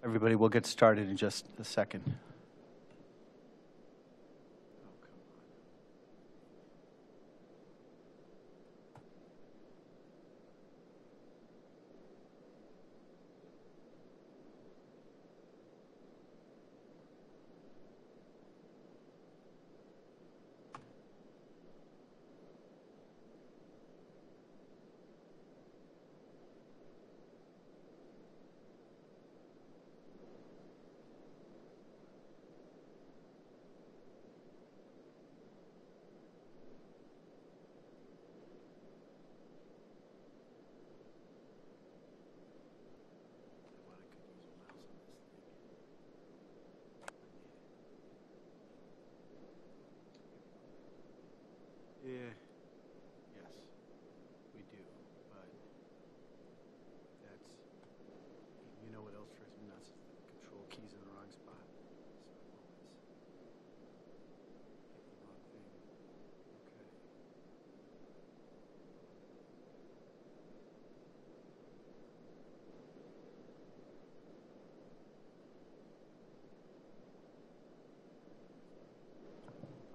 Everybody, we'll get started in just a second. Yeah, yes, we do, but that's, you know what else drives me nuts? The control keys in the wrong spot. So I always hit the wrong thing.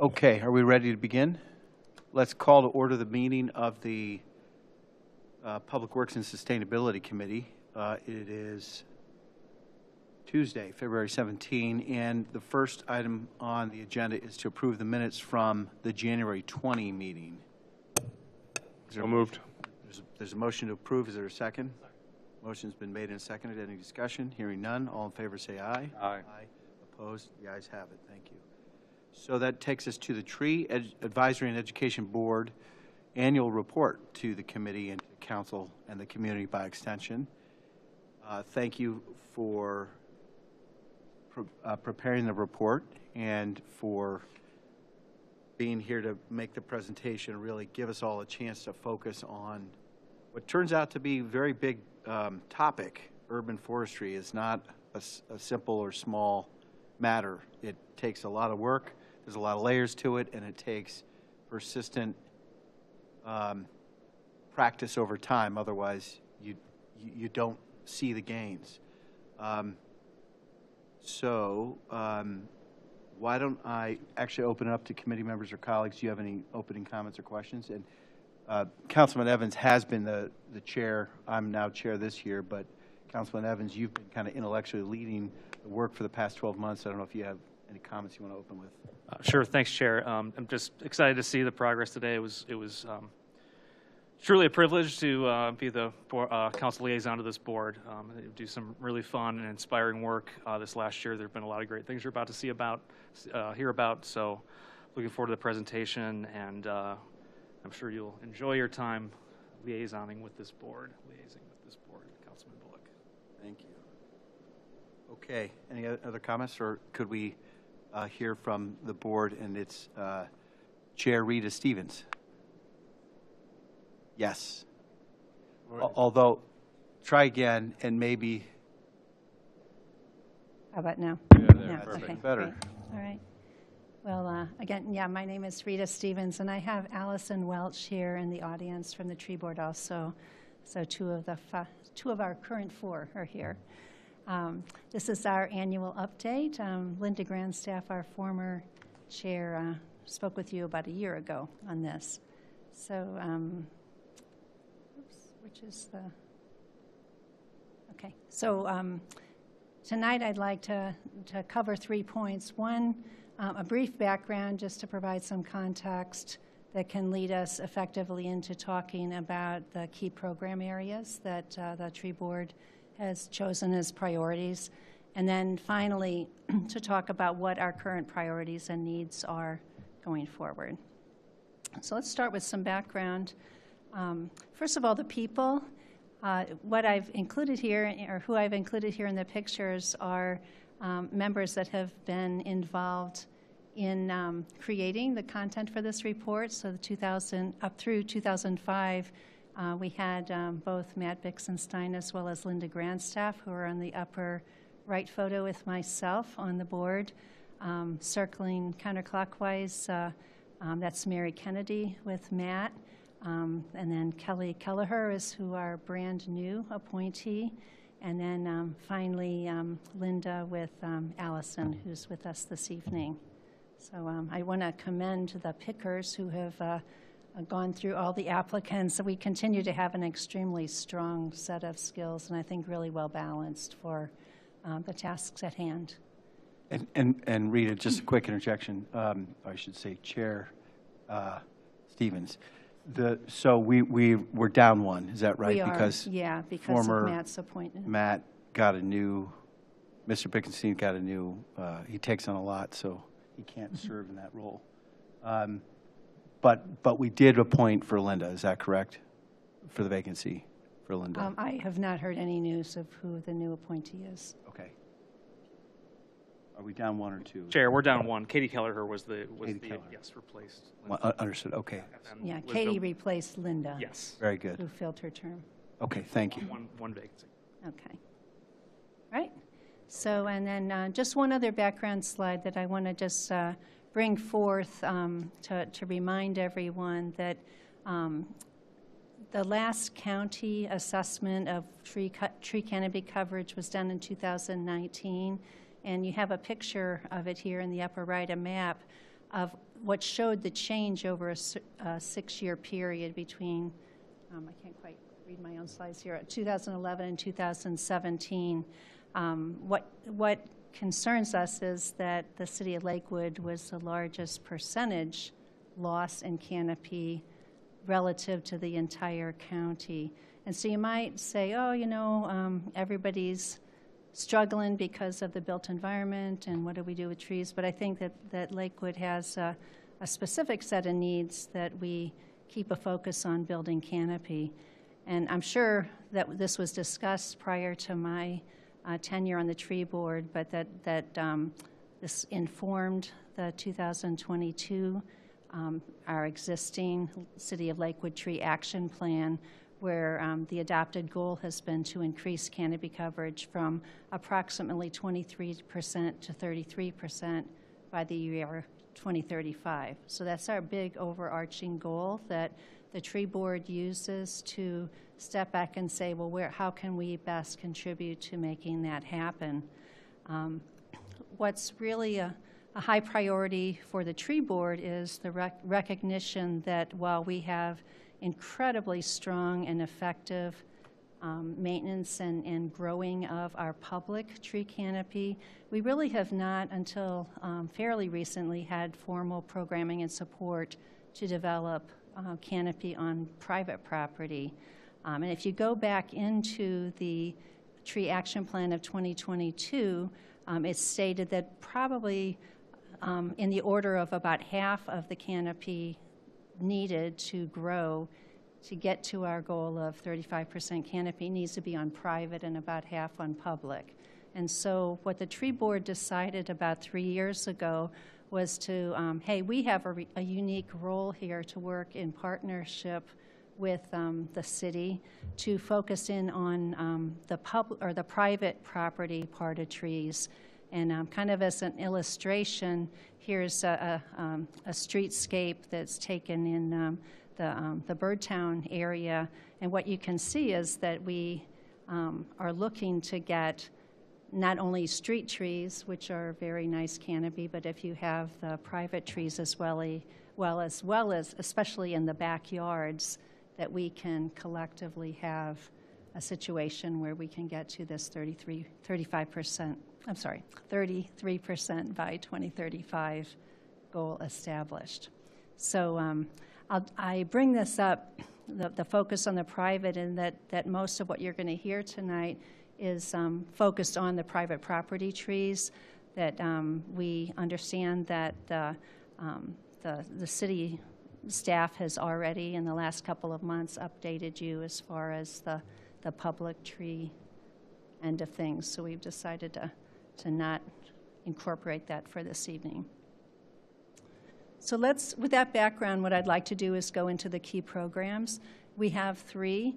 Okay. Okay, are we ready to begin? Let's call to order the meeting of the Public Works and Sustainability Committee. It is Tuesday, February 17, and the first item on the agenda is to approve the minutes from the January 20 meeting. So moved. There's a motion to approve. Is there a second? Motion's been made and seconded. Any discussion? Hearing none. All in favor say aye. Aye. Aye. Opposed? The ayes have it. Thank you. So that takes us to the Tree Advisory and Education Board annual report to the committee and to council and the community by extension. Thank you for preparing the report and for being here to make the presentation and really give us all a chance to focus on what turns out to be a very big topic. Urban forestry is not a simple or small matter. It takes a lot of work. There's a lot of layers to it, and it takes persistent practice over time. Otherwise, you don't see the gains. Why don't I actually open it up to committee members or colleagues? Do you have any opening comments or questions? And Councilman Evans has been the chair. I'm now chair this year, but Councilman Evans, you've been kind of intellectually leading the work for the past 12 months. I don't know if you have any comments you want to open with. Sure. Thanks, Chair. I'm just excited to see the progress today. It was truly a privilege to be the council liaison to this board. Do some really fun and inspiring work this last year. There have been a lot of great things you're about to hear about. So, looking forward to the presentation, and I'm sure you'll enjoy your time liaisoning with this board. Councilman Bullock. Thank you. Okay. Any other comments, or could we hear from the board and its Chair Rita Stevens? Yes. Although, try again and maybe. How about now? Yeah, Yeah, perfect. okay, Better. great. All right. Well, again, yeah, my name is Rita Stevens, and I have Allison Welch here in the audience from the tree board also. So two of our current four are here. This is our annual update. Linda Grandstaff, our former chair, spoke with you about a year ago on this. So, okay. So tonight I'd like to cover 3 points. One, a brief background just to provide some context that can lead us effectively into talking about the key program areas that the tree board has chosen as priorities. And then finally, to talk about what our current priorities and needs are going forward. So let's start with some background. First of all, the people. What I've included here, or who I've included here in the pictures, are members that have been involved in creating the content for this report. So up through 2005, we had both Matt Bixenstein as well as Linda Grandstaff, who are on the upper right photo with myself on the board. Circling counterclockwise, that's Mary Kennedy with Matt. And then Kelly Kelleher is who our brand new appointee. And then finally, Linda with Allison, who's with us this evening. So I want to commend the pickers who have gone through all the applicants. So we continue to have an extremely strong set of skills, and I think really well balanced for the tasks at hand. And Rita, just a quick interjection. I should say Chair Stevens. So we're down one, is that right? We are, because because of Matt's appointment. Matt got a new, Mr. Pickenstein got a new, he takes on a lot, so he can't serve in that role. But we did appoint for Linda, is that correct? For the vacancy for Linda? I have not heard any news of who the new appointee is. Okay. Are we down one or two? Chair, we're down one. Katie Kelleher was Katie Kelleher. yes, replaced. Understood, okay. And Yeah, was Katie replaced Linda. Yes. Very good. Who filled her term. Okay, thank you. One vacancy. Okay. Right. So, and then just one other background slide that I want to just bring forth to remind everyone that the last county assessment of tree canopy coverage was done in 2019, and you have a picture of it here in the upper right, a map of what showed the change over a 6-year period between, I can't quite read my own slides here, 2011 and 2017. What concerns us is that the city of Lakewood was the largest percentage loss in canopy relative to the entire county. And so you might say, oh, you know, everybody's struggling because of the built environment and what do we do with trees, but I think that Lakewood has a specific set of needs that we keep a focus on building canopy. And I'm sure that this was discussed prior to my tenure on the tree board, but that this informed the 2022 our existing City of Lakewood Tree Action Plan, where the adopted goal has been to increase canopy coverage from approximately 23% to 33% by the year 2035. So that's our big overarching goal that the tree board uses to step back and say, well, how can we best contribute to making that happen? What's really a high priority for the tree board is the recognition that while we have incredibly strong and effective maintenance and growing of our public tree canopy, we really have not until fairly recently had formal programming and support to develop canopy on private property. And if you go back into the Tree Action Plan of 2022, it's stated that probably in the order of about half of the canopy needed to grow to get to our goal of 35% canopy needs to be on private and about half on public. And so what the tree board decided about 3 years ago was to, hey, we have a unique role here to work in partnership with the city to focus in on the private property part of trees. And kind of as an illustration, here's a streetscape that's taken in the Birdtown area. And what you can see is that we are looking to get not only street trees, which are very nice canopy, but if you have the private trees as well as especially in the backyards, that we can collectively have a situation where we can get to this 33% by 2035 goal established. So I bring this up, the focus on the private, and that most of what you're going to hear tonight is focused on the private property trees, that we understand that the city staff has already, in the last couple of months, updated you as far as the public tree end of things. So we've decided to not incorporate that for this evening. So with that background, what I'd like to do is go into the key programs. We have 3.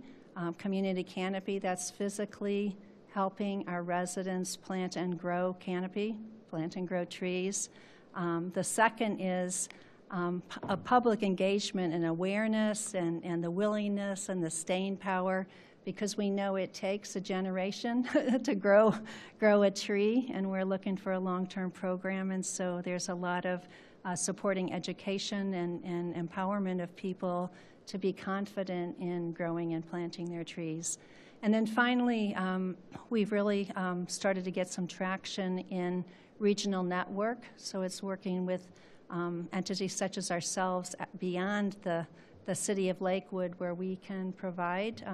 Community Canopy, that's physically helping our residents plant and grow canopy, plant and grow trees. The second is a public engagement and awareness and the willingness and the staying power because we know it takes a generation to grow a tree, and we're looking for a long-term program. And so there's a lot of supporting education and empowerment of people to be confident in growing and planting their trees. And then finally, we've really started to get some traction in regional network. So it's working with entities such as ourselves beyond the city of Lakewood, where we can provide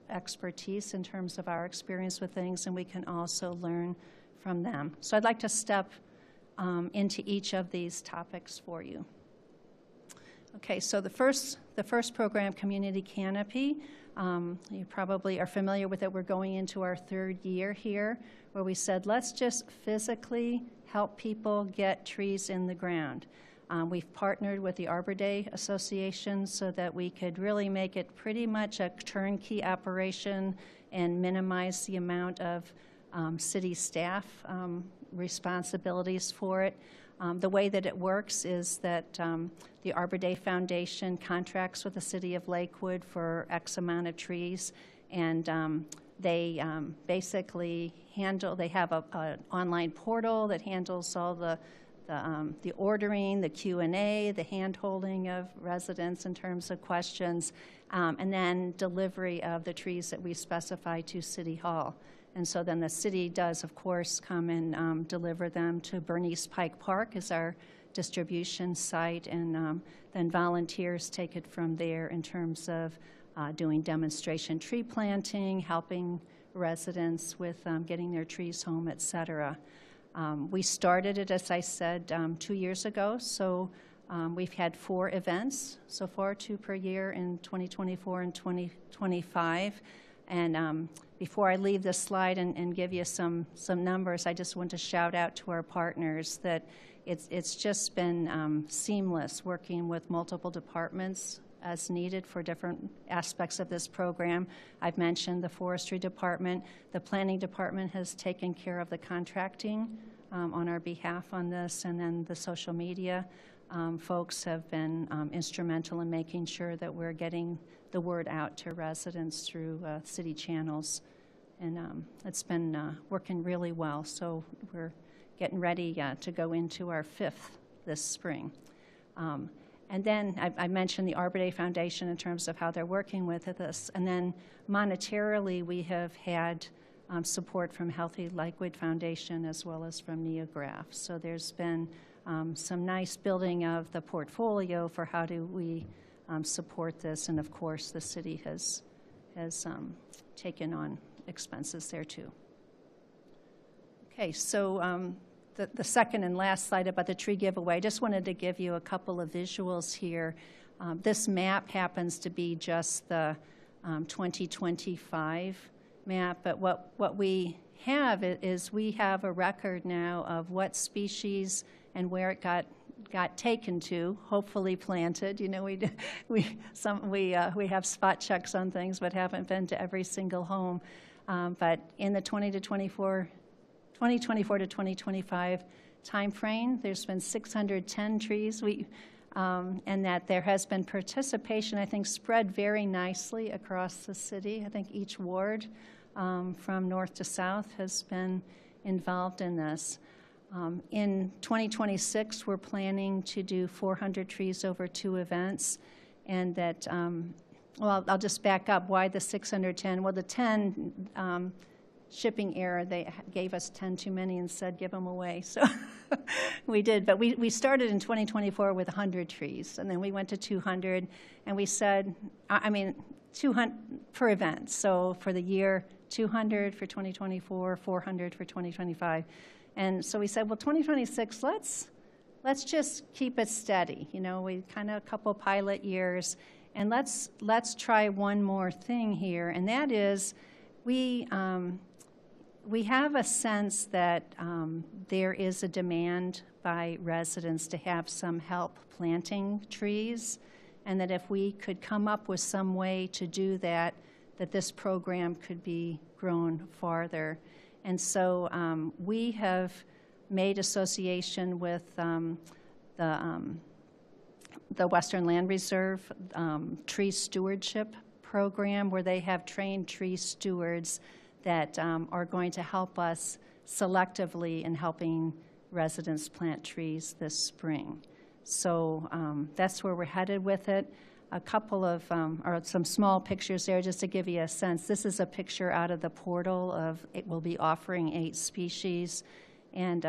expertise in terms of our experience with things, and we can also learn from them. So I'd like to step into each of these topics for you. Okay, so the first program, Community Canopy, you probably are familiar with it. We're going into our third year here, where we said, let's just physically help people get trees in the ground. We've partnered with the Arbor Day Association so that we could really make it pretty much a turnkey operation and minimize the amount of city staff responsibilities for it. The way that it works is that the Arbor Day Foundation contracts with the city of Lakewood for X amount of trees, and they basically they have an online portal that handles all the ordering, the Q&A, the hand-holding of residents in terms of questions, and then delivery of the trees that we specify to City Hall. And so then the city does, of course, come and deliver them to Bernice Pike Park as our distribution site, and then volunteers take it from there in terms of doing demonstration tree planting, helping residents with getting their trees home, et cetera. We started it, as I said, 2 years ago, so we've had 4 events so far, 2 per year in 2024 and 2025. And before I leave this slide and give you some numbers, I just want to shout out to our partners that it's just been seamless working with multiple departments as needed for different aspects of this program. I've mentioned the forestry department. The planning department has taken care of the contracting on our behalf on this, and then the social media folks have been instrumental in making sure that we're getting the word out to residents through city channels. And it's been working really well, so we're getting ready to go into our 5th this spring. And then I mentioned the Arbor Day Foundation in terms of how they're working with this. And then monetarily, we have had support from Healthy Lakewood Foundation as well as from Neograph. So there's been some nice building of the portfolio for how do we support this. And of course, the city has taken on expenses there too. Okay, so the second and last slide about the tree giveaway. I just wanted to give you a couple of visuals here. This map happens to be just the 2025 map, but what we have is we have a record now of what species and where it got taken to, hopefully planted. You know, we have spot checks on things, but haven't been to every single home. But in the 2024 to 2025 time frame, there's been 610 trees. And that there has been participation, I think, spread very nicely across the city. I think each ward from north to south has been involved in this. In 2026, we're planning to do 400 trees over 2 events, and that, well, I'll just back up. Why the 610? Well, the 10 shipping error, they gave us 10 too many and said give them away. So we did, but we started in 2024 with 100 trees, and then we went to 200, and we said, 200 per event. So for the year, 200 for 2024, 400 for 2025. And so we said, well, 2026, let's just keep it steady. You know, we kind of a couple pilot years, and let's try one more thing here, and that is we have a sense that there is a demand by residents to have some help planting trees, and that if we could come up with some way to do that, that this program could be grown farther. And so we have made association with the Western Land Reserve tree stewardship program where they have trained tree stewards that are going to help us selectively in helping residents plant trees this spring. So that's where we're headed with it. A couple of, or some small pictures there just to give you a sense. This is a picture out of the portal of, it will be offering 8 species. And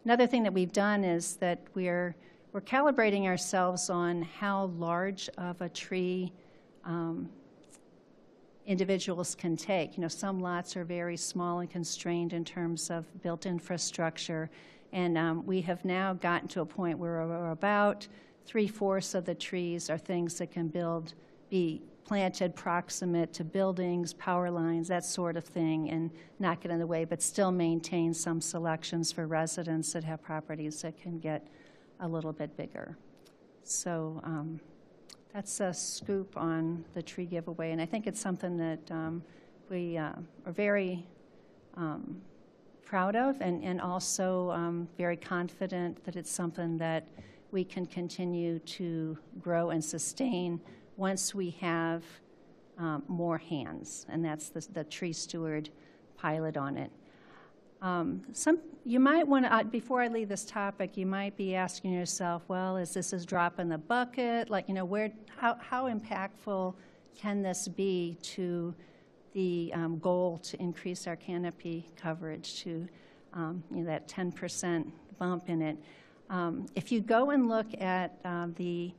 another thing that we've done is that we're calibrating ourselves on how large of a tree individuals can take. You know, some lots are very small and constrained in terms of built infrastructure. And we have now gotten to a point where we're about 3/4 of the trees are things that can be planted proximate to buildings, power lines, that sort of thing, and not get in the way, but still maintain some selections for residents that have properties that can get a little bit bigger. So that's a scoop on the tree giveaway, and I think it's something that we are very proud of, and also very confident that it's something that we can continue to grow and sustain once we have more hands, and that's the tree steward pilot on it. You might want to, before I leave this topic, you might be asking yourself, well, is this a drop in the bucket? Like, you know, how impactful can this be to the goal to increase our canopy coverage to that 10% bump in it? If you go and look at the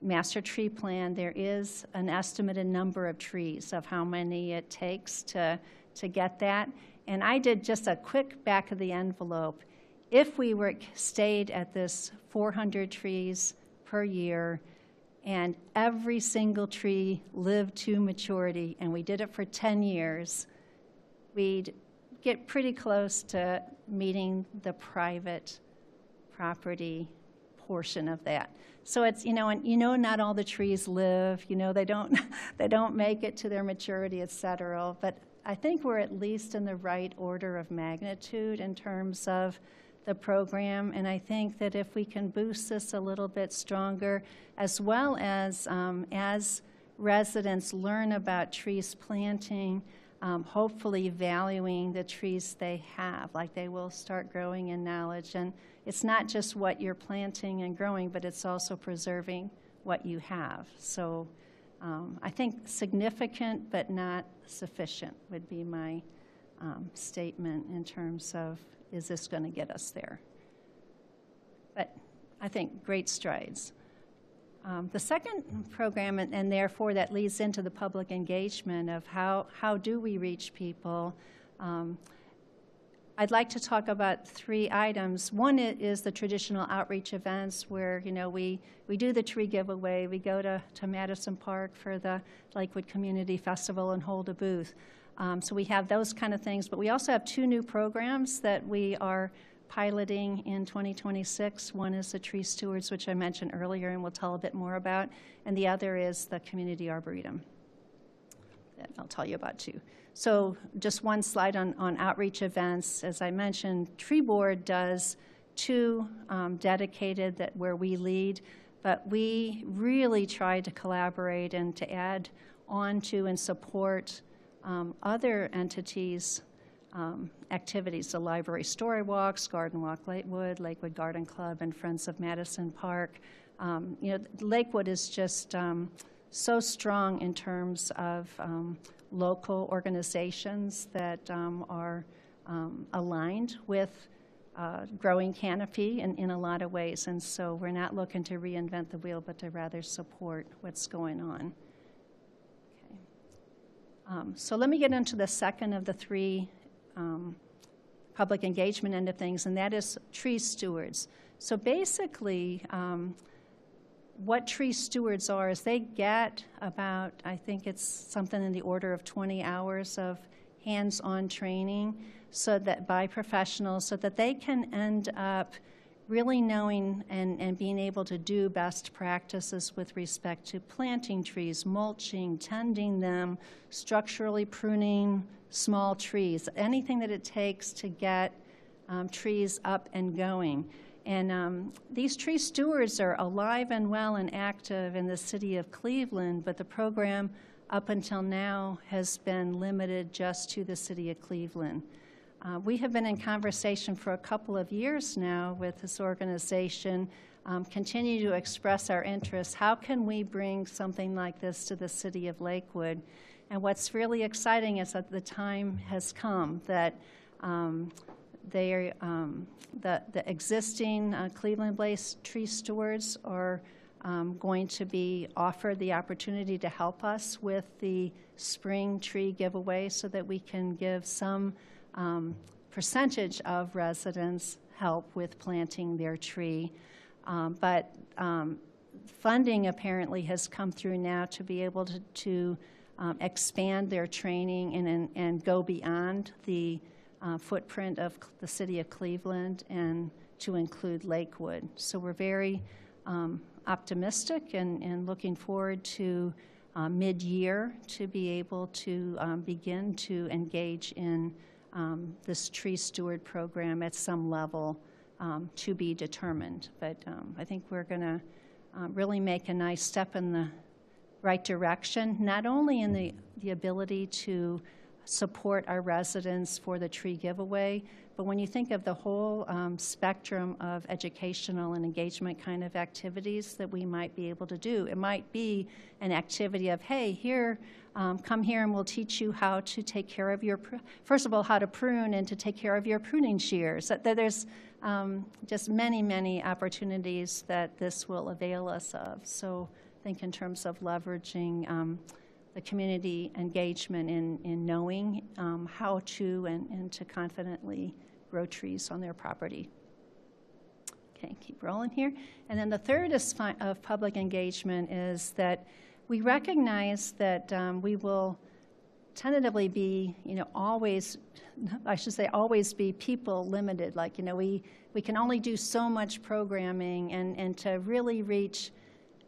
master tree plan, there is an estimated number of trees of how many it takes to get that. And I did just a quick back of the envelope. If we stayed at this 400 trees per year and every single tree lived to maturity, and we did it for 10 years, we'd get pretty close to meeting the private property portion of that. So it's, and not all the trees live, they don't make it to their maturity, et cetera. But I think we're at least in the right order of magnitude in terms of the program. And I think that if we can boost this a little bit stronger, as well as residents learn about trees planting, hopefully valuing the trees they have, like they will start growing in knowledge. And it's not just what you're planting and growing, but it's also preserving what you have. So I think significant but not sufficient would be my statement in terms of, is this going to get us there? But I think great strides. The second program, and therefore that leads into the public engagement of how do we reach people. I'd like to talk about 3 items. One is the traditional outreach events where, we do the tree giveaway. We go to Madison Park for the Lakewood Community Festival and hold a booth. So we have those kind of things. But we also have 2 new programs that we are piloting in 2026. One is the Tree Stewards, which I mentioned earlier and we'll tell a bit more about. And the other is the Community Arboretum that I'll tell you about too. So just one slide on outreach events. As I mentioned, Tree Board does 2 dedicated where we lead, but we really try to collaborate and to add on to and support other entities' activities, the Library Story Walks, Garden Walk Lakewood, Lakewood Garden Club, and Friends of Madison Park. Lakewood is just so strong in terms of local organizations that are aligned with growing canopy in a lot of ways. And so we're not looking to reinvent the wheel, but to rather support what's going on. Okay. So let me get into the second of the 3 public engagement end of things, and that is tree stewards. So basically, what tree stewards are is they get about, I think it's something in the order of 20 hours of hands-on training so that by professionals so that they can end up really knowing and being able to do best practices with respect to planting trees, mulching, tending them, structurally pruning small trees, anything that it takes to get trees up and going. And these tree stewards are alive and well and active in the city of Cleveland, but the program up until now has been limited just to the city of Cleveland. We have been in conversation for a couple of years now with this organization, continue to express our interest. How can we bring something like this to the city of Lakewood? And what's really exciting is that the time has come that the existing Cleveland-based tree stewards are going to be offered the opportunity to help us with the spring tree giveaway so that we can give some percentage of residents help with planting their tree. But funding apparently has come through now to be able to expand their training and go beyond the footprint of the city of Cleveland and to include Lakewood. So we're very optimistic and looking forward to mid-year to be able to begin to engage in this tree steward program at some level to be determined. But I think we're going to really make a nice step in the right direction, not only in the ability to support our residents for the tree giveaway, but when you think of the whole spectrum of educational and engagement kind of activities that we might be able to do. It might be an activity of, hey, here, come here and we'll teach you how to take care of your, first of all, how to prune and to take care of your pruning shears. There's just many, many opportunities that this will avail us of. So I think in terms of leveraging the community engagement in knowing how to and to confidently grow trees on their property. Okay, keep rolling here. And then the third of public engagement is that we recognize that we will tentatively be, always, I should say always be people limited. Like, we can only do so much programming, and to really reach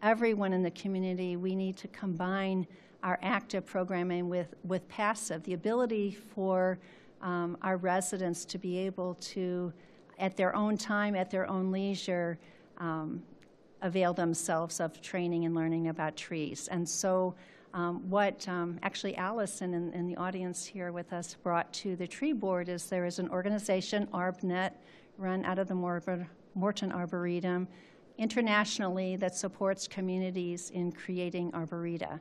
everyone in the community, we need to combine our active programming with passive, the ability for our residents to be able to, at their own time, at their own leisure, avail themselves of training and learning about trees. And so what actually Allison in the audience here with us brought to the tree board is there is an organization, ArbNet, run out of the Morton Arboretum, internationally, that supports communities in creating arboreta.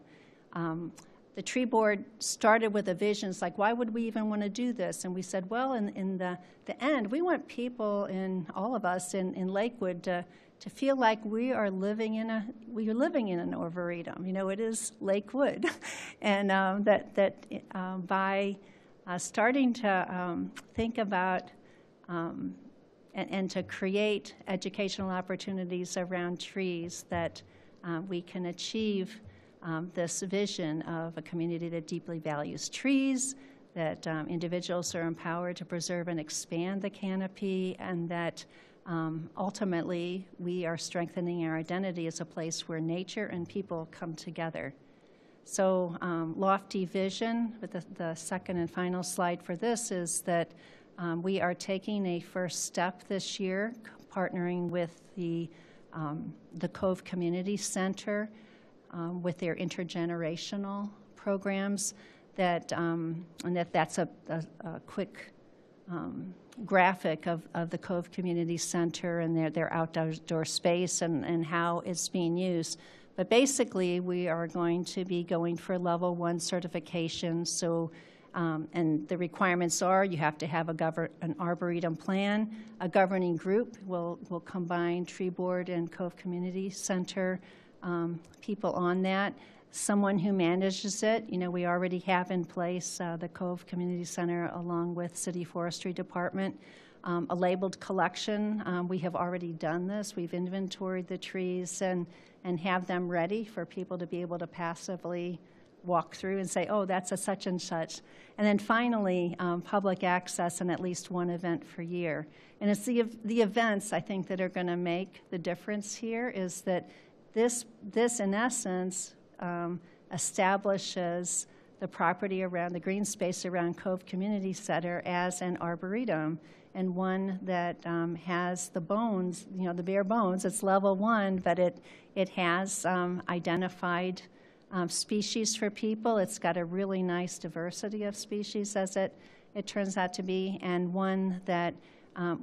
The tree board started with a vision. It's like, why would we even want to do this? And we said, well, in the end, we want people, all of us in Lakewood, to feel like we are living in an arboretum. It is Lakewood, and by starting to think about and to create educational opportunities around trees, that we can achieve this vision of a community that deeply values trees, that individuals are empowered to preserve and expand the canopy, and that ultimately we are strengthening our identity as a place where nature and people come together. So lofty vision, with the second and final slide for this, is that we are taking a first step this year, partnering with the Cove Community Center, with their intergenerational programs, that's a quick graphic of the Cove Community Center and their outdoor space and how it's being used. But basically, we are going to be going for level 1 certification. So, and the requirements are you have to have an arboretum plan. A governing group will combine tree board and Cove Community Center people on that. Someone who manages it, we already have in place the Cove Community Center along with City Forestry Department. A labeled collection, we have already done this. We've inventoried the trees and have them ready for people to be able to passively walk through and say, oh, that's a such and such. And then finally, public access and at least one event per year. And it's the events, I think, that are going to make the difference here, is that this in essence, establishes the property around the green space around Cove Community Center as an arboretum, and one that has the bones, the bare bones. It's level 1, but it has identified species for people. It's got a really nice diversity of species, as it turns out to be, and one that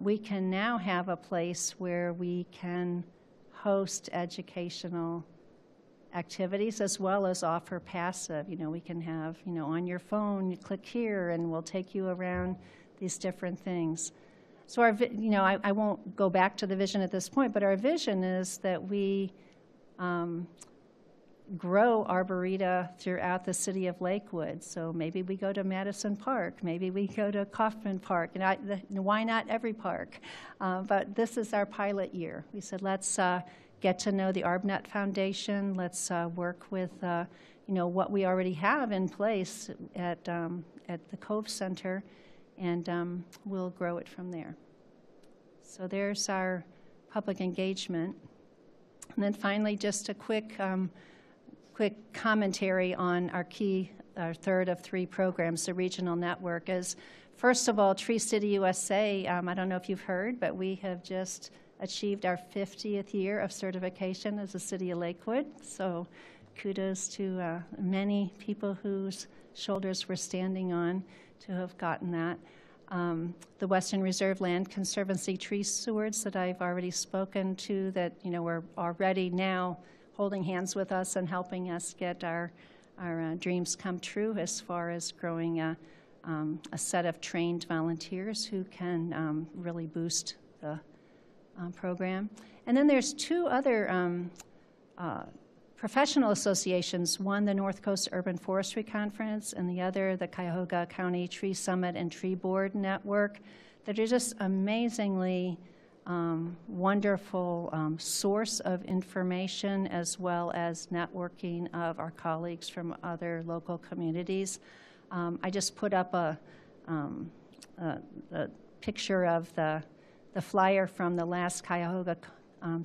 we can now have a place where we can host educational activities as well as offer passive. We can have, on your phone, you click here and we'll take you around these different things. So I won't go back to the vision at this point, but our vision is that we grow Arboreta throughout the city of Lakewood. So maybe we go to Madison Park, maybe we go to Kaufman Park, and why not every park? But this is our pilot year. We said, let's get to know the ArbNet Foundation. Let's work with what we already have in place at the Cove Center, and we'll grow it from there. So there's our public engagement. And then finally, just a quick commentary on our third of three programs, the regional network. Is first of all, Tree City USA. I don't know if you've heard, but we have just achieved our 50th year of certification as a city of Lakewood. So kudos to many people whose shoulders we're standing on to have gotten that. The Western Reserve Land Conservancy tree stewards that I've already spoken to, that were already now holding hands with us and helping us get our dreams come true as far as growing a set of trained volunteers who can really boost the program. And then there's two other professional associations, one the North Coast Urban Forestry Conference and the other the Cuyahoga County Tree Summit and Tree Board Network, that are just amazingly wonderful source of information as well as networking of our colleagues from other local communities. I just put up a picture of the flyer from the last Cuyahoga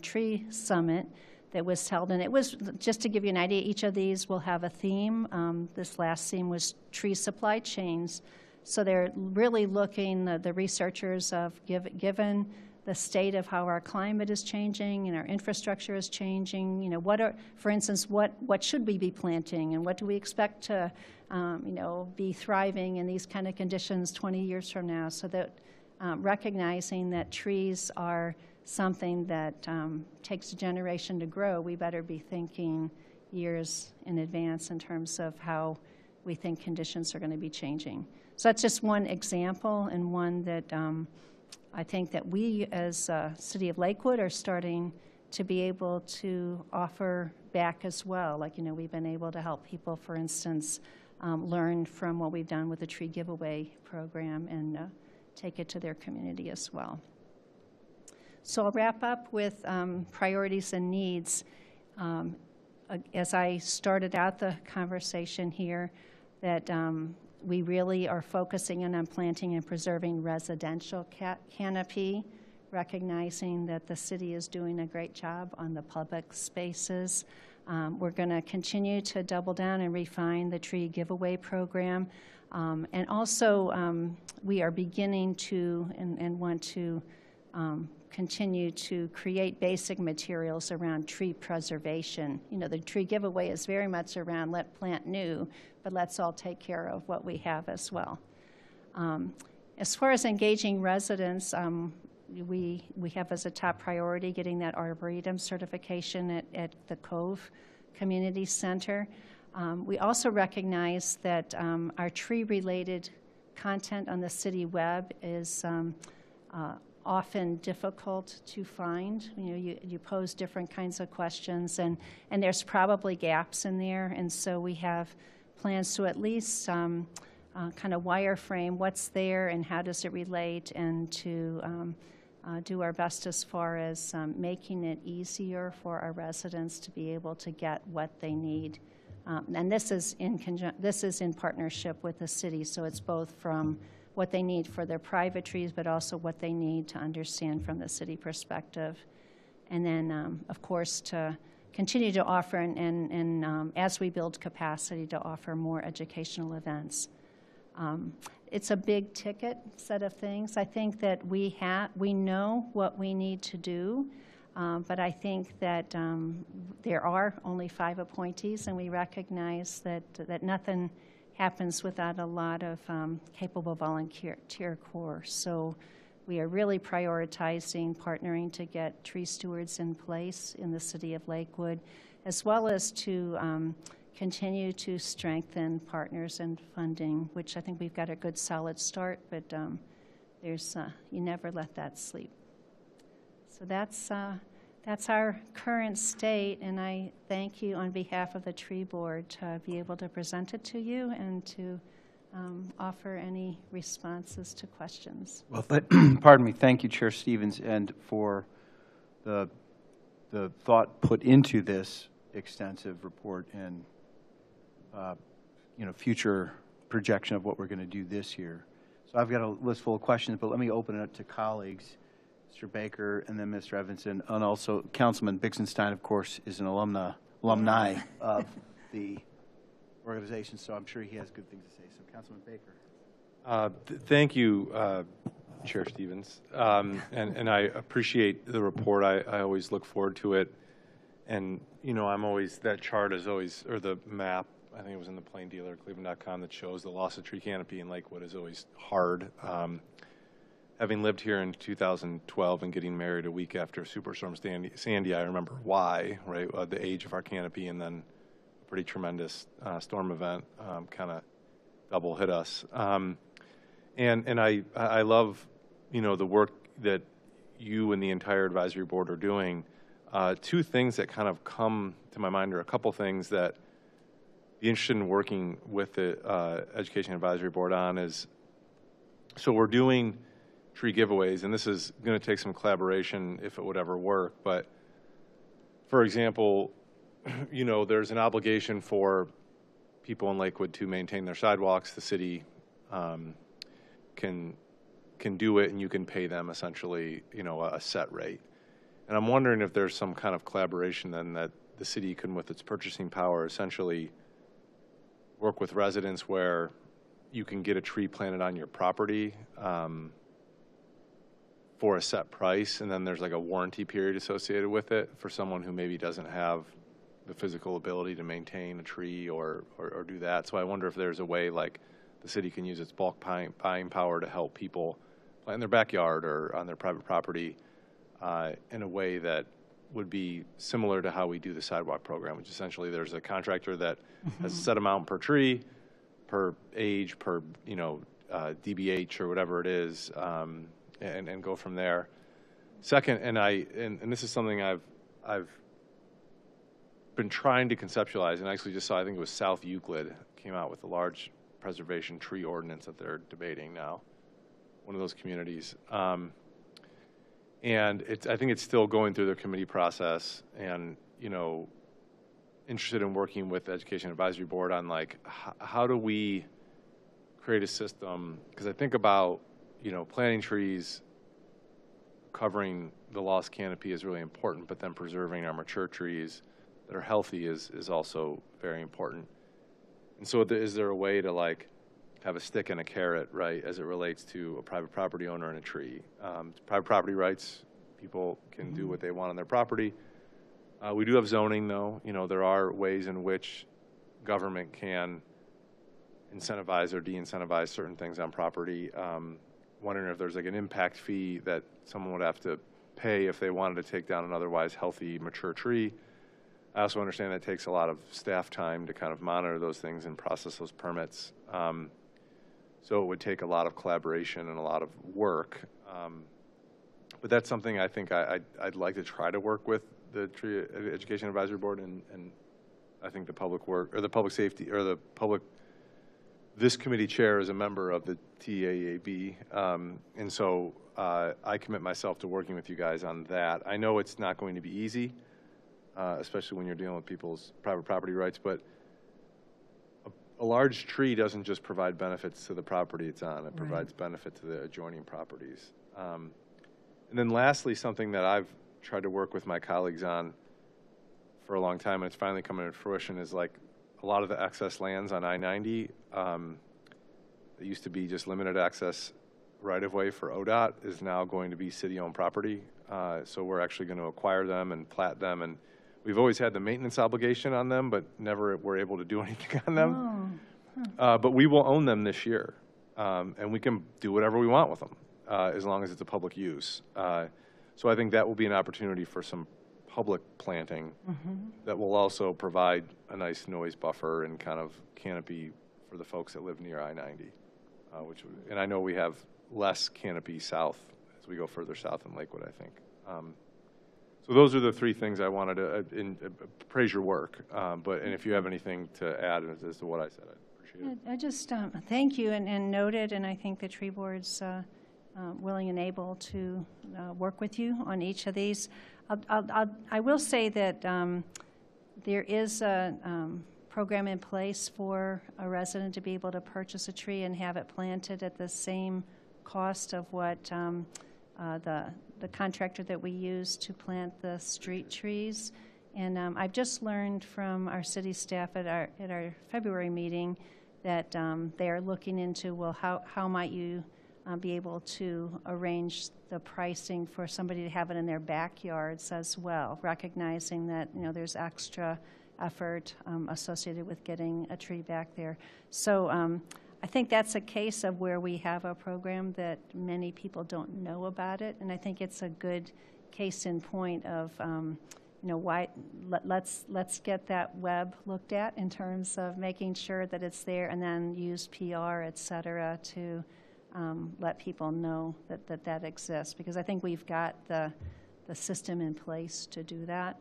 Tree Summit that was held, and it was, just to give you an idea, each of these will have a theme. This last theme was tree supply chains. So they're really looking, the researchers have given the state of how our climate is changing and our infrastructure is changing. For instance, what should we be planting, and what do we expect to, be thriving in these kind of conditions 20 years from now? So that recognizing that trees are something that takes a generation to grow, we better be thinking years in advance in terms of how we think conditions are going to be changing. So that's just one example, and one that I think that we as City of Lakewood are starting to be able to offer back as well. Like, we've been able to help people, for instance, learn from what we've done with the tree giveaway program and take it to their community as well. So I'll wrap up with priorities and needs. As I started out the conversation here, that we really are focusing in on planting and preserving residential canopy, recognizing that the city is doing a great job on the public spaces. We're going to continue to double down and refine the tree giveaway program. And also, we are beginning to and want to continue to create basic materials around tree preservation. The tree giveaway is very much around let's plant new, but let's all take care of what we have as well. As far as engaging residents, we have as a top priority getting that Arboretum certification at the Cove Community Center. We also recognize that our tree-related content on the city web is often difficult to find. You pose different kinds of questions, and there's probably gaps in there, and so we have plans to at least kind of wireframe what's there and how does it relate, and to do our best as far as making it easier for our residents to be able to get what they need. And this is in partnership with the city, so it's both from what they need for their private trees, but also what they need to understand from the city perspective. And then, of course, to continue to offer, and as we build capacity, to offer more educational events. It's a big ticket set of things. I think that we know what we need to do. But I think that there are only 5 appointees, and we recognize that nothing happens without a lot of capable volunteer corps. So we are really prioritizing partnering to get tree stewards in place in the city of Lakewood, as well as to continue to strengthen partners and funding, which I think we've got a good solid start, but there's you never let that sleep. So that's our current state, and I thank you on behalf of the tree board to be able to present it to you and to offer any responses to questions. Well, pardon me. Thank you, Chair Stevens, and for the thought put into this extensive report and future projection of what we're going to do this year. So I've got a list full of questions, but let me open it up to colleagues. Mr. Baker, and then Mr. Evanson, and also Councilman Bixenstein, of course, is an alumni of the organization, so I'm sure he has good things to say. So, Councilman Baker. Thank you, Chair Stevens, and I appreciate the report. I always look forward to it, and I'm always, that chart is always, or the map, I think it was in the Plain Dealer, Cleveland.com, that shows the loss of tree canopy in Lakewood is always hard. Having lived here in 2012 and getting married a week after Superstorm Sandy, I remember why, right? The age of our canopy, and then a pretty tremendous storm event kind of double hit us. And I love, the work that you and the entire advisory board are doing. 2 things that kind of come to my mind, or a couple things that be interested in working with the Education Advisory Board on is, so we're doing tree giveaways, and this is going to take some collaboration if it would ever work. But for example, there's an obligation for people in Lakewood to maintain their sidewalks. The city can do it, and you can pay them essentially, a set rate. And I'm wondering if there's some kind of collaboration then that the city can, with its purchasing power, essentially work with residents where you can get a tree planted on your property for a set price, and then there's like a warranty period associated with it for someone who maybe doesn't have the physical ability to maintain a tree or do that. So I wonder if there's a way like the city can use its bulk buying power to help people plant in their backyard or on their private property in a way that would be similar to how we do the sidewalk program, which essentially there's a contractor that has a set amount per tree, per age, per DBH or whatever it is, and go from there. Second, and this is something I've been trying to conceptualize, and I actually just saw, I think it was South Euclid came out with a large preservation tree ordinance that they're debating now, one of those communities. And I think it's still going through their committee process, and interested in working with the Education Advisory Board on like how do we create a system, because I think about planting trees, covering the lost canopy is really important, but then preserving our mature trees that are healthy is also very important. And so is there a way to like have a stick and a carrot, right, as it relates to a private property owner and a tree? Private property rights, people can do what they want on their property. We do have zoning, though. There are ways in which government can incentivize or de-incentivize certain things on property. Wondering if there's like an impact fee that someone would have to pay if they wanted to take down an otherwise healthy, mature tree. I also understand that takes a lot of staff time to kind of monitor those things and process those permits. So it would take a lot of collaboration and a lot of work. But that's something I think I'd like to try to work with the Tree Education Advisory Board, and I think the public work, or the public safety, or the public, this committee chair is a member of the TAAB, and so I commit myself to working with you guys on that. I know it's not going to be easy, especially when you're dealing with people's private property rights, but a large tree doesn't just provide benefits to the property it's on, it provides benefit to the adjoining properties. And then lastly, something that I've tried to work with my colleagues on for a long time, and it's finally coming to fruition, is like a lot of the excess lands on I-90 that used to be just limited access right-of-way for ODOT is now going to be city-owned property. So we're actually going to acquire them and plat them. And we've always had the maintenance obligation on them, but never were able to do anything on them. But we will own them this year. And we can do whatever we want with them, as long as it's a public use. So I think that will be an opportunity for some public planting that will also provide a nice noise buffer and kind of canopy for the folks that live near I-90. And I know we have less canopy south as we go further south in Lakewood, I think. So those are the three things I wanted to praise your work. And if you have anything to add as to what I said, I'd appreciate it. I just thank you and noted, and I think the tree board's willing and able to work with you on each of these. I will say that there is a program in place for a resident to be able to purchase a tree and have it planted at the same cost of what the contractor that we use to plant the street trees. And I've just learned from our city staff at our February meeting that they are looking into, well, how might you be able to arrange the pricing for somebody to have it in their backyards as well, recognizing that, you know, there's extra effort associated with getting a tree back there. So I think that's a case of where we have a program that many people don't know about it, and I think it's a good case in point of you know, why let's get that web looked at in terms of making sure that it's there, and then use PR, et cetera, to let people know that exists, because I think we've got the system in place to do that.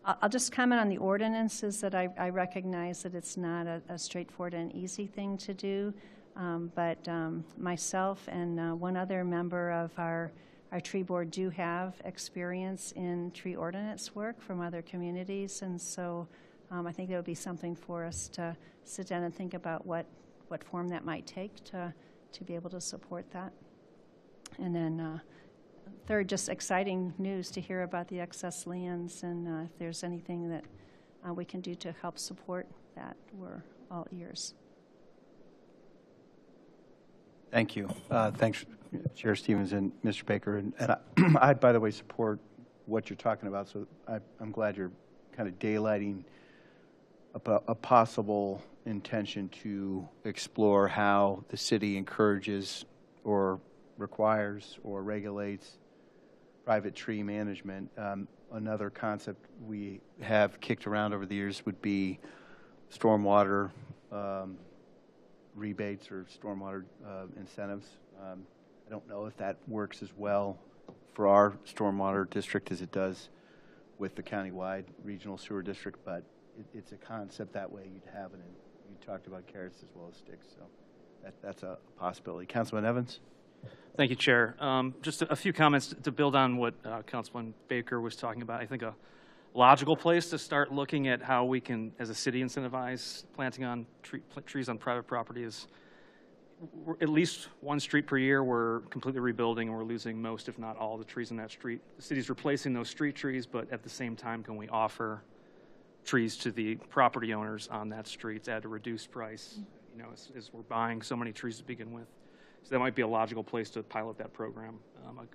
I'll just comment on the ordinances that I recognize that it's not a straightforward and easy thing to do, but myself and one other member of our tree board do have experience in tree ordinance work from other communities, and so I think it would be something for us to sit down and think about what form that might take to be able to support that. And then third, just exciting news to hear about the excess lands, and if there's anything that we can do to help support that, we're all ears. Thank you. Thanks, Chair Stevens and Mr. Baker. And I, by the way, support what you're talking about, so I'm glad you're kind of daylighting a possible intention to explore how the city encourages or requires or regulates private tree management. Another concept we have kicked around over the years would be stormwater rebates or stormwater incentives. I don't know if that works as well for our stormwater district as it does with the countywide regional sewer district, but it's a concept that way you'd have it, and you talked about carrots as well as sticks, so that's a possibility. Councilman Evans? Thank you, Chair. Just a few comments to build on what Councilman Baker was talking about. I think a logical place to start looking at how we can, as a city, incentivize planting on trees on private property is at least one street per year we're completely rebuilding, and we're losing most, if not all, the trees in that street. The city's replacing those street trees, but at the same time, can we offer trees to the property owners on that street at a reduced price, you know, as we're buying so many trees to begin with. So that might be a logical place to pilot that program,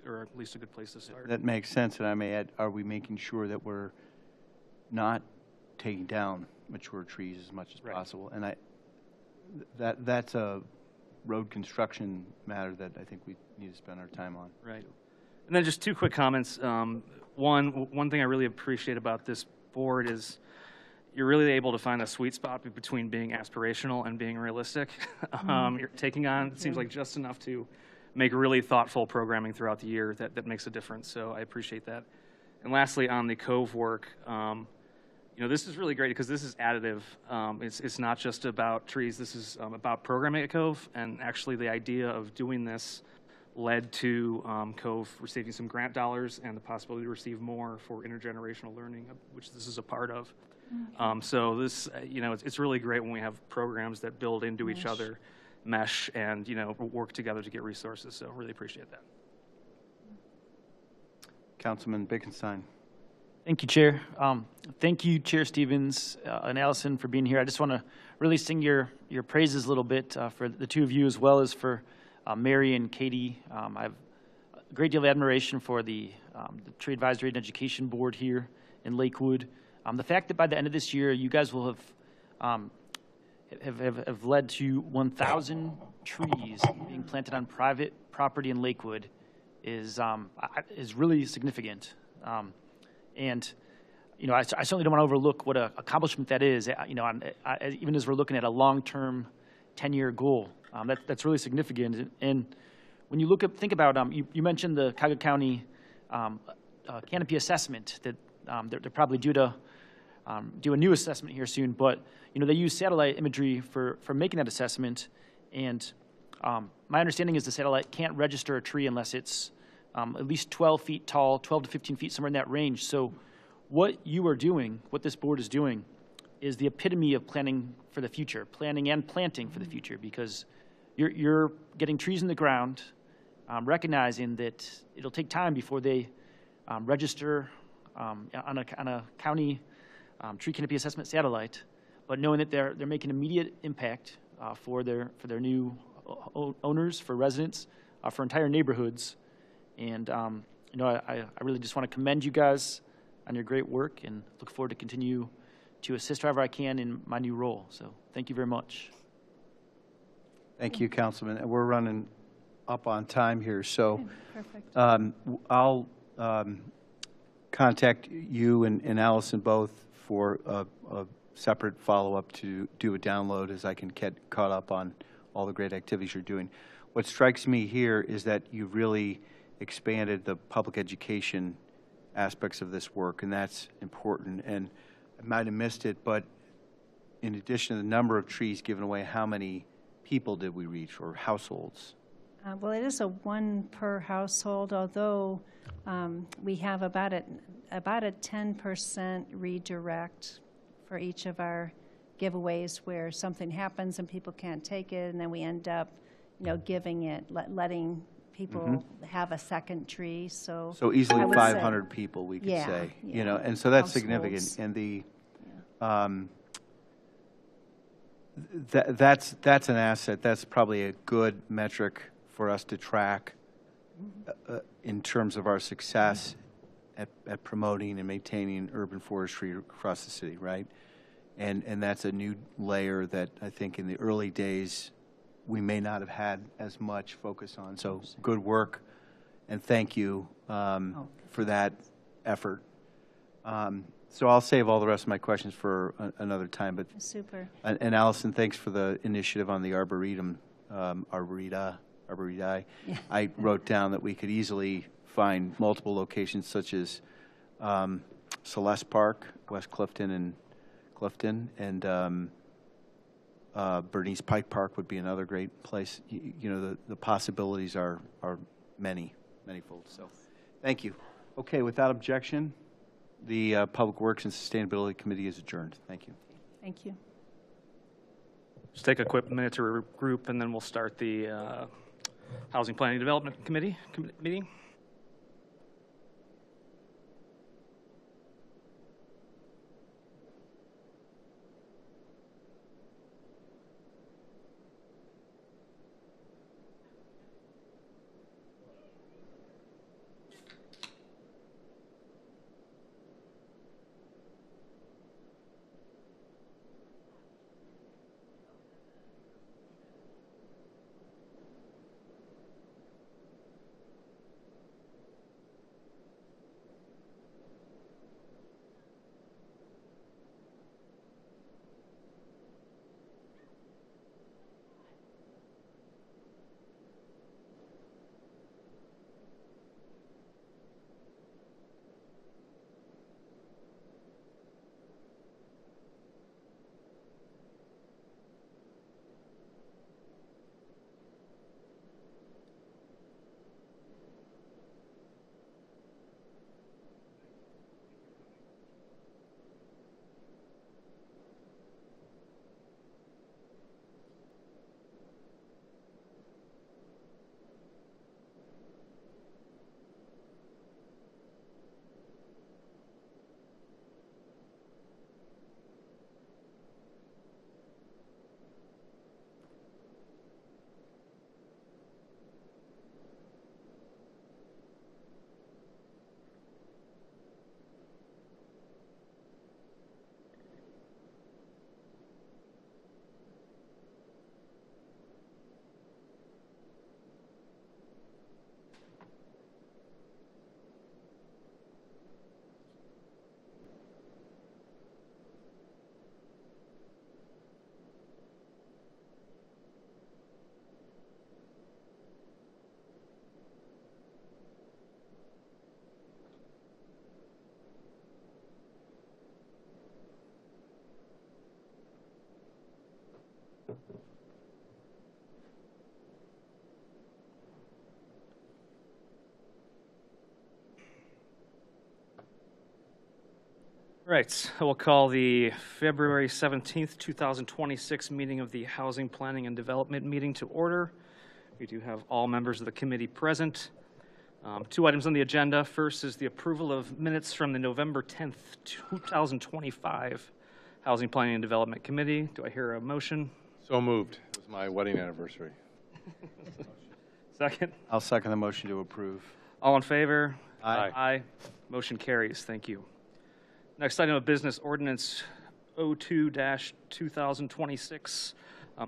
or at least a good place to start. That makes sense, and I may add, are we making sure that we're not taking down mature trees as much as possible? And that's a road construction matter that I think we need to spend our time on. Right. And then just two quick comments. One thing I really appreciate about this board is you're really able to find a sweet spot between being aspirational and being realistic. You're taking on, it seems like, just enough to make really thoughtful programming throughout the year that makes a difference. So I appreciate that. And lastly, on the Cove work, you know, this is really great because this is additive. It's not just about trees. This is about programming at Cove, and actually the idea of doing this led to Cove receiving some grant dollars and the possibility to receive more for intergenerational learning, which this is a part of. So this, you know, it's really great when we have programs that build into each other, mesh, and, you know, work together to get resources. So really appreciate that. Councilman Bickenstein. Thank you, Chair. Thank you, Chair Stevens and Allison, for being here. I just want to really sing your praises a little bit for the two of you, as well as for Mary and Katie. I've a great deal of admiration for the Tree Advisory and Education Board here in Lakewood. The fact that by the end of this year, you guys will have led to 1,000 trees being planted on private property in Lakewood is really significant. And you know, I certainly don't want to overlook what an accomplishment that is. You know, even as we're looking at a long-term 10-year goal, that's really significant. And when you think about, you mentioned the Cuyahoga County canopy assessment that they're probably due to do a new assessment here soon. But you know, they use satellite imagery for making that assessment. And my understanding is the satellite can't register a tree unless it's at least 12 feet tall, 12 to 15 feet, somewhere in that range. So what you are doing, what this board is doing, is the epitome of planning for the future, planning and planting for the future, because you're getting trees in the ground, recognizing that it'll take time before they register on a county tree canopy assessment satellite, but knowing that they're making immediate impact for their new owners, for residents, for entire neighborhoods. And you know, I really just want to commend you guys on your great work and look forward to continue to assist however I can in my new role. So thank you very much. Thank you, Councilman. And we're running up on time here, so Perfect. I'll contact you and Allison both for a separate follow-up to do a download as I can get caught up on all the great activities you're doing. What strikes me here is that you really expanded the public education aspects of this work, and that's important. And I might have missed it, but in addition to the number of trees given away, how many people did we reach, or households? Well, it is a 1 per household, although we have about a 10% redirect for each of our giveaways where something happens and people can't take it, and then we end up, you know, giving it, letting people have a second tree. So easily I would 500 say, people, we could yeah, say, yeah, you know, and so that's households. significant. And the that's an asset. That's probably a good metric for us to track in terms of our success at promoting and maintaining urban forestry across the city, right? And that's a new layer that I think in the early days we may not have had as much focus on. So good work, and thank you for that effort. So I'll save all the rest of my questions for another time. But Super. And Allison, thanks for the initiative on the arboretum, arboreti. Yeah. I wrote down that we could easily find multiple locations such as Celeste Park, West Clifton, and Bernice Pike Park would be another great place. You know, the possibilities are manifold. So, thank you. Okay, without objection, the Public Works and Sustainability Committee is adjourned. Thank you. Thank you. Just take a quick minute to regroup, and then we'll start the Housing Planning and Development Committee meeting. Right, I will call the February 17th, 2026 meeting of the Housing Planning and Development meeting to order. We do have all members of the committee present. 2 items on the agenda. First is the approval of minutes from the November 10th, 2025 Housing Planning and Development Committee. Do I hear a motion? So moved. It was my wedding anniversary. Second? I'll second the motion to approve. All in favor? Aye. Aye. Motion carries. Thank you. Next item of business, ordinance 02-2026.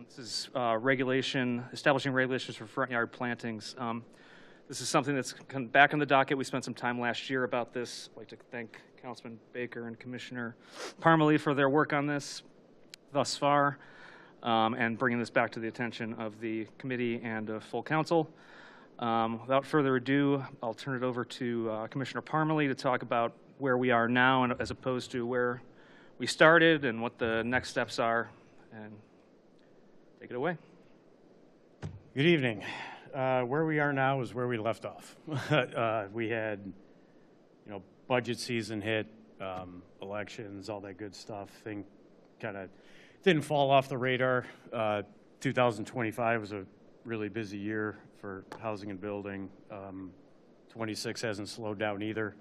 This is regulation, establishing regulations for front yard plantings. This is something that's back in the docket. We spent some time last year about this. I'd like to thank Councilman Baker and Commissioner Parmalee for their work on this thus far, and bringing this back to the attention of the committee and full council. Without further ado, I'll turn it over to Commissioner Parmalee to talk about where we are now and as opposed to where we started and what the next steps are. And take it away. Good evening. Where we are now is where we left off. We had, budget season hit, elections, all that good stuff. Thing kind of didn't fall off the radar. 2025 was a really busy year for housing and building. 26 hasn't slowed down either.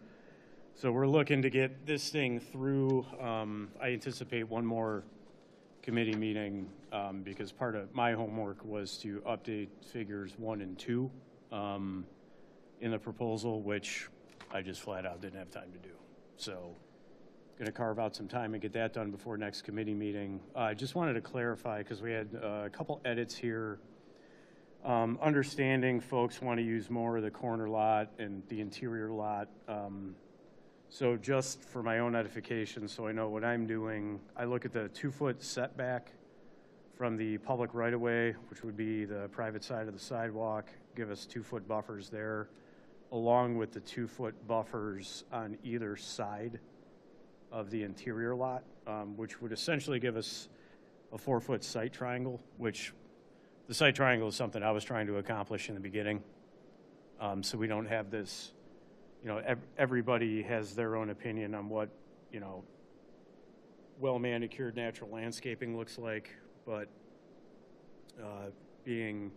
So we're looking to get this thing through. I anticipate one more committee meeting because part of my homework was to update figures 1 and 2 in the proposal, which I just flat out didn't have time to do. So going to carve out some time and get that done before next committee meeting. I just wanted to clarify because we had a couple edits here. Understanding folks want to use more of the corner lot and the interior lot. So just for my own edification, so I know what I'm doing, I look at the 2-foot setback from the public right-of-way, which would be the private side of the sidewalk, give us 2-foot buffers there, along with the 2-foot buffers on either side of the interior lot, which would essentially give us a 4-foot site triangle, which the site triangle is something I was trying to accomplish in the beginning. So we don't have this, everybody has their own opinion on what, well-manicured natural landscaping looks like, but being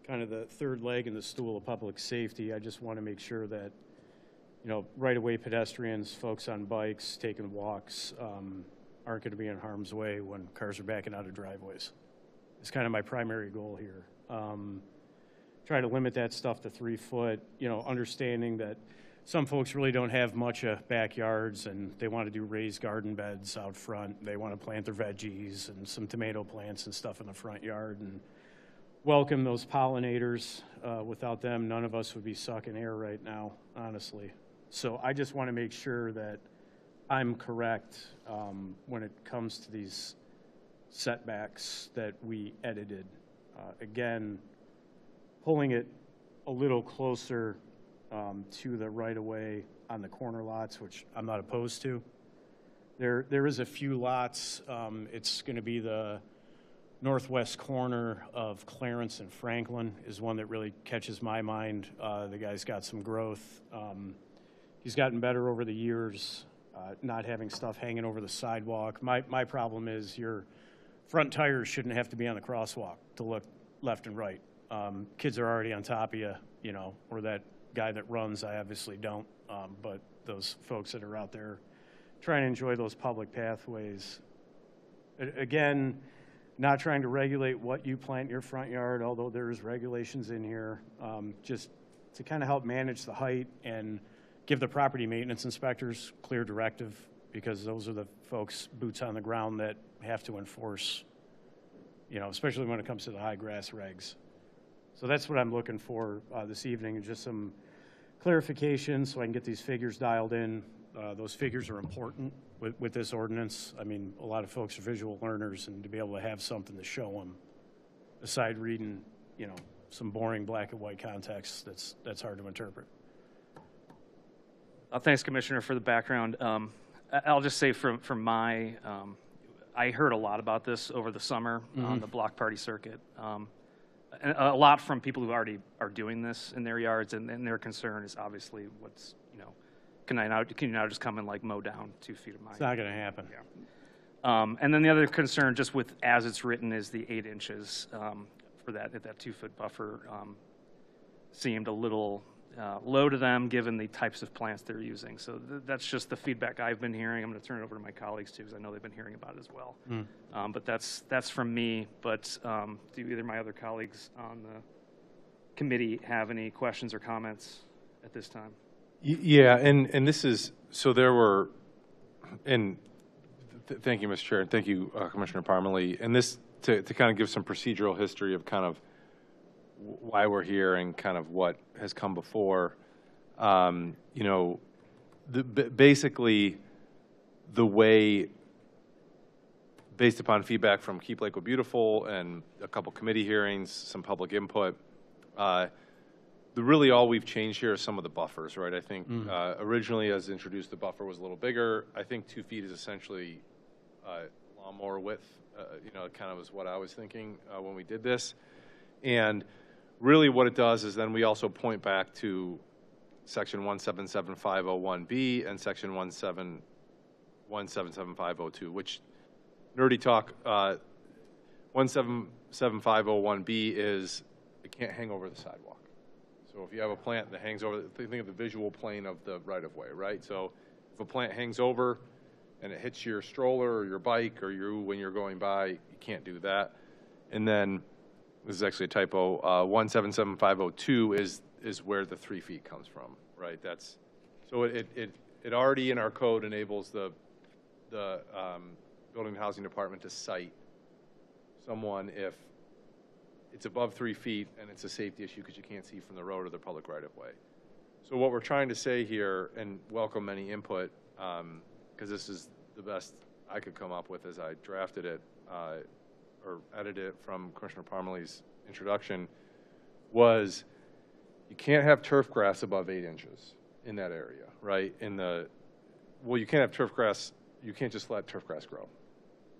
kind of the third leg in the stool of public safety, I just want to make sure that, right-of-way pedestrians, folks on bikes, taking walks, aren't going to be in harm's way when cars are backing out of driveways. It's kind of my primary goal here. Try to limit that stuff to 3 foot, understanding that some folks really don't have much backyards and they want to do raised garden beds out front. They want to plant their veggies and some tomato plants and stuff in the front yard and welcome those pollinators. Without them, none of us would be sucking air right now, honestly. So I just want to make sure that I'm correct when it comes to these setbacks that we edited. Again, pulling it a little closer to the right-of-way on the corner lots, which I'm not opposed to. There is a few lots. It's going to be the northwest corner of Clarence and Franklin is one that really catches my mind. The guy's got some growth. He's gotten better over the years, not having stuff hanging over the sidewalk. My problem is your front tires shouldn't have to be on the crosswalk to look left and right. Kids are already on top of you, or that guy that runs, I obviously don't, but those folks that are out there trying to enjoy those public pathways. Again, not trying to regulate what you plant in your front yard, although there's regulations in here, just to kind of help manage the height and give the property maintenance inspectors clear directive, because those are the folks, boots on the ground, that have to enforce, especially when it comes to the high grass regs. So that's what I'm looking for this evening, just some clarification so I can get these figures dialed in. Those figures are important with this ordinance. I mean, a lot of folks are visual learners, and to be able to have something to show them, aside reading, some boring black and white context, that's hard to interpret. Thanks, Commissioner, for the background. I'll just say from my, I heard a lot about this over the summer on the block party circuit. And a lot from people who already are doing this in their yards, and their concern is obviously what's, can you now just come and like mow down 2 feet of mine? It's not going to happen. Yeah. And then the other concern, just with as it's written, is the 8 inches for that 2-foot buffer seemed a little low to them, given the types of plants they're using. So that's just the feedback I've been hearing. I'm going to turn it over to my colleagues too, because I know they've been hearing about it as well. But that's from me. But do either of my other colleagues on the committee have any questions or comments at this time? Yeah, and this is, so there were, and thank you, Mr. Chair, and thank you, Commissioner Parmalee. And this, to kind of give some procedural history of kind of why we're here and kind of what has come before, basically the way, based upon feedback from Keep Lakewood Beautiful and a couple committee hearings, some public input, really all we've changed here is some of the buffers, right? I think originally as introduced, the buffer was a little bigger. I think 2 feet is essentially lawnmower width, kind of was what I was thinking when we did this. And really what it does is then we also point back to section 177501B and section 177502, which nerdy talk, 177501B is it can't hang over the sidewalk. So if you have a plant that hangs over, think of the visual plane of the right-of-way, right? So if a plant hangs over and it hits your stroller or your bike or you when you're going by, you can't do that. And then, this is actually a typo, 177502 is where the 3 feet comes from, right? That's, so it already in our code enables the Building and Housing Department to cite someone if it's above 3 feet and it's a safety issue because you can't see from the road or the public right-of-way. So what we're trying to say here, and welcome any input, because this is the best I could come up with as I drafted it or edited it from Commissioner Parmalee's introduction, was you can't have turf grass above 8 inches in that area, right? Well, you can't have turf grass, you can't just let turf grass grow.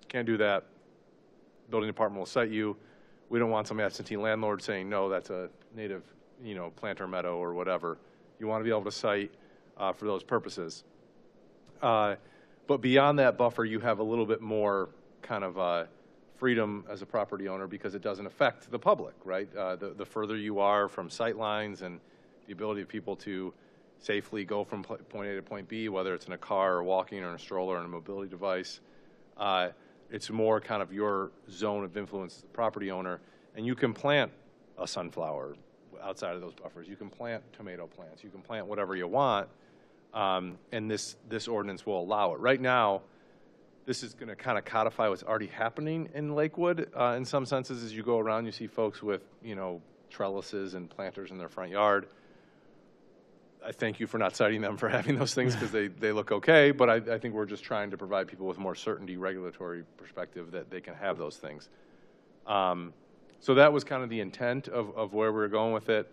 Can't do that. Building department will cite you. We don't want some absentee landlord saying, no, that's a native, planter meadow or whatever. You want to be able to cite for those purposes. But beyond that buffer, you have a little bit more kind of freedom as a property owner because it doesn't affect the public, right? The further you are from sight lines and the ability of people to safely go from point A to point B, whether it's in a car or walking or in a stroller or in a mobility device, it's more kind of your zone of influence as a property owner. And you can plant a sunflower outside of those buffers. You can plant tomato plants. You can plant whatever you want. And this ordinance will allow it. Right now, this is going to kind of codify what's already happening in Lakewood. In some senses, as you go around, you see folks with, trellises and planters in their front yard. I thank you for not citing them for having those things because they look okay, but I think we're just trying to provide people with more certainty, regulatory perspective that they can have those things. So that was kind of the intent of where we were going with it.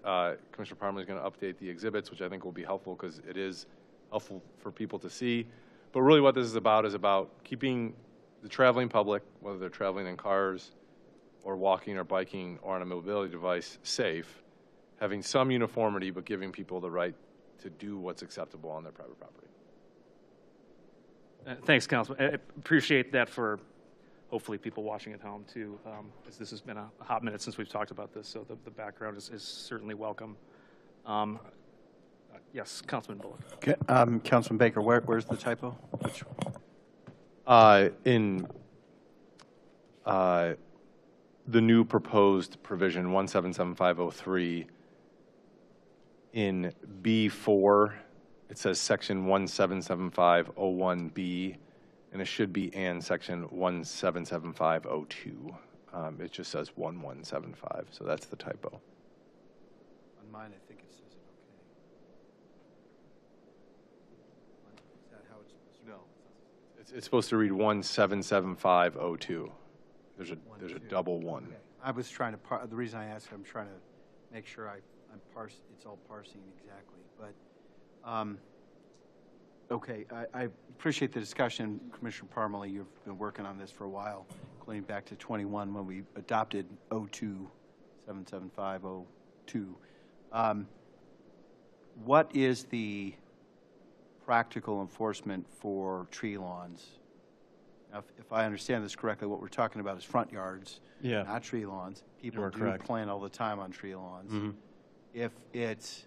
Commissioner Parmalee is going to update the exhibits, which I think will be helpful because it is helpful for people to see. But really what this is about keeping the traveling public, whether they're traveling in cars or walking or biking or on a mobility device, safe, having some uniformity, but giving people the right to do what's acceptable on their private property. Thanks, Councilman. I appreciate that for hopefully people watching at home too, as this has been a hot minute since we've talked about this, so the background is certainly welcome. Yes, Councilman Bullock. Okay, Councilman Baker, where's the typo? In the new proposed provision 177503, in B4, it says section 177501B, and it should be and section 177502. It just says 1175, so that's the typo. On mine, I think it says it okay. Is that how it's supposed to read? No, it's supposed to read 177502. There's a double one. Okay. I was trying to the reason I asked, I'm trying to make sure it's all parsing exactly. But Okay, I appreciate the discussion, Commissioner Parmalee. You've been working on this for a while, including back to 21 when we adopted 77502. What is the practical enforcement for tree lawns? Now, if I understand this correctly, what we're talking about is front yards, Yeah. not tree lawns. People You are do correct. plant all the time on tree lawns. Mhm. If it's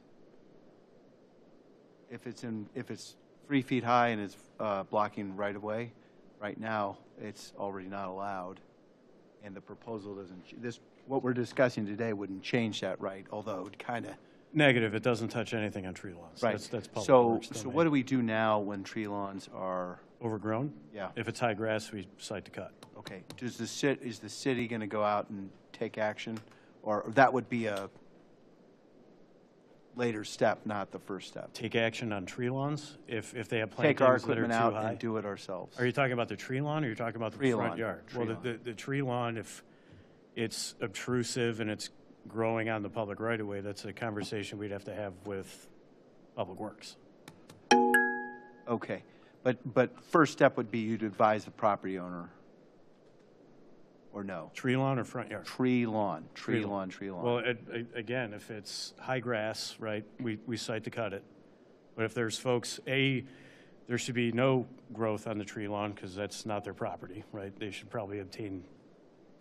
3 feet high and it's blocking right of way, right now it's already not allowed, and the proposal doesn't. What we're discussing today wouldn't change that, right? Although it kind of. Negative, it doesn't touch anything on tree lawns. Right. That's public So, works so domain. what do we do now when tree lawns are, Overgrown? Yeah. If it's high grass, we cite to cut. okay, is the city going to go out and take action? Or that would be a later step, not the first step? Take action on tree lawns if they have Take our plantings that are equipment too out high? and do it ourselves? Are you talking about the tree lawn, or you're talking about the Tree front lawn. yard? Tree Well, lawn. the tree lawn, if it's obtrusive and it's growing on the public right-of-way, that's a conversation we'd have to have with Public Works. Okay, but first step would be you'd advise the property owner, or no? Tree lawn or front yard? Tree lawn. Well, again, if it's high grass, right, we cite to cut it. But if there's folks, there should be no growth on the tree lawn because that's not their property, right? They should probably obtain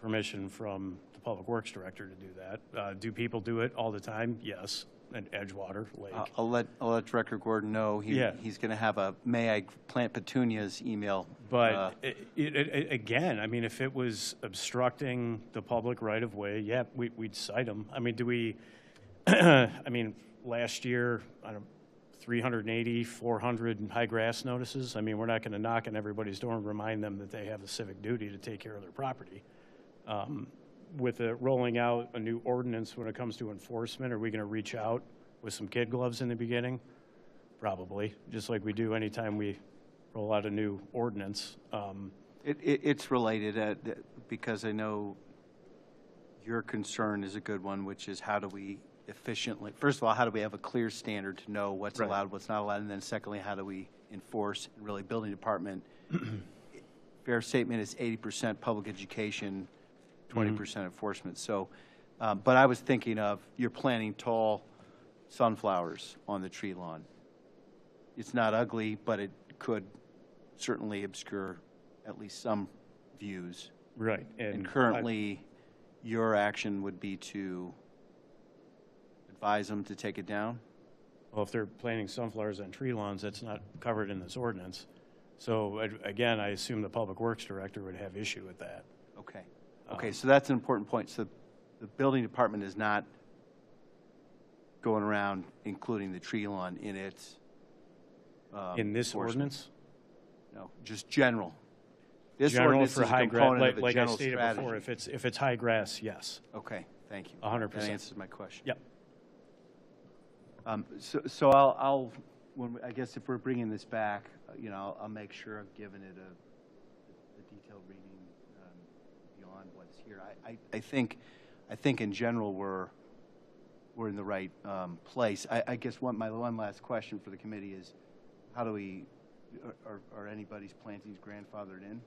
permission from the Public Works Director to do that. Do people do it all the time? Yes. And Edgewater Lake. I'll let Director Gordon know. Yeah. He's going to have a "May I plant petunias" email. But again, I mean, if it was obstructing the public right-of-way, yeah, we'd cite them. I mean, do we, I mean, last year, I don't know, 380, 400 high grass notices. I mean, we're not going to knock on everybody's door and remind them that they have a civic duty to take care of their property. With rolling out a new ordinance when it comes to enforcement, are we going to reach out with some kid gloves in the beginning? Probably, just like we do anytime we roll out a new ordinance. It's related because I know your concern is a good one, which is how do we efficiently, first of all, how do we have a clear standard to know what's Right. allowed, what's not allowed, and then secondly, how do we enforce, and really building department, fair statement is 80% public education, 20% enforcement. So, but I was thinking of, you're planting tall sunflowers on the tree lawn. It's not ugly, but it could certainly obscure at least some views. Right. And currently, your action would be to advise them to take it down? Well, if they're planting sunflowers on tree lawns, that's not covered in this ordinance. So again, I assume the Public Works Director would have issue with that. Okay. Okay, so that's an important point. So the building department is not going around including the tree lawn in its In this enforcement. ordinance? No, just general. This General ordinance for is a high grass, component of a like I general stated strategy. before, if it's high grass, yes. Okay, thank you. 100%. That answers my question. Yep. So I'll I guess if we're bringing this back, I'll make sure I've given it a detailed reading beyond what's here. I think in general we're in the right place. I guess my one last question for the committee is, how do we are anybody's plantings grandfathered in?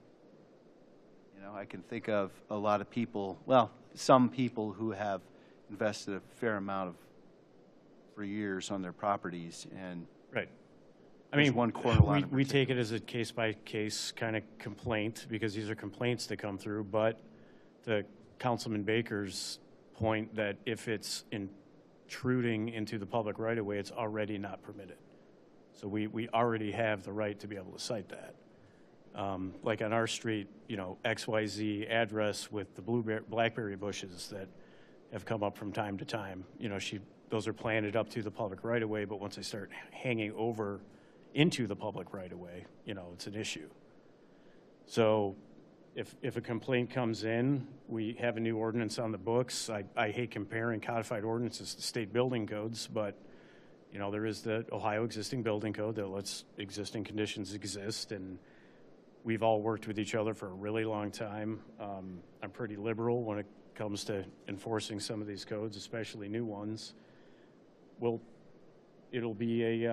I can think of a lot of people, well, some people who have invested a fair amount for years on their properties, and Right. I There's mean, one corner lot in we take it as a case-by-case kind of complaint, because these are complaints that come through, but to Councilman Baker's point that if it's intruding into the public right-of-way, it's already not permitted. So we already have the right to be able to cite that. Like on our street, XYZ address with the blackberry bushes that have come up from time to time. Those are planted up to the public right-of-way, but once they start hanging over into the public right-of-way, it's an issue. So if a complaint comes in, we have a new ordinance on the books. I hate comparing codified ordinances to state building codes, but there is the Ohio existing building code that lets existing conditions exist, and we've all worked with each other for a really long time. I'm pretty liberal when it comes to enforcing some of these codes, especially new ones. It'll be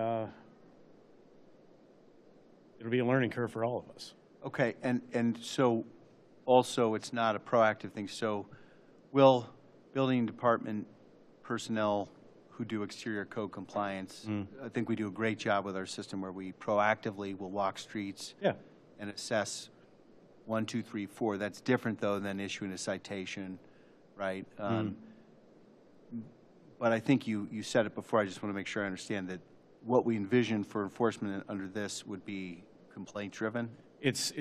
it'll be a learning curve for all of us. Okay, and so also it's not a proactive thing. So will building department personnel who do exterior code compliance, I think we do a great job with our system where we proactively will walk streets Yeah. and assess 1, 2, 3, 4. That's different though than issuing a citation, right? But I think you said it before. I just want to make sure I understand that what we envision for enforcement under this would be complaint driven. It's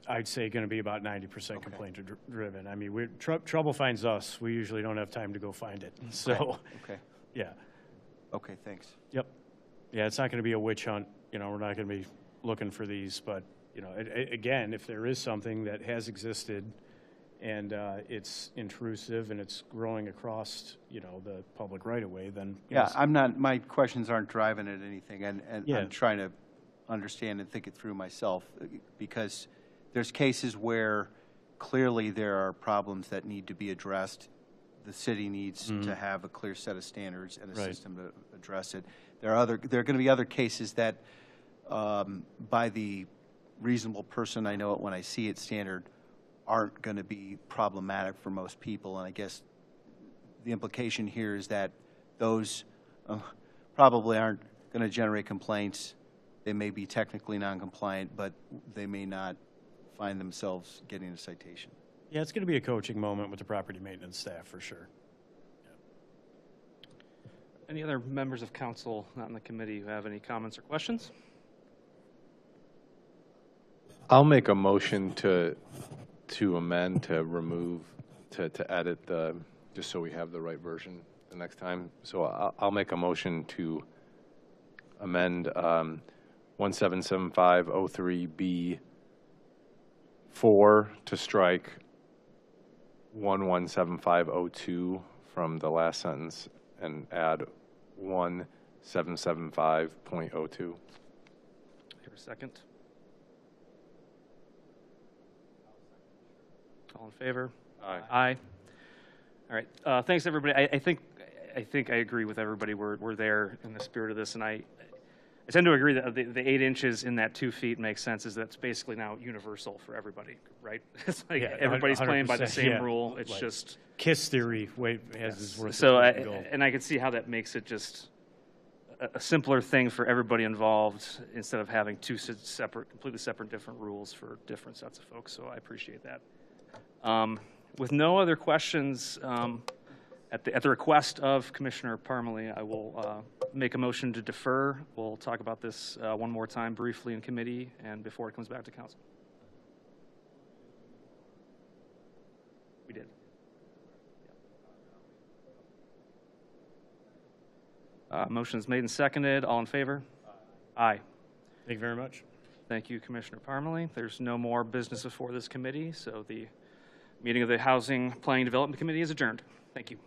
I'd say going to be about 90% complaint driven. I mean, trouble finds us. We usually don't have time to go find it. So, Okay. yeah. Okay, thanks. Yep. Yeah, it's not going to be a witch hunt. You know, we're not going to be looking for these. But, you know, again, if there is something that has existed and it's intrusive and it's growing across, you know, the public right-of-way, then, you Yeah, know, I'm not, my questions aren't driving at anything, and Yeah. I'm trying to understand and think it through myself, because there's cases where clearly there are problems that need to be addressed. The city needs to have a clear set of standards and a Right. system to address it. There are going to be other cases that, by the reasonable person, I know it when I see it standard, aren't going to be problematic for most people. And I guess the implication here is that those probably aren't going to generate complaints. They may be technically non-compliant, but they may not find themselves getting a citation. yeah, it's going to be a coaching moment with the property maintenance staff for sure. Any other members of council not in the committee who have any comments or questions? I'll make a motion to amend, to remove, to edit the, just so we have the right version the next time. So I'll make a motion to amend 177503B4 to strike 117502 from the last sentence and add 1775.02. Here a second. All in favor? Aye. Aye. All right. Thanks, everybody. I think I agree with everybody. We're there in the spirit of this, and I tend to agree that the 8 inches in that 2 feet makes sense. Is that's basically now universal for everybody, right? It's like Yeah, everybody's playing by the 100%, same yeah. rule. It's Like, just KISS theory has its worth. so. its weight in gold. And I can see how that makes it just a simpler thing for everybody involved instead of having two separate, completely separate, different rules for different sets of folks. So I appreciate that. With no other questions, at the request of Commissioner Parmalee, I will make a motion to defer. We'll talk about this one more time briefly in committee and before it comes back to council. We did. Motion is made and seconded. All in favor? Aye. Thank you very much. Thank you, Commissioner Parmalee. There's no more business before this committee, so the meeting of the Housing Planning Development Committee is adjourned. Thank you.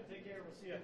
Take care, we'll see you.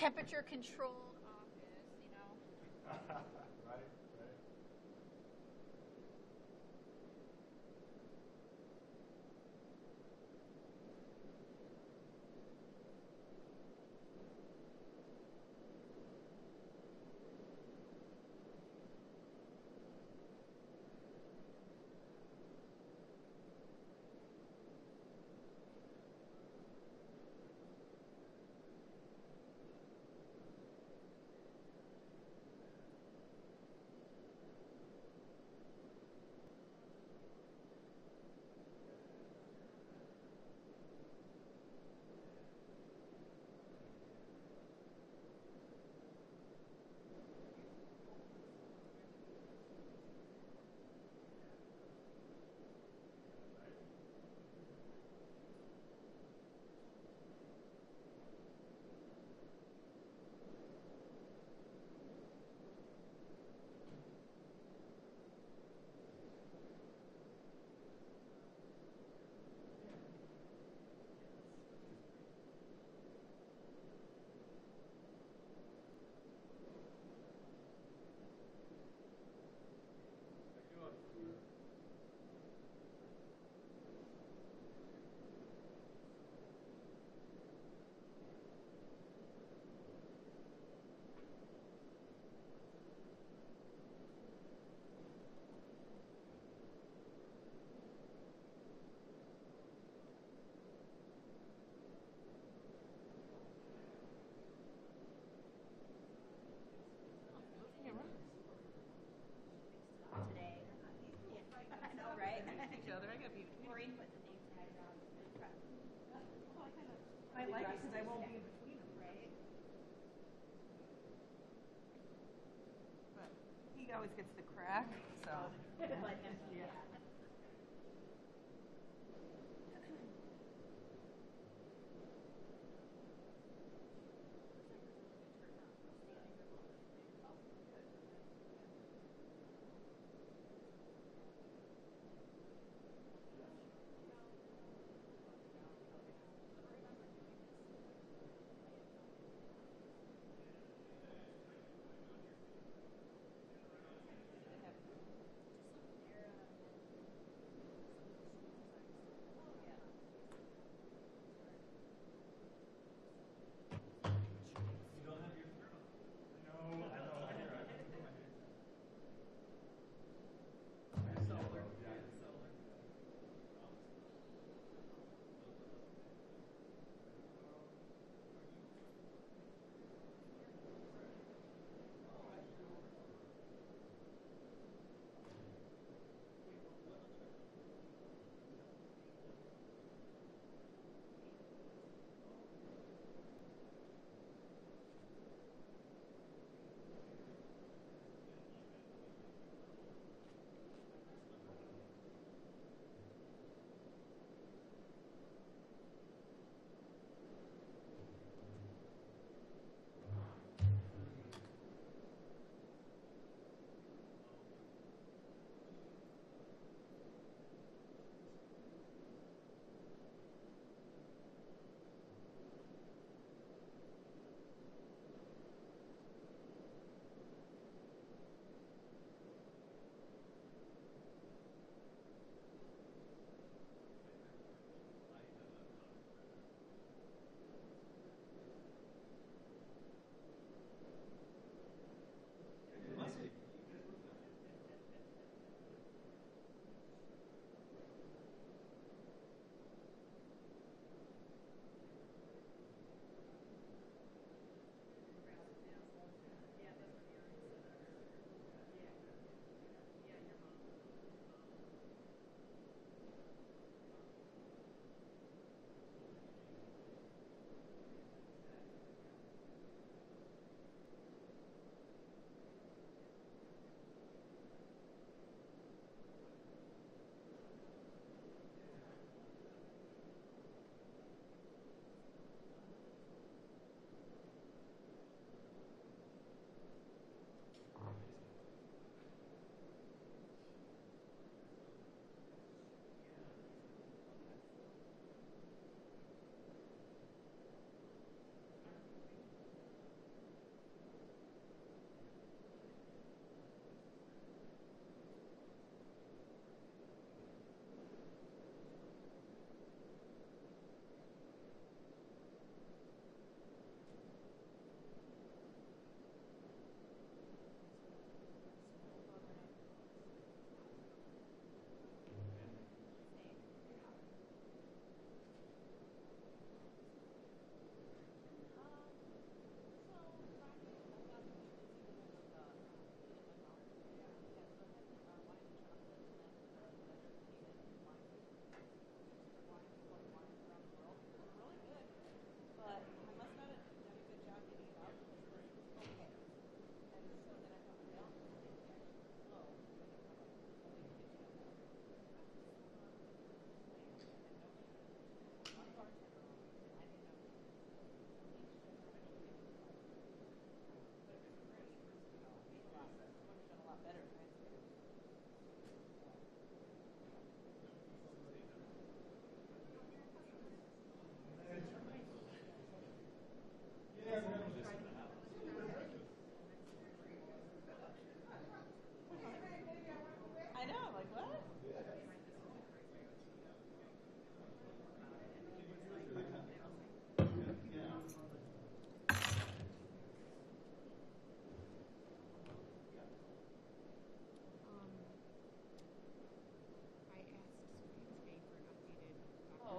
temperature controlled office, you know. I like it because I won't be in between them, right? But he always gets the crack, so. Yeah.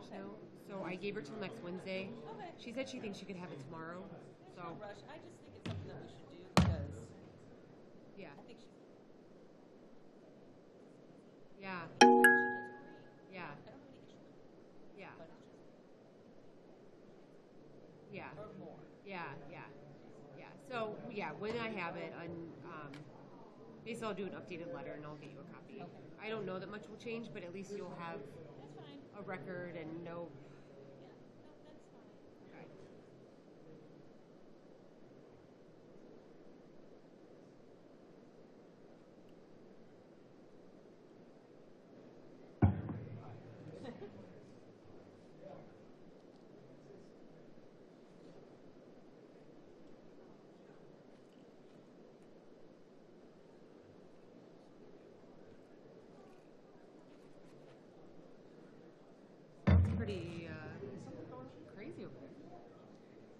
So, so I gave her till next Wednesday. She said she thinks she could have it tomorrow. So Rush. I just think it's something that we should do because yeah, I think she's yeah, great. yeah, I don't have any issue with it, yeah, but it's just yeah, or more. yeah, yeah, yeah. So yeah, when I have it, basically I'll do an updated letter and I'll get you a copy. Okay. I don't know that much will change, but at least you'll have That's fine. a record and know. Yeah, no, that's fine. Okay. It's pretty crazy over there.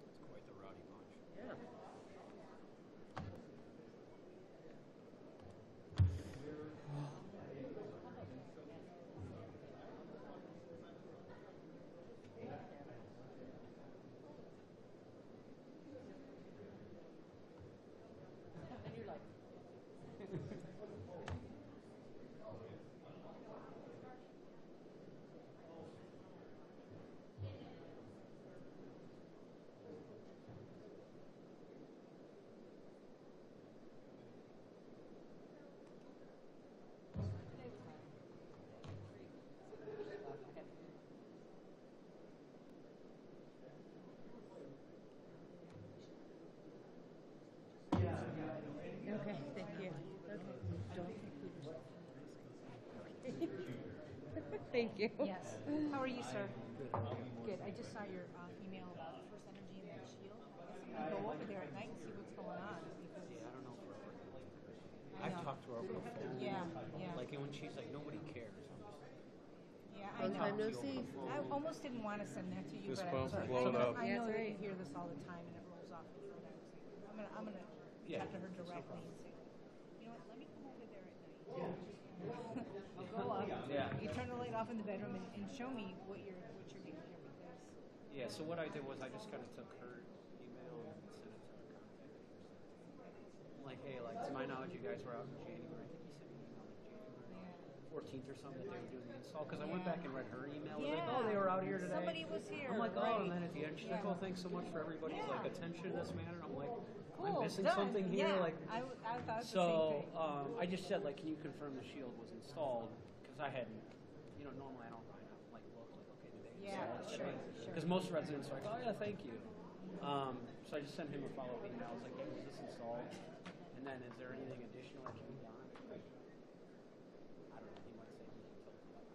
It's quite the rowdy bunch. Yeah. Okay, thank you. Okay. Thank you. Yes. How are you, sir? Good. I just saw your email about First Energy and that shield. I guess I'm gonna go over there at night and see what's going on. Because Yeah, I don't know if we're I I've know. talked to her over the phone. Yeah, yeah. Like, and when she's like, nobody cares. I'm just, Yeah, I Long know. time no see. I almost didn't want to send that to you, Fist but bump, I blow it up. I Yeah, know that's that right. you hear this all the time and it rolls off your phone. I'm gonna Yeah, talk to her that's no directly problem. and say, you know what? Let me come over there at night. I'll go up. Yeah. You turn the light off in the bedroom and show me what you're doing here because. yeah, so what I did was I just kind of took her email and sent it to the contact person. Like, hey, like, to my knowledge, you guys were out in January. I think you sent me an email like January 14th or something that they were doing the install. Because I went back and read her email. It was like, oh, they were out here today. Somebody was here. I'm like, oh, right. and then at the end, she's like, Yeah. oh, thanks so much for everybody's like Yeah. attention to this matter. And I'm like, Cool, I'm missing done. something here. Yeah, Like, I thought the so same thing. I just said, like, can you confirm the shield was installed? Because I hadn't, normally I don't like look like, okay, did they Yeah, install it? sure. Because most residents are like, oh yeah, thank you. So I just sent him a follow-up email. I was like, hey, was this installed? And then is there anything additional that can be done? I don't know. He might say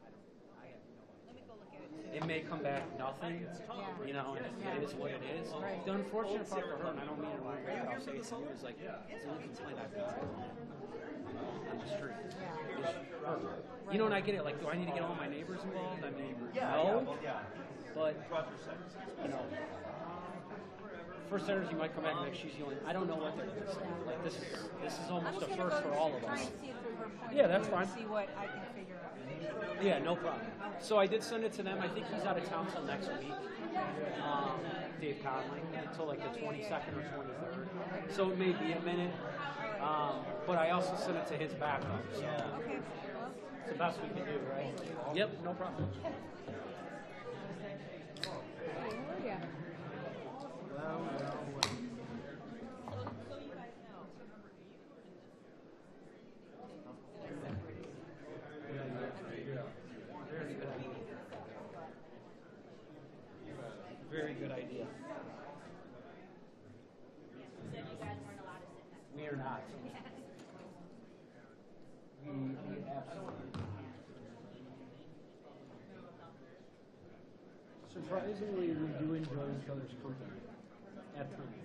I have no idea. Let me go look at it too. It may come back nothing, Yeah. and it is what it is. Right. The unfortunate part for her, and I don't mean to ruin it, I'll say it to you, is like, the only complaint I've got on the street is her. You know, and I get it, like, do I need to get all my neighbors involved? I mean, no. But, First Energy might come back and like, she's yelling, I don't know what they're going to say. Like, this is I'm almost just a gonna first go for all of try us. and see it through her point Yeah, of that's view and fine. See what I can figure out. Yeah, no problem. So I did send it to them. I think he's out of town till next week. Dave Conley, until like the 22nd or 23rd. So it may be a minute. But I also sent it to his backup. So Okay. Well, it's the best we can do, right? Yep, no problem. Very good idea. We are not. We absolutely. Surprisingly, we do enjoy each other's company at times.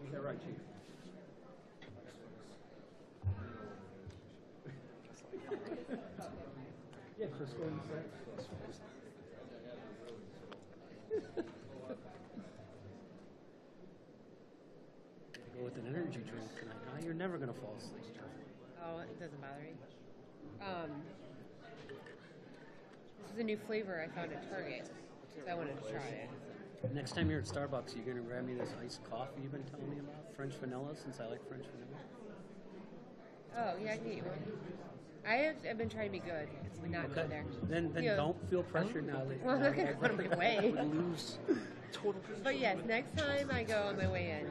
Is that right, Chief? Yeah, Chris, go ahead and say. Go with an energy drink tonight. You're never gonna fall asleep. Oh, it doesn't bother me. This is a new flavor I found at Target, so I wanted to try it. Next time you're at Starbucks, you're gonna grab me this iced coffee you've been telling me about, French vanilla, since I like French vanilla. Oh, yeah, I can get you one. I've been trying to be good. It's not been there. Then You know, don't feel pressured now that Well, I'm not gonna go out of my way. would lose total. But yes, next time I go on my way in,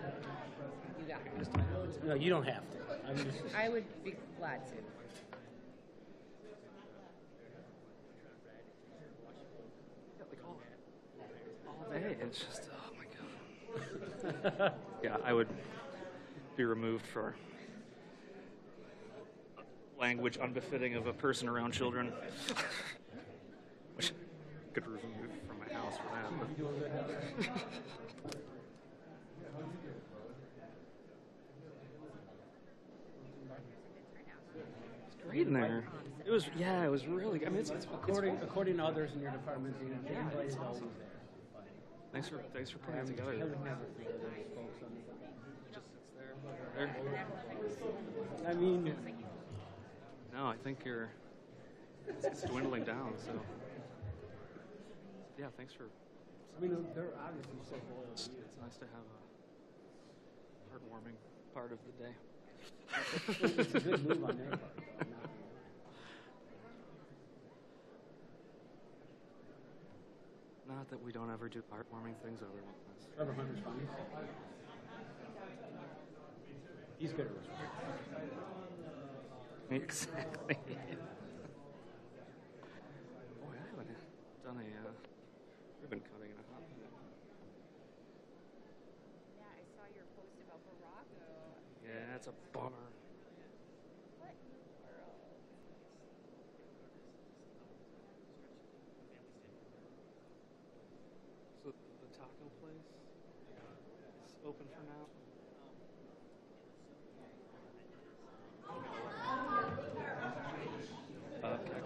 you got it. No, you don't have to. I'm just. I would be glad to. All day. It's just, oh my God. Yeah, I would be removed for language unbefitting of a person around children. Which I could remove from my house for that. But. It's great in there. It was, yeah, it was really good. I mean, it's According to others in your department, Yeah, everybody's it's always awesome. there. Thanks for putting it together. I would never think of those folks on Just sits there. I mean, No, I think it's dwindling down. So, yeah, thanks for. they're obviously so loyal. It's nice to have a heartwarming part of the day. It's a good move on their part. Not that we don't ever do heartwarming things over with this. Trevor Hunter's fine. He's good at this. Exactly. Boy, I haven't done a ribbon cutting in a hot minute. Yeah, I saw your post about Morocco. Yeah, it's a bummer. What in the world? So the taco place is open for now. Okay.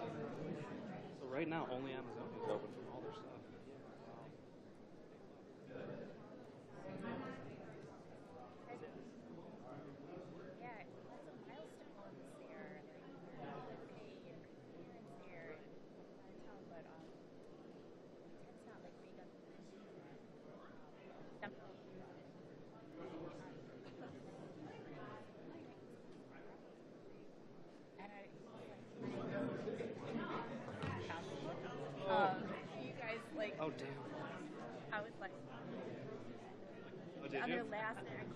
So right now, only Amazon is open for all their stuff. Yeah, lots of milestones there. Okay, your parents there in town, but it's not like big on you guys like Oh damn! I was like Oh, did on you? their last night.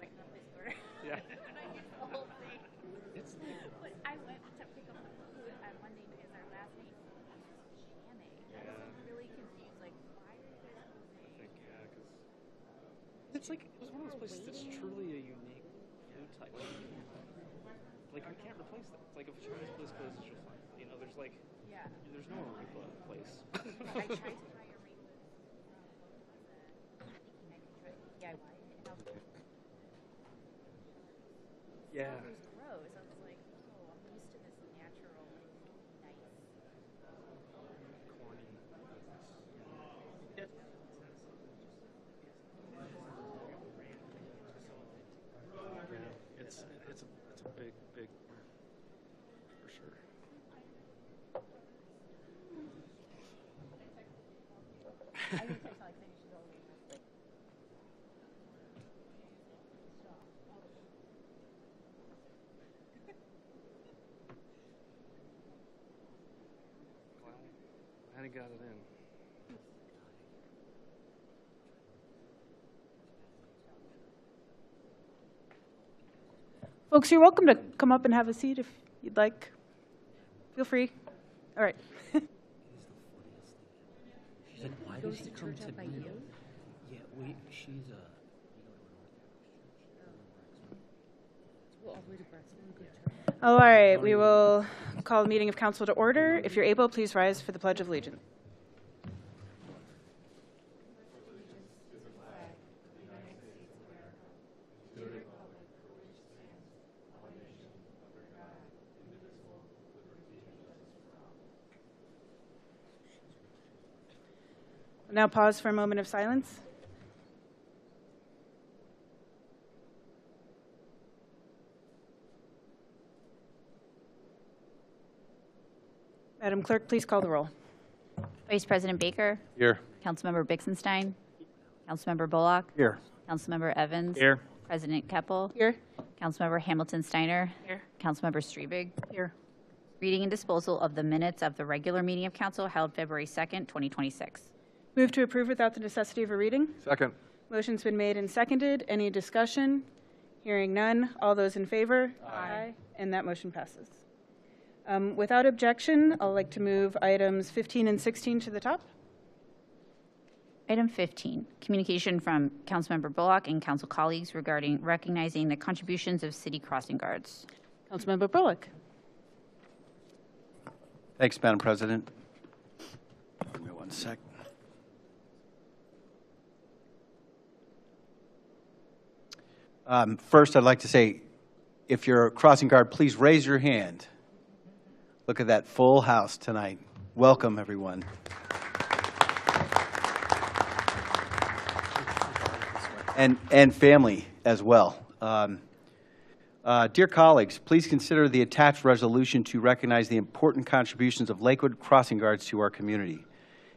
Like on this order. Yeah. And I did the whole thing. But I went to pick up food on Monday because our last night was jamming. I was really confused. Like, why are you guys closing? I think because it's like it was one of those places that's truly a unique food type. Like you can't replace that. It's like if a Chinese place closes, you'll find. You know, there's like Yeah. there's no arepa place. I tried to try your rate with thinking I could try DIY it, and I was like, Yeah. it was gross. I was like, oh, I'm used to this natural, like, nice. Corny. Yeah, it's a big for sure. I think I saw like finishes all the way. Like, Glad he got it in. Folks, you're welcome to come up and have a seat if you'd like. Feel free. All right. She's like, why does he come to me? Yeah, she's All right, we will call the meeting of council to order. If you're able, please rise for the Pledge of Allegiance. Now pause for a moment of silence. Madam Clerk, please call the roll. Vice President Baker, Here. Councilmember Bixenstein, Councilmember Bullock, Here. Councilmember Evans. Here. President Keppel. Here. Councilmember Hamilton Steiner. Here. Councilmember Strebig. Here. Reading and disposal of the minutes of the regular meeting of council held February 2nd, 2026. Move to approve without the necessity of a reading. Second. Motion's been made and seconded. Any discussion? Hearing none. All those in favor? Aye. And that motion passes. Without objection, I'd like to move items 15 and 16 to the top. Item 15, communication from Councilmember Bullock and council colleagues regarding recognizing the contributions of city crossing guards. Councilmember Bullock. Thanks, Madam President. Give me one sec. First, I'd like to say, if you're a crossing guard, please raise your hand. Look at that full house tonight. Welcome, everyone. And family as well. Dear colleagues, please consider the attached resolution to recognize the important contributions of Lakewood crossing guards to our community.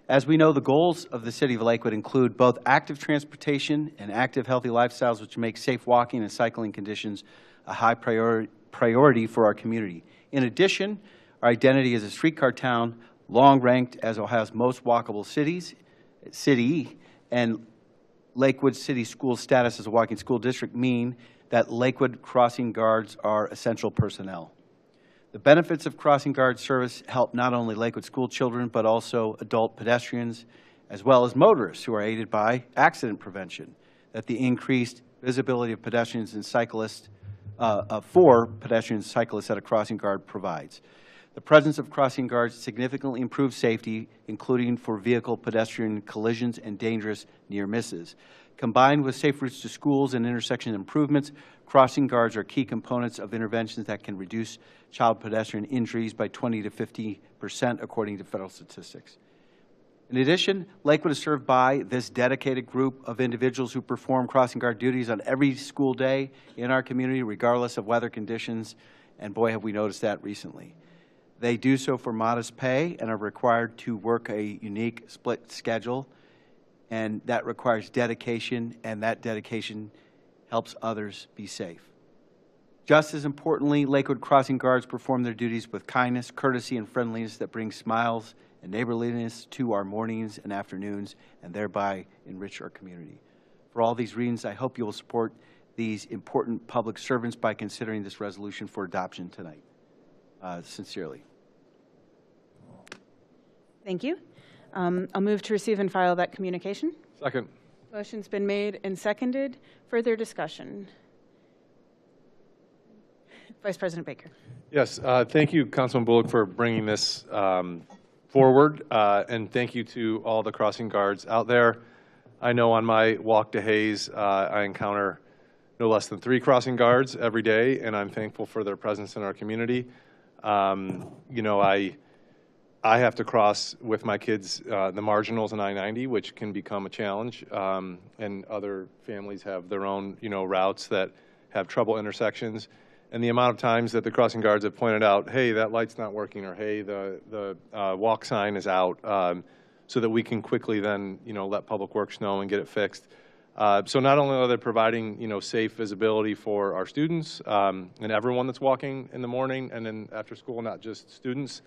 As we know, the goals of the city of Lakewood include both active transportation and active, healthy lifestyles, which make safe walking and cycling conditions a high priority for our community. In addition, our identity as a streetcar town, long ranked as Ohio's most walkable city, and Lakewood City Schools' status as a walking school district mean that Lakewood crossing guards are essential personnel. The benefits of crossing guard service help not only Lakewood school children, but also adult pedestrians, as well as motorists who are aided by accident prevention, that the increased visibility of pedestrians and cyclists, for pedestrians and cyclists that a crossing guard provides. The presence of crossing guards significantly improves safety, including for vehicle pedestrian collisions and dangerous near misses. Combined with safe routes to schools and intersection improvements, crossing guards are key components of interventions that can reduce child pedestrian injuries by 20 to 50%, according to federal statistics. In addition, Lakewood is served by this dedicated group of individuals who perform crossing guard duties on every school day in our community, regardless of weather conditions, and boy, have we noticed that recently. They do so for modest pay and are required to work a unique split schedule, and that requires dedication, and that dedication helps others be safe. Just as importantly, Lakewood crossing guards perform their duties with kindness, courtesy, and friendliness that brings smiles and neighborliness to our mornings and afternoons, and thereby enrich our community. For all these reasons, I hope you will support these important public servants by considering this resolution for adoption tonight. Sincerely. Thank you. I'll move to receive and file that communication. Second. Motion's been made and seconded. Further discussion? Vice President Baker. Yes, thank you, Councilman Bullock, for bringing this forward, and thank you to all the crossing guards out there. I know on my walk to Hayes, I encounter no less than 3 crossing guards every day, and I'm thankful for their presence in our community. You know, I have to cross with my kids the marginals in I-90, which can become a challenge, and other families have their own, you know, routes that have trouble intersections. And the amount of times that the crossing guards have pointed out, hey, that light's not working, or hey, the walk sign is out, so that we can quickly then, you know, let Public Works know and get it fixed. So not only are they providing, you know, safe visibility for our students and everyone that's walking in the morning and then after school, not just students,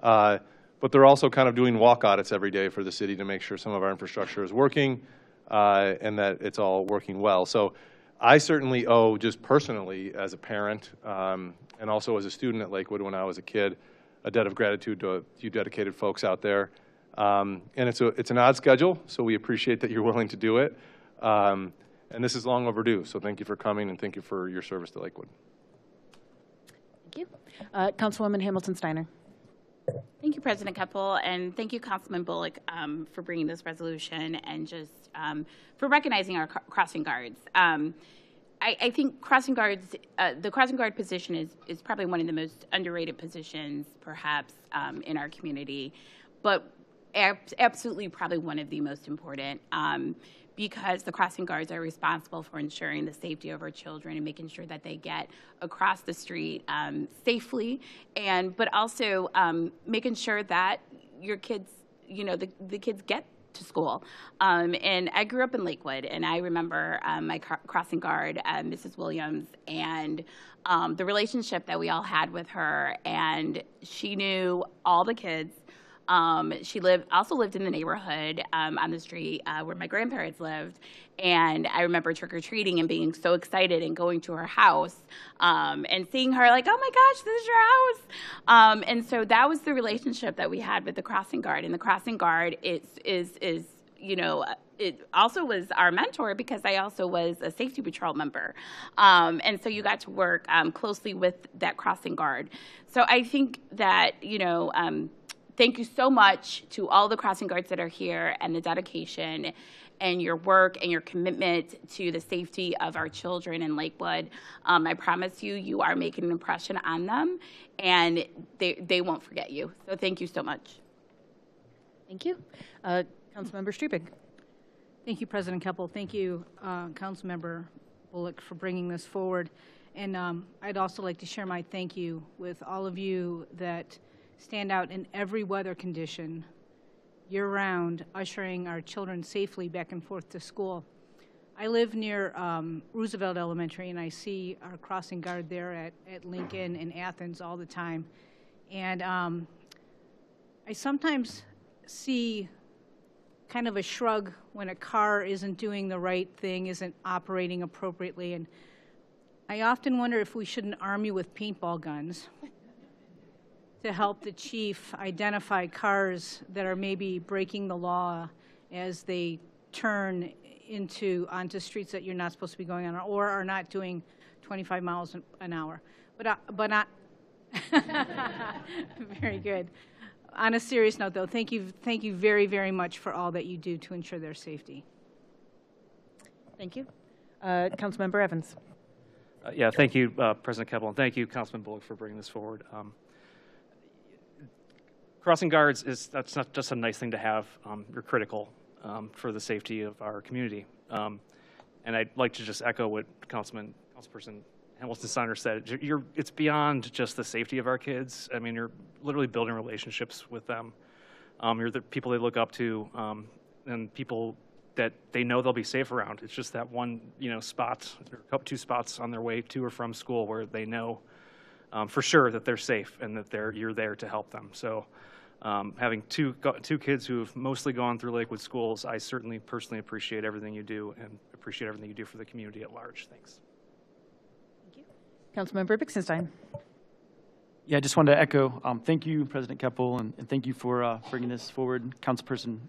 but they're also kind of doing walk audits every day for the city to make sure some of our infrastructure is working and that it's all working well. So I certainly owe, just personally as a parent and also as a student at Lakewood when I was a kid, a debt of gratitude to you dedicated folks out there. And it's an odd schedule, so we appreciate that you're willing to do it. And this is long overdue, so thank you for coming and thank you for your service to Lakewood. Thank you. Councilwoman Hamilton Steiner. Thank you, President Keppel, and thank you, Councilman Bullock, for bringing this resolution and just for recognizing our crossing guards. I think crossing guards, the crossing guard position is probably one of the most underrated positions, perhaps, in our community, but absolutely probably one of the most important. because the crossing guards are responsible for ensuring the safety of our children and making sure that they get across the street safely, but also making sure that your kids, the kids get to school. And I grew up in Lakewood, and I remember my crossing guard, Mrs. Williams, and the relationship that we all had with her. And she knew all the kids. She also lived in the neighborhood on the street where my grandparents lived. And I remember trick-or-treating and being so excited and going to her house and seeing her like, oh my gosh, this is your house. And so that was the relationship that we had with the crossing guard. And the crossing guard is it also was our mentor because I also was a safety patrol member. And so you got to work closely with that crossing guard. So I think that, thank you so much to all the crossing guards that are here and the dedication and your work and your commitment to the safety of our children in Lakewood. I promise you, you are making an impression on them, and they won't forget you. So thank you so much. Thank you. Councilmember Strubing. Thank you, President Keppel. Thank you, Councilmember Bullock, for bringing this forward. And I'd also like to share my thank you with all of you that stand out in every weather condition year-round, ushering our children safely back and forth to school. I live near Roosevelt Elementary, and I see our crossing guard there at Lincoln and Athens all the time. And I sometimes see kind of a shrug when a car isn't doing the right thing, isn't operating appropriately. And I often wonder if we shouldn't arm you with paintball guns to help the chief identify cars that are maybe breaking the law as they turn onto streets that you're not supposed to be going on, or are not doing 25 miles an hour. But not very good. On a serious note, though, thank you very, very much for all that you do to ensure their safety. Thank you. Councilmember Evans. Yeah, thank you, President Keppel, and thank you, Councilman Bullock, for bringing this forward. Crossing guards that's not just a nice thing to have. You're critical for the safety of our community. And I'd like to just echo what Councilperson Hamilton-Steiner said. It's beyond just the safety of our kids. I mean, you're literally building relationships with them. You're the people they look up to, and people that they know they'll be safe around. It's just that one, spot, or 2 spots on their way to or from school where they know for sure that they're safe and that you're there to help them. So having two kids who have mostly gone through Lakewood schools, I certainly personally appreciate everything you do and appreciate everything you do for the community at large. Thanks. Councilmember Bixenstein. Yeah, I just wanted to echo, thank you, President Keppel, and thank you for bringing this forward. Councilperson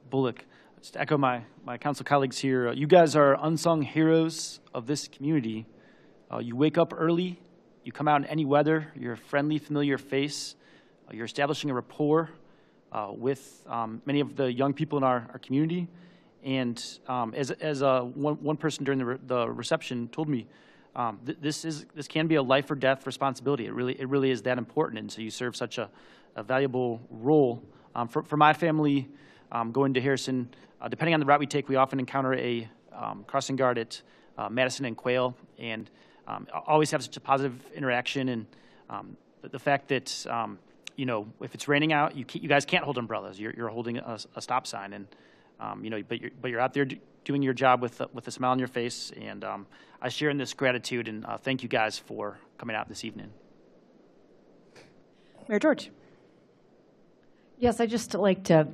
Bullock, just to echo my council colleagues here, you guys are unsung heroes of this community. You wake up early, you come out in any weather, you're a friendly, familiar face, you're establishing a rapport with many of the young people in our community. And as one person during the reception told me, this can be a life or death responsibility. It really is that important, and so you serve such a valuable role. For my family, going to Harrison, depending on the route we take, we often encounter a crossing guard at Madison and Quail, and always have such a positive interaction. And the fact that if it's raining out, you guys can't hold umbrellas. You're holding a stop sign, and but you're out there doing your job with a smile on your face, and I share in this gratitude, and thank you guys for coming out this evening. Mayor George. Yes, I'd just like to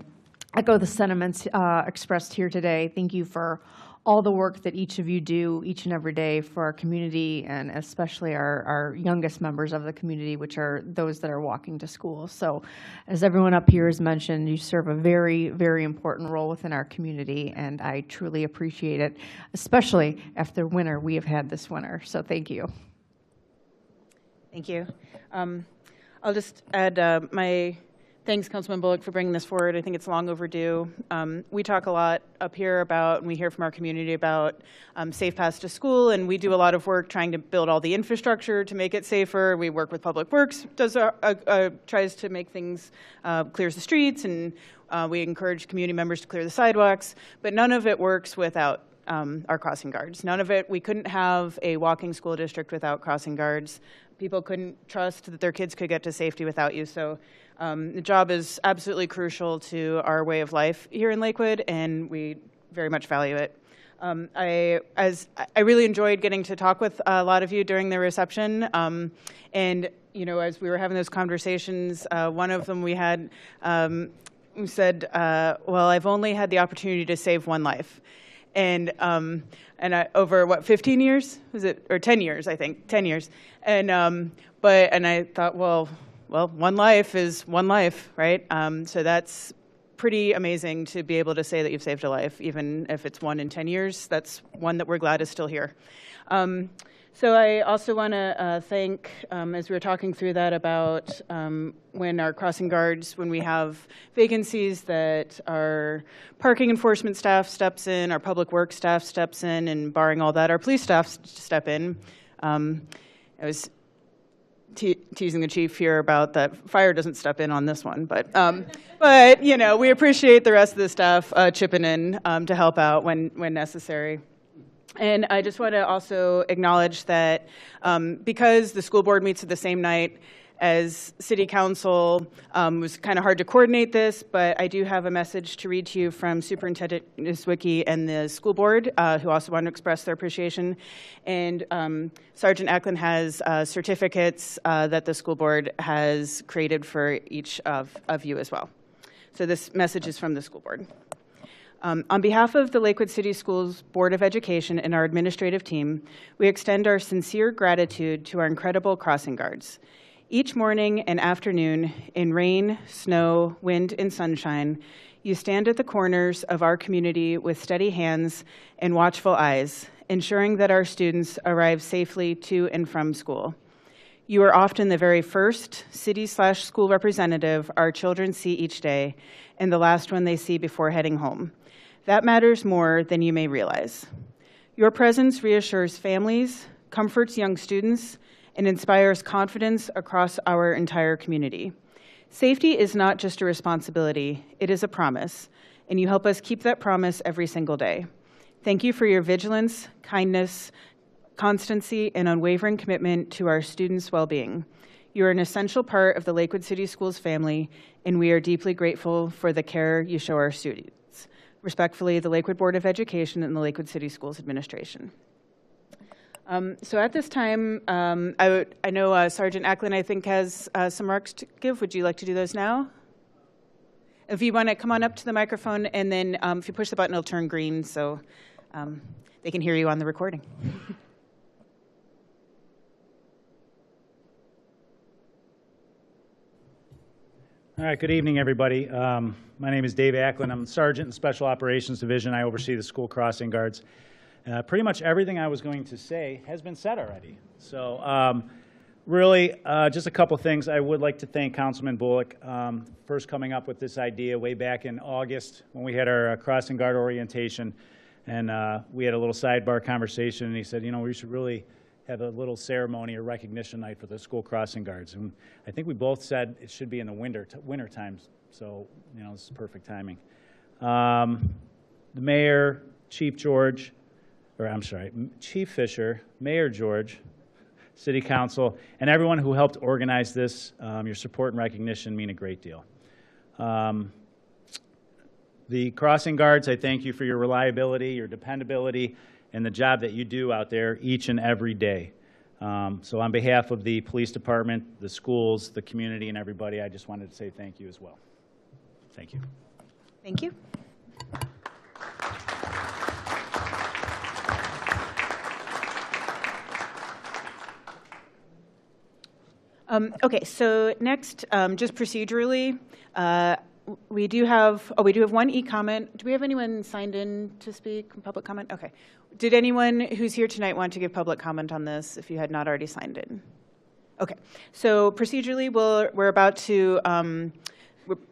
echo the sentiments expressed here today. Thank you for all the work that each of you do each and every day for our community, and especially our youngest members of the community, which are those that are walking to school. So as everyone up here has mentioned, you serve a very, very important role within our community, and I truly appreciate it, especially after winter we have had this winter. So thank you. Thank you. I'll just add my Thanks, Councilman Bullock, for bringing this forward. I think it's long overdue. We talk a lot up here about, and we hear from our community about safe paths to school, and we do a lot of work trying to build all the infrastructure to make it safer. We work with Public Works, tries to make things, clears the streets, and we encourage community members to clear the sidewalks, but none of it works without our crossing guards. None of it, we couldn't have a walking school district without crossing guards. People couldn't trust that their kids could get to safety without you. So the job is absolutely crucial to our way of life here in Lakewood, and we very much value it. I really enjoyed getting to talk with a lot of you during the reception, and you know, as we were having those conversations, one of them we had said, "Well, I've only had the opportunity to save one life," and over what, 15 years was it, or 10 years? I think 10 years, and I thought, well, one life is one life, right? So that's pretty amazing to be able to say that you've saved a life, even if it's 1 in 10 years. That's one that we're glad is still here. So I also want to thank, as we were talking through that, about when our crossing guards, when we have vacancies, that our parking enforcement staff steps in, our public works staff steps in, and barring all that, our police staff step in. I was teasing the chief here about that fire doesn't step in on this one, but you know, we appreciate the rest of the staff chipping in to help out when necessary. And I just want to also acknowledge that because the school board meets at the same night as City Council, it was kind of hard to coordinate this, but I do have a message to read to you from Superintendent Niswicki and the school board, who also want to express their appreciation. And Sergeant Eklund has certificates that the school board has created for each of you as well. So this message is from the school board. On behalf of the Lakewood City Schools Board of Education and our administrative team, we extend our sincere gratitude to our incredible crossing guards. Each morning and afternoon, in rain, snow, wind, and sunshine, you stand at the corners of our community with steady hands and watchful eyes, ensuring that our students arrive safely to and from school. You are often the very first city/school representative our children see each day, and the last one they see before heading home. That matters more than you may realize. Your presence reassures families, comforts young students, and inspires confidence across our entire community. Safety is not just a responsibility, it is a promise, and you help us keep that promise every single day. Thank you for your vigilance, kindness, constancy, and unwavering commitment to our students' well-being. You are an essential part of the Lakewood City Schools family, and we are deeply grateful for the care you show our students. Respectfully, the Lakewood Board of Education and the Lakewood City Schools Administration. So at this time, I know Sergeant Eklund, I think, has some remarks to give. Would you like to do those now? If you want to come on up to the microphone, and then if you push the button, it'll turn green, so they can hear you on the recording. All right, good evening, everybody. My name is Dave Eklund. I'm Sergeant in the Special Operations Division. I oversee the school crossing guards. Pretty much everything I was going to say has been said already. So really, just a couple things. I would like to thank Councilman Bullock first coming up with this idea way back in August when we had our crossing guard orientation. And we had a little sidebar conversation, and he said, you know, we should really have a little ceremony or recognition night for the school crossing guards. And I think we both said it should be in the winter times. So, you know, this is perfect timing. The mayor, Chief Fisher, Mayor George, City Council, and everyone who helped organize this, your support and recognition mean a great deal. The crossing guards, I thank you for your reliability, your dependability, and the job that you do out there each and every day. So on behalf of the police department, the schools, the community, and everybody, I just wanted to say thank you as well. Thank you. Thank you. Okay, so next, just procedurally, we do have one e-comment. Do we have anyone signed in to speak, public comment? Okay. Did anyone who's here tonight want to give public comment on this if you had not already signed in? Okay, so procedurally, we're about to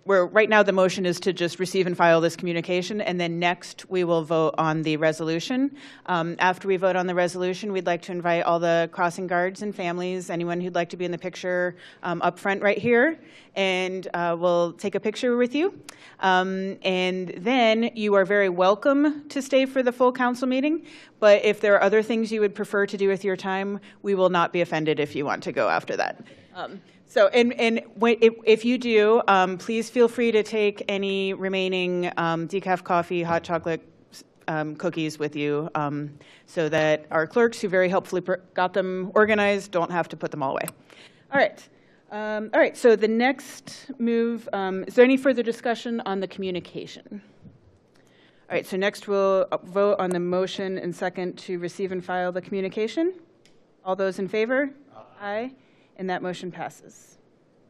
right now the motion is to just receive and file this communication, and then next we will vote on the resolution. After we vote on the resolution, we'd like to invite all the crossing guards and families, anyone who'd like to be in the picture up front right here, and we'll take a picture with you. And then you are very welcome to stay for the full council meeting, but if there are other things you would prefer to do with your time, we will not be offended if you want to go after that. If you do, please feel free to take any remaining decaf coffee, hot chocolate, cookies with you, so that our clerks, who very helpfully got them organized, don't have to put them all away. All right. So the next move, is there any further discussion on the communication? All right, so next we'll vote on the motion and second to receive and file the communication. All those in favor? Aye. And that motion passes.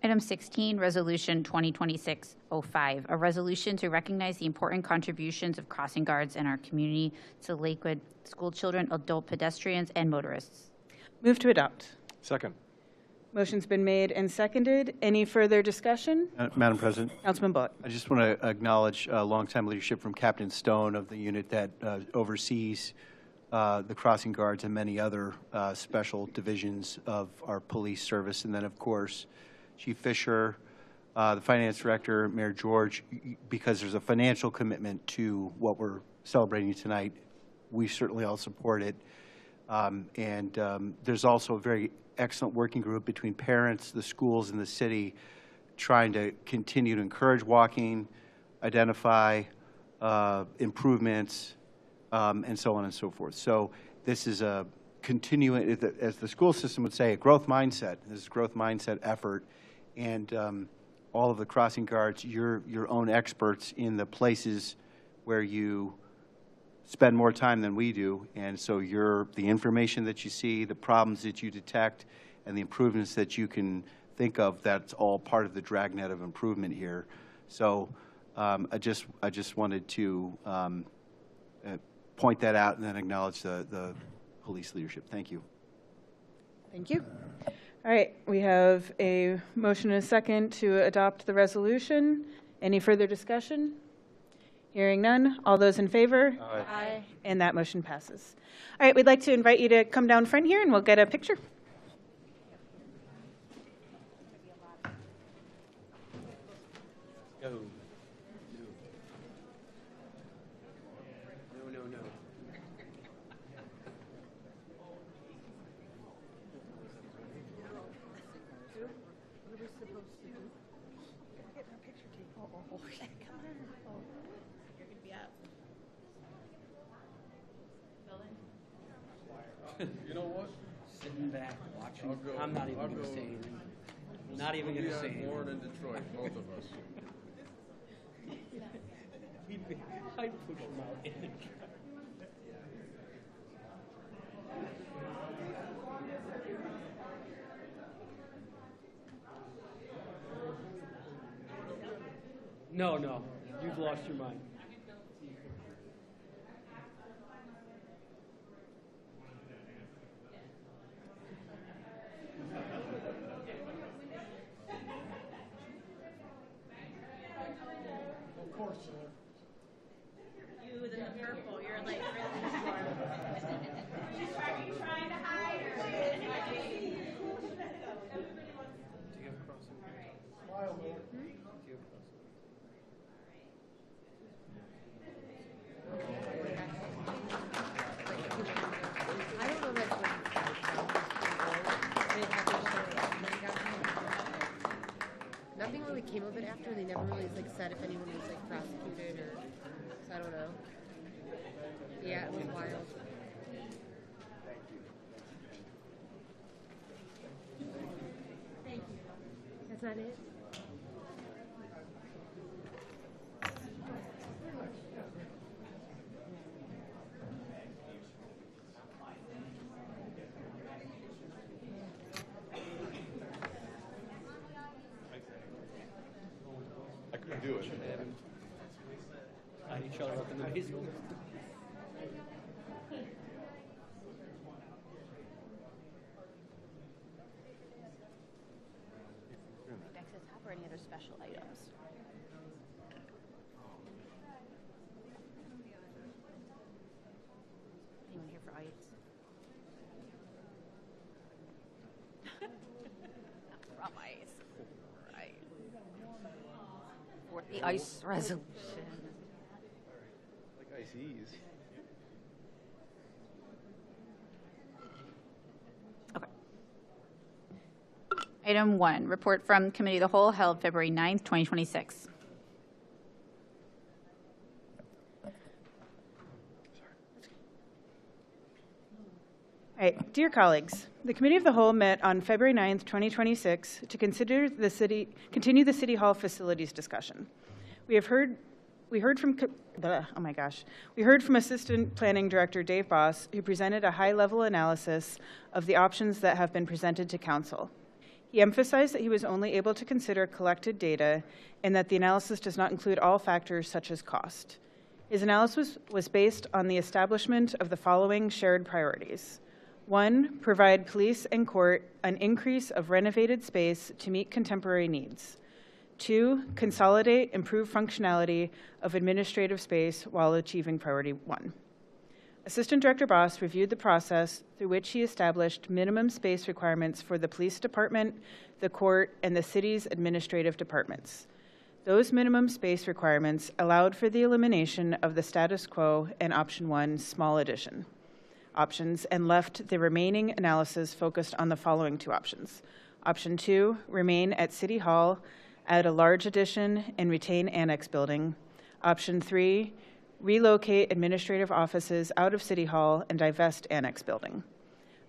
Item 16, Resolution 2026-05, a resolution to recognize the important contributions of crossing guards in our community to Lakewood school children, adult pedestrians, and motorists. Move to adopt. Second. Motion's been made and seconded. Any further discussion? Madam President. Councilman Bullock. I just want to acknowledge longtime leadership from Captain Stone of the unit that oversees the crossing guards and many other special divisions of our police service. And then, of course, Chief Fisher, the finance director, Mayor George, because there's a financial commitment to what we're celebrating tonight. We certainly all support it. There's also a very excellent working group between parents, the schools, and the city trying to continue to encourage walking, identify improvements, and so on and so forth. So this is a continuing, as the school system would say, a growth mindset. This is a growth mindset effort. And all of the crossing guards, you're your own experts in the places where you spend more time than we do. And so the information that you see, the problems that you detect, and the improvements that you can think of, that's all part of the dragnet of improvement here. So I just wanted to point that out and then acknowledge the police leadership. Thank you. Thank you. All right, we have a motion and a second to adopt the resolution. Any further discussion? Hearing none. All those in favor? Aye. Aye. And that motion passes. All right, we'd like to invite you to come down front here and we'll get a picture. Go. No. You know what? Sitting back, watching. I'm not even going to say anything. Not even going to say anything. Born in Detroit, both of us. I push him out in the truck. No. You've lost your mind. Of course, sir. You with the purple, you're like really Are you trying to hide or? Smile, Lord. Nothing really came of it after. They never really said if anyone was prosecuted or, so I don't know. Yeah, it was wild. Thank you. That's not it? I couldn't do it. Tie each other up in the basement. Back to the top or any other special items? From ice. Right. For the ice resolution. Like ices. Item 1, report from Committee of the Whole held February 9th, 2026. All right, dear colleagues, the Committee of the Whole met on February 9th, 2026 to continue the City Hall facilities discussion. We heard from Assistant Planning Director Dave Boss, who presented a high-level analysis of the options that have been presented to Council. He emphasized that he was only able to consider collected data and that the analysis does not include all factors such as cost. His analysis was based on the establishment of the following shared priorities. 1, provide police and court an increase of renovated space to meet contemporary needs. 2, consolidate improved functionality of administrative space while achieving priority 1. Assistant Director Boss reviewed the process through which he established minimum space requirements for the police department, the court, and the city's administrative departments. Those minimum space requirements allowed for the elimination of the status quo and option 1, small addition options, and left the remaining analysis focused on the following 2 options. Option 2, remain at City Hall, add a large addition, and retain annex building. Option 3, relocate administrative offices out of City Hall and divest annex building.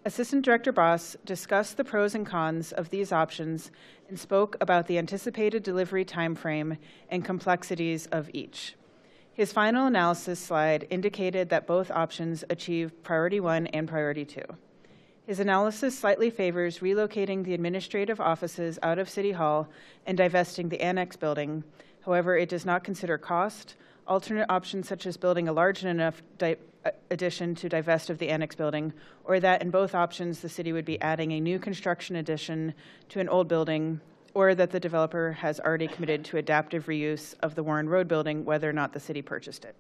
Assistant Director Boss discussed the pros and cons of these options and spoke about the anticipated delivery timeframe and complexities of each. His final analysis slide indicated that both options achieve priority 1 and priority 2. His analysis slightly favors relocating the administrative offices out of City Hall and divesting the annex building. However, it does not consider cost, alternate options such as building a large enough addition to divest of the annex building, or that in both options the city would be adding a new construction addition to an old building, or that the developer has already committed to adaptive reuse of the Warren Road building, whether or not the city purchased it.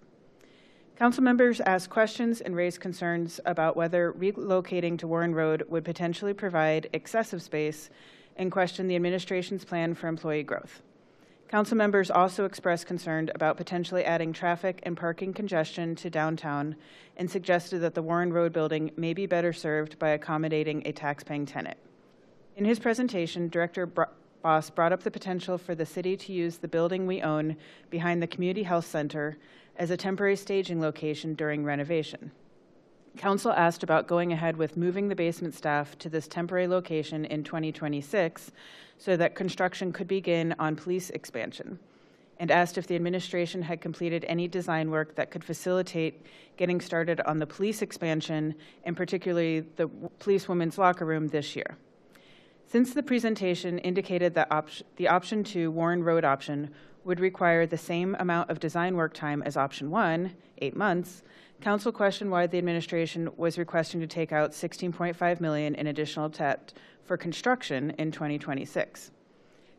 Council members asked questions and raised concerns about whether relocating to Warren Road would potentially provide excessive space and questioned the administration's plan for employee growth. Council members also expressed concern about potentially adding traffic and parking congestion to downtown and suggested that the Warren Road building may be better served by accommodating a tax-paying tenant. In his presentation, Director Boss brought up the potential for the city to use the building we own behind the Community Health Center as a temporary staging location during renovation. Council asked about going ahead with moving the basement staff to this temporary location in 2026 so that construction could begin on police expansion, and asked if the administration had completed any design work that could facilitate getting started on the police expansion, and particularly the police women's locker room this year. Since the presentation indicated that the option 2 Warren Road option would require the same amount of design work time as option 1, 8 months, Council questioned why the administration was requesting to take out $16.5 million in additional debt for construction in 2026.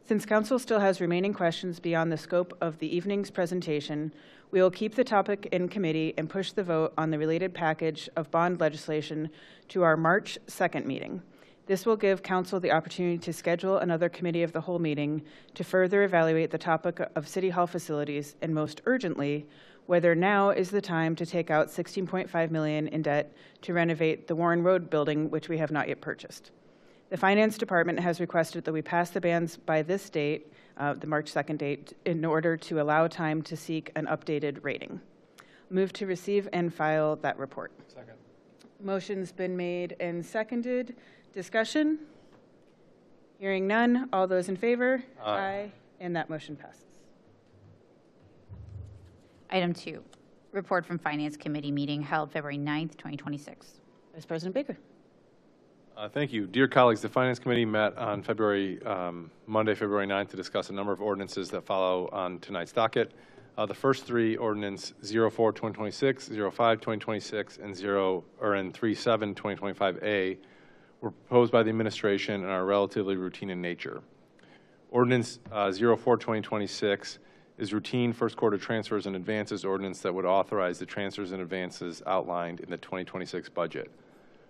Since Council still has remaining questions beyond the scope of the evening's presentation, we will keep the topic in committee and push the vote on the related package of bond legislation to our March 2nd meeting. This will give Council the opportunity to schedule another Committee of the Whole meeting to further evaluate the topic of City Hall facilities, and most urgently, whether now is the time to take out $16.5 million in debt to renovate the Warren Road building, which we have not yet purchased. The Finance Department has requested that we pass the bans by this date, the March 2nd date, in order to allow time to seek an updated rating. Move to receive and file that report. Second. Motion's been made and seconded. Discussion? Hearing none. All those in favor? Aye. And that motion passes. Item 2, report from Finance Committee meeting held February 9th, 2026. Vice President Baker. Thank you. Dear colleagues, the Finance Committee met on Monday, February 9th to discuss a number of ordinances that follow on tonight's docket. The first 3, Ordinance 04-2026, 05-2026, and 37-2025A, were proposed by the administration and are relatively routine in nature. Ordinance 04-2026 is routine first quarter transfers and advances ordinance that would authorize the transfers and advances outlined in the 2026 budget.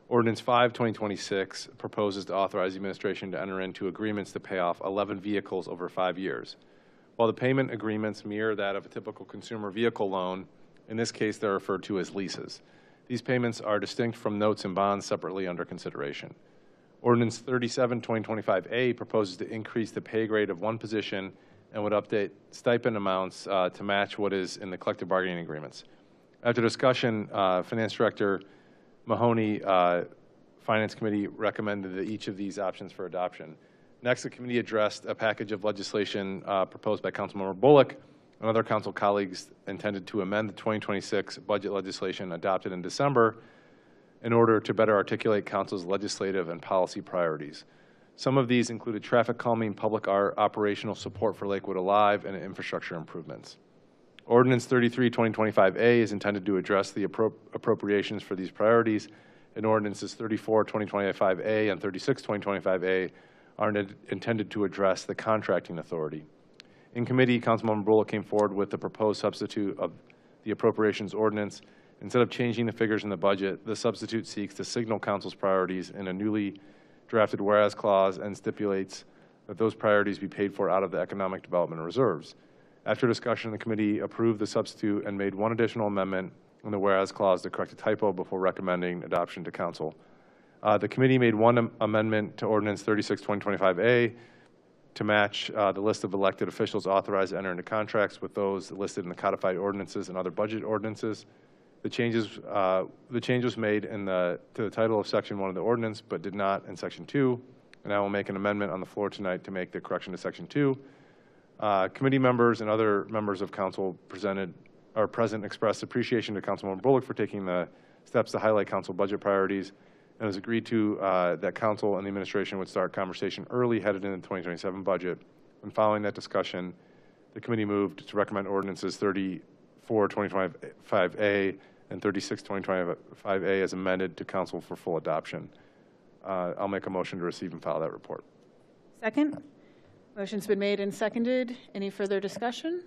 Ordinance 5, 2026 proposes to authorize the administration to enter into agreements to pay off 11 vehicles over 5 years. While the payment agreements mirror that of a typical consumer vehicle loan, in this case they're referred to as leases. These payments are distinct from notes and bonds separately under consideration. Ordinance 37, 2025A proposes to increase the pay grade of one position and would update stipend amounts to match what is in the collective bargaining agreements. After discussion, Finance Director Mahoney, Finance Committee recommended that each of these options for adoption. Next, the committee addressed a package of legislation proposed by Councilmember Bullock and other council colleagues intended to amend the 2026 budget legislation adopted in December in order to better articulate council's legislative and policy priorities. Some of these included traffic calming, public art, operational support for Lakewood Alive, and infrastructure improvements. Ordinance 33, 2025A is intended to address the appropriations for these priorities, and ordinances 34, 2025A and 36, 2025A are intended to address the contracting authority. In committee, Councilmember Bullock came forward with the proposed substitute of the appropriations ordinance. Instead of changing the figures in the budget, the substitute seeks to signal council's priorities in a newly drafted whereas clause and stipulates that those priorities be paid for out of the economic development reserves. After discussion, the committee approved the substitute and made one additional amendment in the whereas clause to correct a typo before recommending adoption to council. The committee made one amendment to ordinance 36, 2025A to match the list of elected officials authorized to enter into contracts with those listed in the codified ordinances and other budget ordinances. The change was made to the title of Section 1 of the ordinance, but did not in Section 2, and I will make an amendment on the floor tonight to make the correction to Section 2. Committee members and other members of council present expressed appreciation to Councilmember Bullock for taking the steps to highlight council budget priorities, and it was agreed to that council and the administration would start conversation early headed into the 2027 budget. And following that discussion, the committee moved to recommend ordinances 34, 2025A and 36, 2025A as amended to council for full adoption. I'll make a motion to receive and file that report. Second. Motion's been made and seconded. Any further discussion?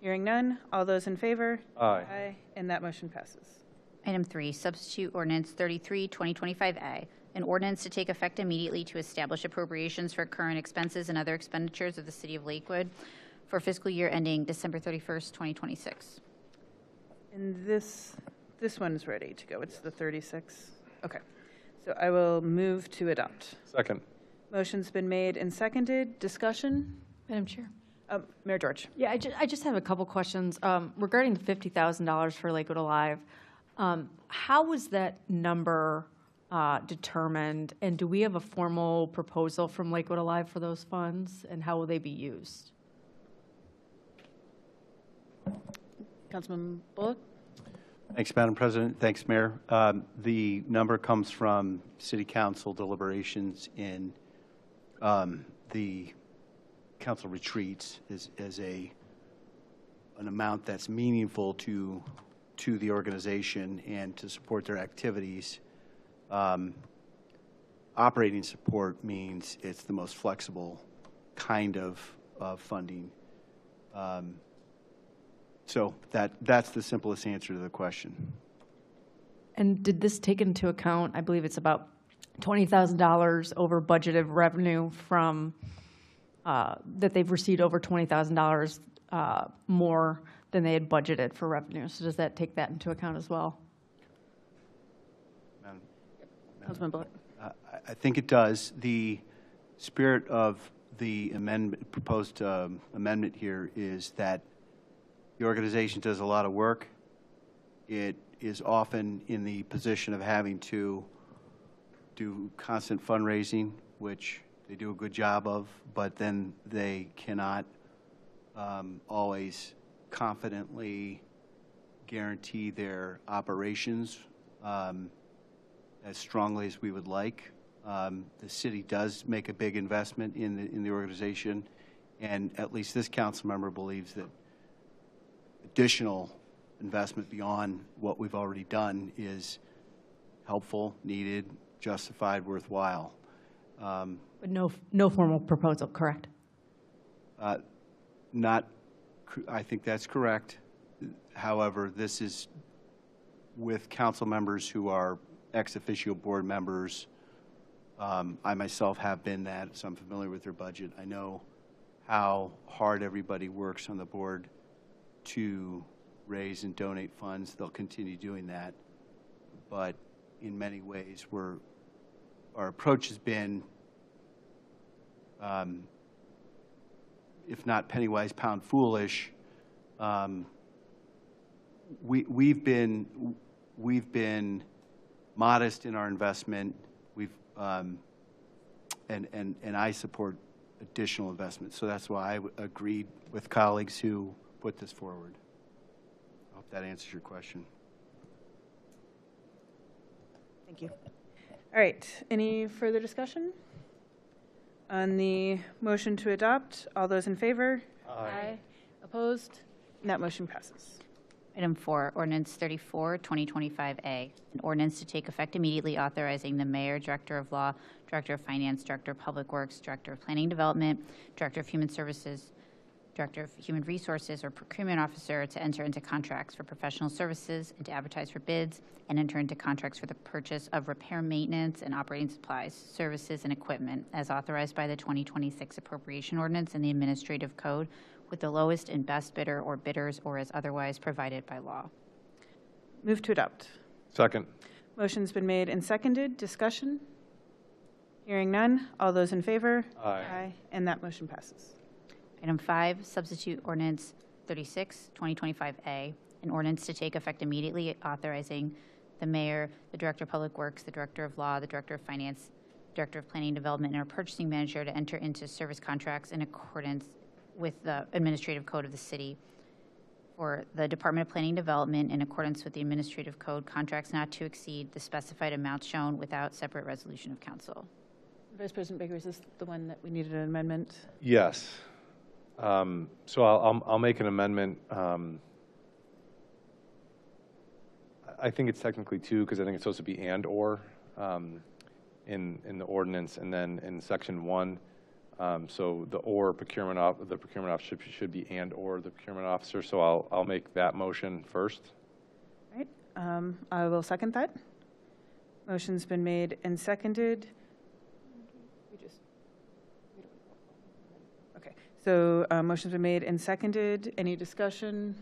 Hearing none. All those in favor? Aye. Aye. And that motion passes. Item 3, substitute ordinance 33, 2025A, an ordinance to take effect immediately to establish appropriations for current expenses and other expenditures of the City of Lakewood for fiscal year ending December 31st, 2026. And this one's ready to go. It's the 36. Okay. So I will move to adopt. Second. Motion's been made and seconded. Discussion? Madam Chair. Mayor George. Yeah, I just have a couple questions regarding the $50,000 for Lakewood Alive. How was that number determined, and do we have a formal proposal from Lakewood Alive for those funds, and how will they be used? Councilman Bullock. Thanks, Madam President. Thanks, Mayor. The number comes from City Council deliberations in the council retreats as an amount that's meaningful to the organization and to support their activities. Operating support means it's the most flexible kind of funding. So that's the simplest answer to the question. And did this take into account, I believe it's about $20,000 over budgeted revenue from, that they've received over $20,000 more than they had budgeted for revenue. So does that take that into account as well? Councilman Bullock. I think it does. The spirit of the proposed amendment here is that the organization does a lot of work. It is often in the position of having to do constant fundraising, which they do a good job of, but then they cannot always confidently guarantee their operations as strongly as we would like. The city does make a big investment in the organization, and at least this council member believes that additional investment beyond what we've already done is helpful, needed, justified, worthwhile. But no formal proposal, correct? Not I think that's correct. However, this is with council members who are ex officio board members. I myself have been that, so I'm familiar with their budget. I know how hard everybody works on the board to raise and donate funds. They'll continue doing that. But in many ways, our approach has been, if not penny wise, pound foolish. We've been modest in our investment. And I support additional investment. So that's why I agreed with colleagues who put this forward. I hope that answers your question. Thank you. All right, any further discussion? On the motion to adopt, all those in favor? Aye. Opposed? And that motion passes. Item 4, Ordinance 34, 2025A, an ordinance to take effect immediately authorizing the Mayor, Director of Law, Director of Finance, Director of Public Works, Director of Planning Development, Director of Human Services, Director of Human Resources, or Procurement Officer to enter into contracts for professional services and to advertise for bids and enter into contracts for the purchase of repair, maintenance, and operating supplies, services, and equipment as authorized by the 2026 Appropriation Ordinance and the Administrative Code with the lowest and best bidder or bidders or as otherwise provided by law. Move to adopt. Second. Motion's been made and seconded. Discussion? Hearing none. All those in favor? Aye. And that motion passes. Item 5, Substitute Ordinance 36, 2025A, an ordinance to take effect immediately authorizing the Mayor, the Director of Public Works, the Director of Law, the Director of Finance, Director of Planning Development, and our Purchasing Manager to enter into service contracts in accordance with the Administrative Code of the City for the Department of Planning Development in accordance with the Administrative Code, contracts not to exceed the specified amounts shown without separate resolution of council. Vice President Baker, is this the one that we needed an amendment? Yes. So I'll make an amendment. I think it's technically 2 because I think it's supposed to be and or in the ordinance, and then in section 1. So the procurement officer should be and or the procurement officer. So I'll make that motion first. All right. I will second that. Motion's been made and seconded. Okay. So motion's been made and seconded. Any discussion?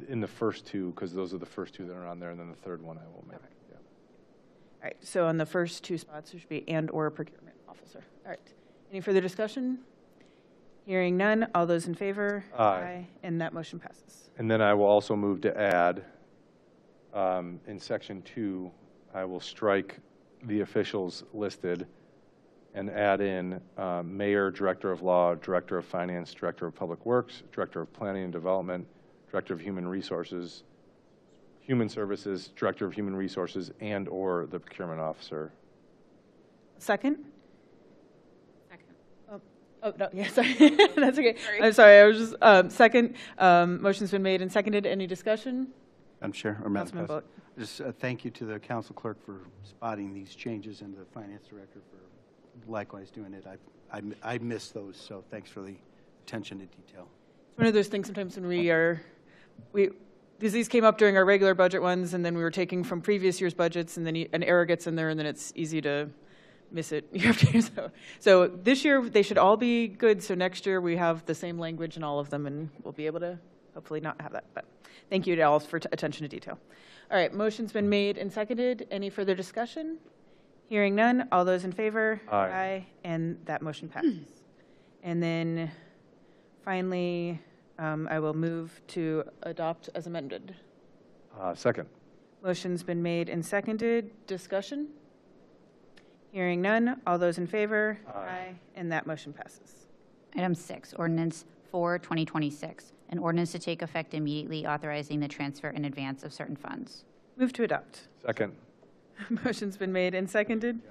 In the first 2, because those are the first 2 that are on there, and then the third one I will make. Okay. Yeah. All right. So on the first 2 spots, there should be and or procurement officer. All right. Any further discussion? Hearing none. All those in favor? Aye. And that motion passes. And then I will also move to add, in section 2, I will strike the officials listed and add in Mayor, Director of Law, Director of Finance, Director of Public Works, Director of Planning and Development, Director of Human Resources, Human Services, Director of Human Resources, and or the Procurement Officer. Second? Second. Oh, no, yeah, sorry. That's okay. Sorry. I'm sorry. I was just, second. Motion's been made and seconded. Any discussion? Madam Chair, or Madam Councilman President. Just thank you to the council clerk for spotting these changes and the finance director for likewise doing it. I missed those, so thanks for the attention to detail. It's one of those things sometimes when because these came up during our regular budget ones, and then we were taking from previous year's budgets, and then an error gets in there, and then it's easy to miss it year after year. So this year, they should all be good, so next year we have the same language in all of them, and we'll be able to hopefully not have that. But thank you to all for attention to detail. All right, motion's been made and seconded. Any further discussion? Hearing none. All those in favor? Aye. And that motion passes. And then finally, I will move to adopt as amended. Second. Motion's been made and seconded. Discussion? Hearing none. All those in favor? Aye. And that motion passes. Item 6, Ordinance 4, 2026, an ordinance to take effect immediately authorizing the transfer in advance of certain funds. Move to adopt. Second. Motion's been made and seconded.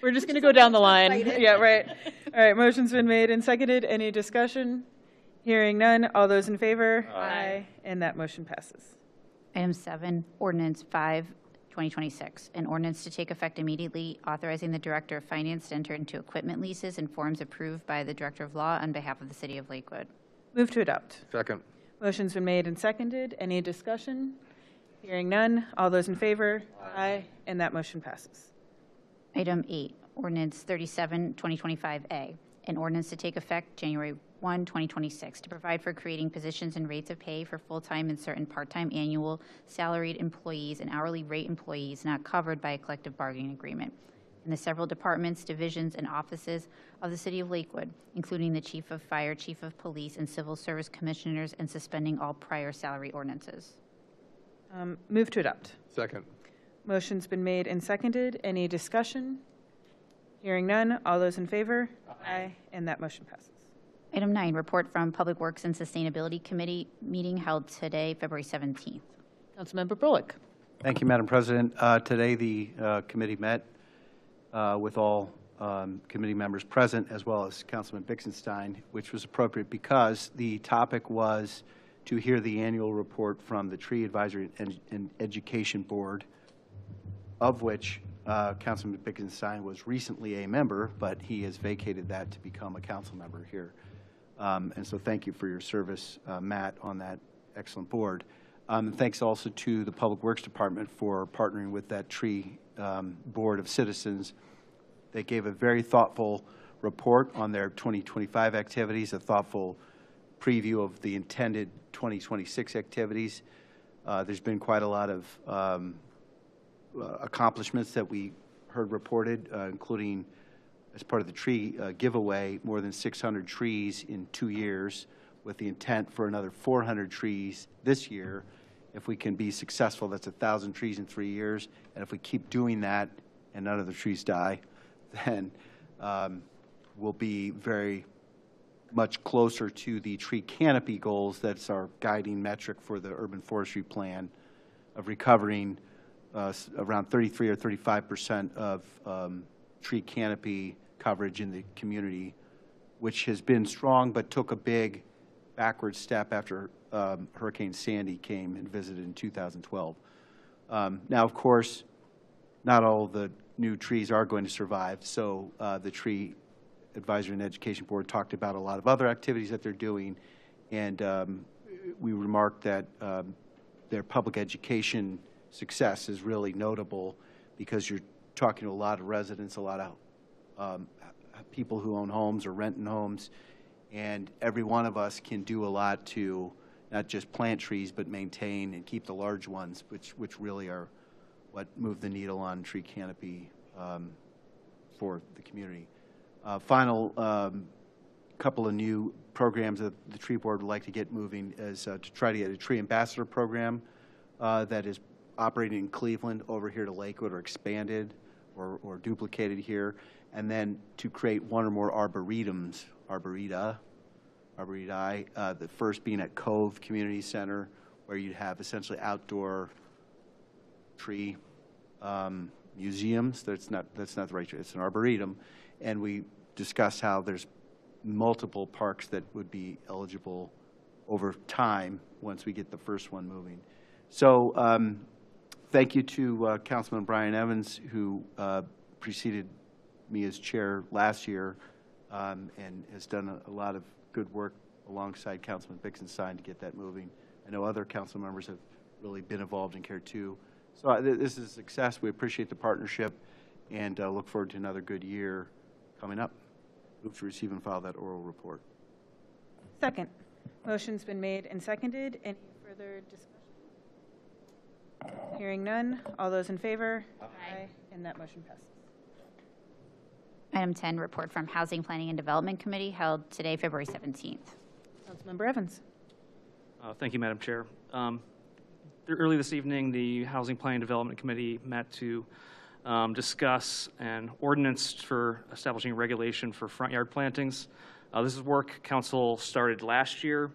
We're just going to go down the line. Yeah, right. All right, motion's been made and seconded. Any discussion? Hearing none. All those in favor? Aye. And that motion passes. Item 7, Ordinance 5, 2026, an ordinance to take effect immediately, authorizing the Director of Finance to enter into equipment leases and forms approved by the Director of Law on behalf of the City of Lakewood. Move to adopt. Second. Motion's been made and seconded. Any discussion? Hearing none. All those in favor? Aye. And that motion passes. Item 8, Ordinance 37, 2025A, an ordinance to take effect January 1, 2026, to provide for creating positions and rates of pay for full-time and certain part-time annual salaried employees and hourly rate employees not covered by a collective bargaining agreement in the several departments, divisions, and offices of the City of Lakewood, including the Chief of Fire, Chief of Police, and Civil Service Commissioners, and suspending all prior salary ordinances. Move to adopt. Second. Motion's been made and seconded. Any discussion? Hearing none. All those in favor? Aye. And that motion passes. Item 9, report from Public Works and Sustainability Committee meeting held today, February 17th. Councilmember Bullock. Thank you, Madam President. Today, the committee met with all committee members present, as well as Councilman Bixenstein, which was appropriate because the topic was to hear the annual report from the Tree Advisory and Education Board, of which Councilman Bixenstein was recently a member, but he has vacated that to become a council member here. And so thank you for your service, Matt, on that excellent board. Thanks also to the Public Works Department for partnering with that tree board of citizens. They gave a very thoughtful report on their 2025 activities, a thoughtful preview of the intended 2026 activities. There's been quite a lot of accomplishments that we heard reported, including as part of the tree giveaway, more than 600 trees in 2 years, with the intent for another 400 trees this year. If we can be successful, that's 1,000 trees in 3 years. And if we keep doing that and none of the trees die, then we'll be very much closer to the tree canopy goals. That's our guiding metric for the urban forestry plan of recovering around 33 or 35% of tree canopy coverage in the community, which has been strong but took a big backward step after Hurricane Sandy came and visited in 2012. Now, of course, not all the new trees are going to survive, so the Tree Advisory and Education Board talked about a lot of other activities that they're doing, and we remarked that their public education success is really notable because you're talking to a lot of residents, a lot of people who own homes or renting homes, and every one of us can do a lot to not just plant trees, but maintain and keep the large ones, which really are what move the needle on tree canopy for the community. Final couple of new programs that the Tree Board would like to get moving is to try to get a tree ambassador program that is operating in Cleveland over here to Lakewood, or expanded or duplicated here, and then to create one or more arboretums, arboreti, the first being at Cove Community Center, where you'd have essentially outdoor tree museums. That's not the right term. It's an arboretum, and we discussed how there's multiple parks that would be eligible over time once we get the first one moving. So thank you to Councilman Brian Evans, who preceded me as chair last year and has done a lot of good work alongside Councilman Bixenstein to get that moving. I know other council members have really been involved in CARE 2. So this is a success. We appreciate the partnership and look forward to another good year coming up. Move to receive and file that oral report. Second. Motion's been made and seconded. Any further discussion? Hearing none. All those in favor? Aye. And that motion passes. Item 10, report from Housing Planning and Development Committee held today, February 17th. Councilmember Evans. Thank you, Madam Chair. Early this evening, the Housing Planning and Development Committee met to discuss an ordinance for establishing regulation for front yard plantings. This is work Council started last year.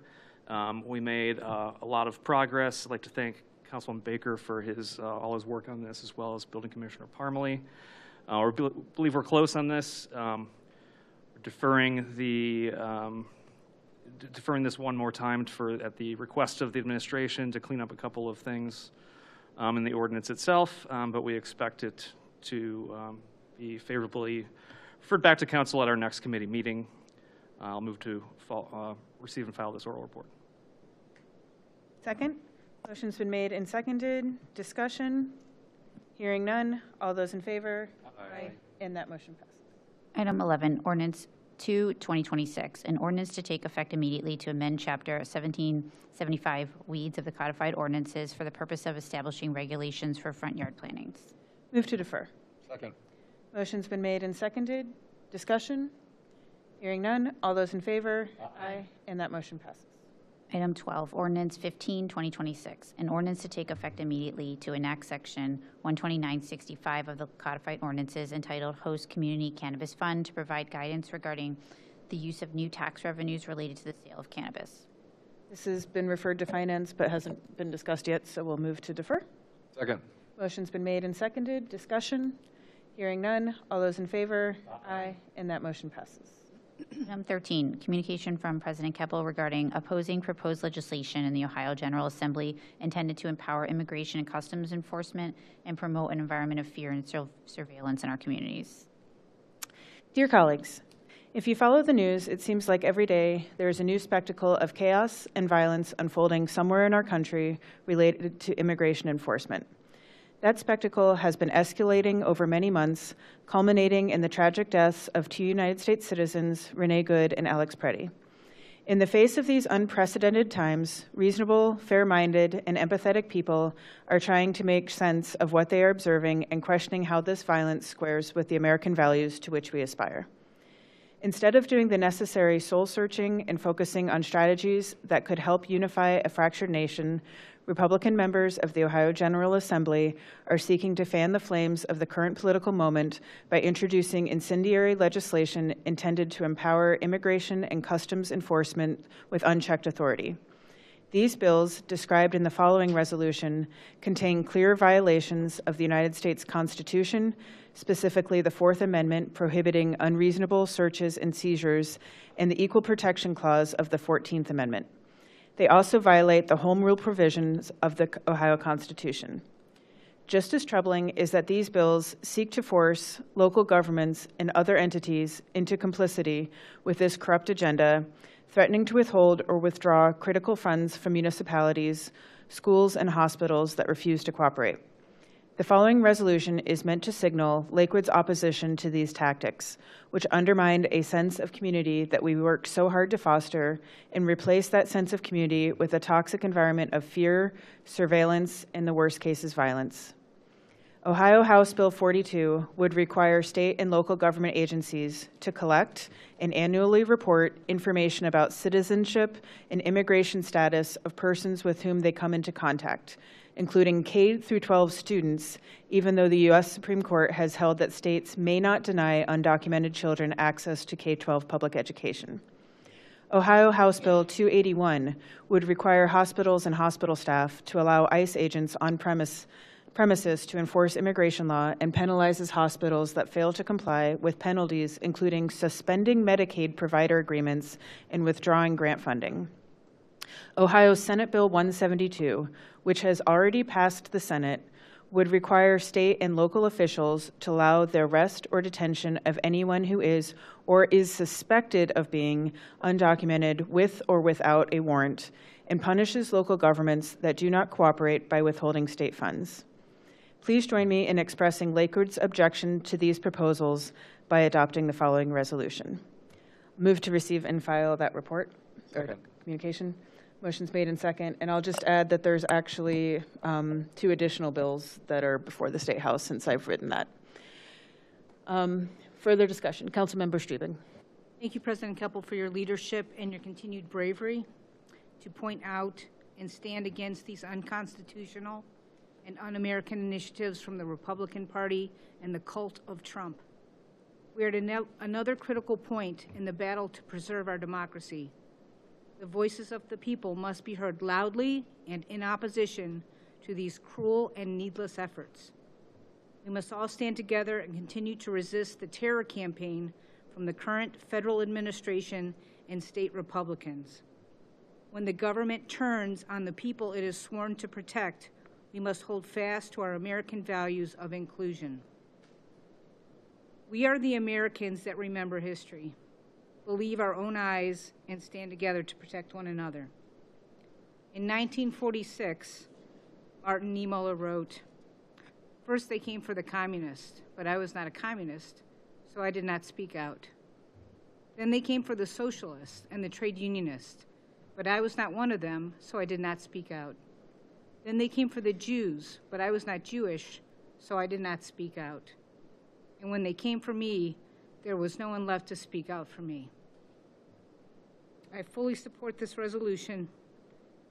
We made a lot of progress. I'd like to thank Councilman Baker for his all his work on this, as well as Building Commissioner Parmalee. We believe we're close on this. We're deferring this one more time at the request of the administration to clean up a couple of things in the ordinance itself, but we expect it to be favorably referred back to council at our next committee meeting. I'll move to receive and file this oral report. Second. Motion's been made and seconded. Discussion? Hearing none. All those in favor? Aye. And that motion passes. Item 11, Ordinance 2, 2026, an ordinance to take effect immediately to amend Chapter 1775 Weeds of the Codified Ordinances for the purpose of establishing regulations for front yard plantings. Move to defer. Second. Motion's been made and seconded. Discussion? Hearing none. All those in favor? Aye. And that motion passes. Item 12, Ordinance 15, 2026, an ordinance to take effect immediately to enact Section 12965 of the Codified Ordinances entitled Host Community Cannabis Fund to provide guidance regarding the use of new tax revenues related to the sale of cannabis. This has been referred to finance but hasn't been discussed yet, so we'll move to defer. Second. Motion's been made and seconded. Discussion? Hearing none. All those in favor? Aye. And that motion passes. Item 13, communication from President Keppel regarding opposing proposed legislation in the Ohio General Assembly intended to empower immigration and customs enforcement and promote an environment of fear and surveillance in our communities. Dear colleagues, if you follow the news, it seems like every day there is a new spectacle of chaos and violence unfolding somewhere in our country related to immigration enforcement. That spectacle has been escalating over many months, culminating in the tragic deaths of 2 United States citizens, Renee Good and Alex Preddy. In the face of these unprecedented times, reasonable, fair-minded, and empathetic people are trying to make sense of what they are observing and questioning how this violence squares with the American values to which we aspire. Instead of doing the necessary soul-searching and focusing on strategies that could help unify a fractured nation, Republican members of the Ohio General Assembly are seeking to fan the flames of the current political moment by introducing incendiary legislation intended to empower immigration and customs enforcement with unchecked authority. These bills, described in the following resolution, contain clear violations of the United States Constitution, specifically the Fourth Amendment prohibiting unreasonable searches and seizures, and the Equal Protection Clause of the 14th Amendment. They also violate the home rule provisions of the Ohio Constitution. Just as troubling is that these bills seek to force local governments and other entities into complicity with this corrupt agenda, threatening to withhold or withdraw critical funds from municipalities, schools, and hospitals that refuse to cooperate. The following resolution is meant to signal Lakewood's opposition to these tactics, which undermine a sense of community that we work so hard to foster, and replace that sense of community with a toxic environment of fear, surveillance, and, in the worst cases, violence. Ohio House Bill 42 would require state and local government agencies to collect and annually report information about citizenship and immigration status of persons with whom they come into contact, including K-12 students, even though the U.S. Supreme Court has held that states may not deny undocumented children access to K-12 public education. Ohio House Bill 281 would require hospitals and hospital staff to allow ICE agents on premises to enforce immigration law, and penalizes hospitals that fail to comply with penalties including suspending Medicaid provider agreements and withdrawing grant funding. Ohio Senate Bill 172, which has already passed the Senate, would require state and local officials to allow the arrest or detention of anyone who is or is suspected of being undocumented with or without a warrant, and punishes local governments that do not cooperate by withholding state funds. Please join me in expressing Lakewood's objection to these proposals by adopting the following resolution. Move to receive and file that report or communication. Motion's made in second, and I'll just add that there's actually 2 additional bills that are before the State House since I've written that. Further discussion. Councilmember Streben. Thank you, President Keppel, for your leadership and your continued bravery to point out and stand against these unconstitutional and un-American initiatives from the Republican Party and the cult of Trump. We are at another critical point in the battle to preserve our democracy. The voices of the people must be heard loudly and in opposition to these cruel and needless efforts. We must all stand together and continue to resist the terror campaign from the current federal administration and state Republicans. When the government turns on the people it is sworn to protect, We must hold fast to our American values of inclusion. We are the Americans that remember history, believe our own eyes, and stand together to protect one another. In 1946, Martin Niemöller wrote, "First they came for the communists, but I was not a communist, so I did not speak out. Then they came for the socialists and the trade unionists, but I was not one of them, so I did not speak out. Then they came for the Jews, but I was not Jewish, so I did not speak out. And when they came for me, there was no one left to speak out for me." I fully support this resolution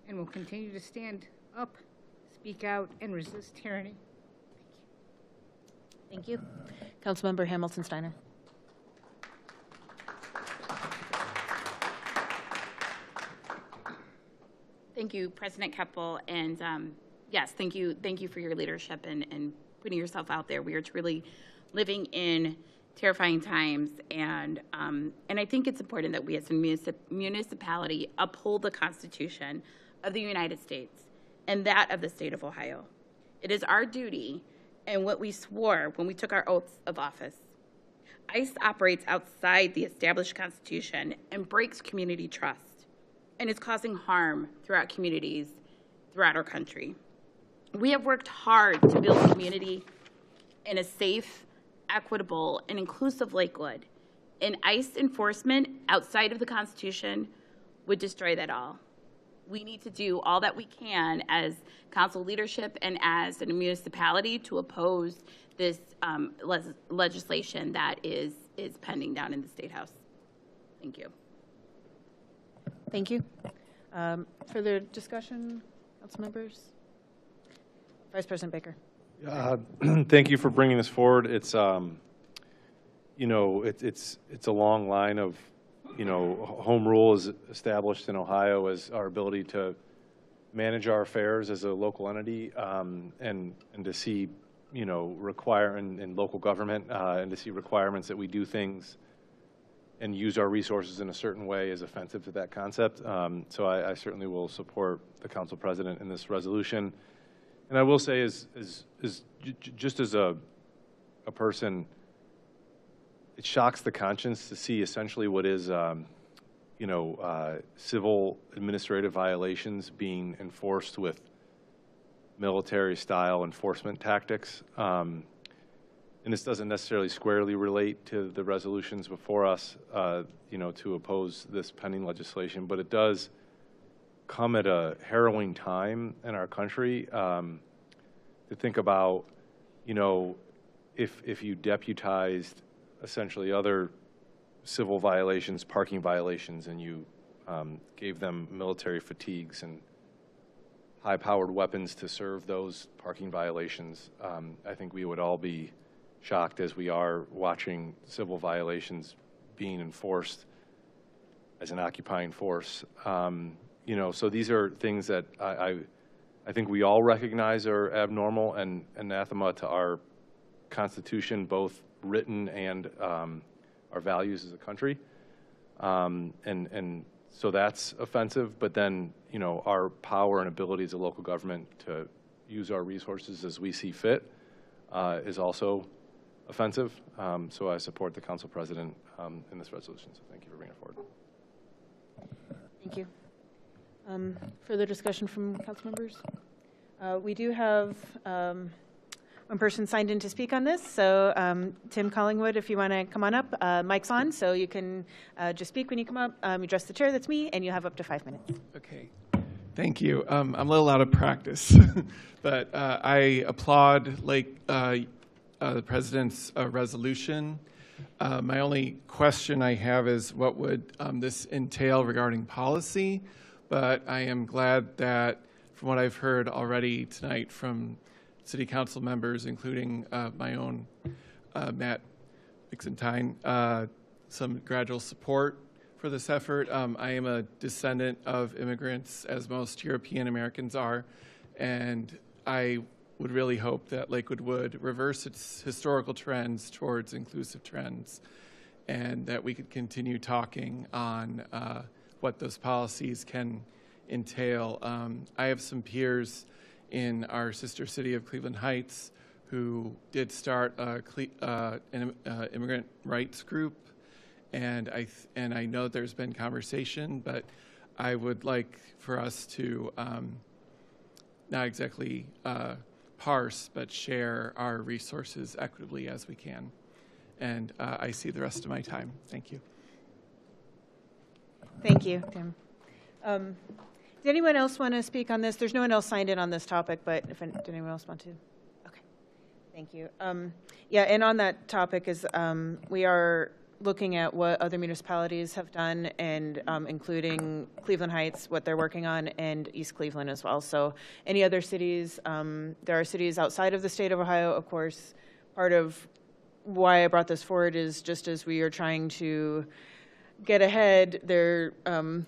and will continue to stand up, speak out, and resist tyranny. Thank you. Councilmember Hamilton Steiner. Thank you, President Keppel, and yes, thank you for your leadership and putting yourself out there. We are truly living in terrifying times, and I think it's important that we as a municipality uphold the Constitution of the United States and that of the state of Ohio. It is our duty and what we swore when we took our oaths of office. ICE operates outside the established Constitution and breaks community trust, and is causing harm throughout communities throughout our country. We have worked hard to build community in a safe, equitable, and inclusive Lakewood, and ICE enforcement outside of the Constitution would destroy that all. We need to do all that we can as council leadership and as a municipality to oppose this legislation that is pending down in the State House. Thank you. Thank you. Further discussion, council members? Vice President Baker. Thank you for bringing this forward. It's you know, it's a long line of, you know, home rule is established in Ohio as our ability to manage our affairs as a local entity, and to see, you know, in local government, and to see requirements that we do things and use our resources in a certain way is offensive to that concept. So I certainly will support the council president in this resolution. And I will say, just as a person, it shocks the conscience to see essentially what is, you know, civil administrative violations being enforced with military-style enforcement tactics. And this doesn't necessarily squarely relate to the resolutions before us, you know, to oppose this pending legislation, but it does come at a harrowing time in our country, to think about, you know, if you deputized essentially other civil violations, parking violations, and you gave them military fatigues and high-powered weapons to serve those parking violations, I think we would all be shocked as we are watching civil violations being enforced as an occupying force. You know, so these are things that I think we all recognize are abnormal and anathema to our Constitution, both written and our values as a country. And so that's offensive, but then, you know, our power and ability as a local government to use our resources as we see fit is also offensive. So I support the council president in this resolution. So thank you for bringing it forward. Thank you. Further discussion from council members? We do have one person signed in to speak on this. So Tim Collingwood, if you want to come on up, mic's on, so you can just speak when you come up, address the chair, that's me, and you have up to 5 minutes. Okay. Thank you. I'm a little out of practice, but I applaud the president's resolution. My only question I have is what would this entail regarding policy? But I am glad that from what I've heard already tonight from city council members, including my own Matt Vixentine, some gradual support for this effort. I am a descendant of immigrants, as most European Americans are, and I would really hope that Lakewood would reverse its historical trends towards inclusive trends, and that we could continue talking on what those policies can entail. I have some peers in our sister city of Cleveland Heights who did start an immigrant rights group, and I know there's been conversation, but I would like for us to not exactly parse, but share our resources equitably as we can. And I see the rest of my time. Thank you. Thank you, Tim. Did anyone else want to speak on this? There's no one else signed in on this topic, but did anyone else want to? Okay, thank you. Yeah, and on that topic is we are looking at what other municipalities have done, and including Cleveland Heights, what they're working on, and East Cleveland as well. So any other cities, there are cities outside of the state of Ohio, of course. Part of why I brought this forward is just as we are trying to get ahead, they're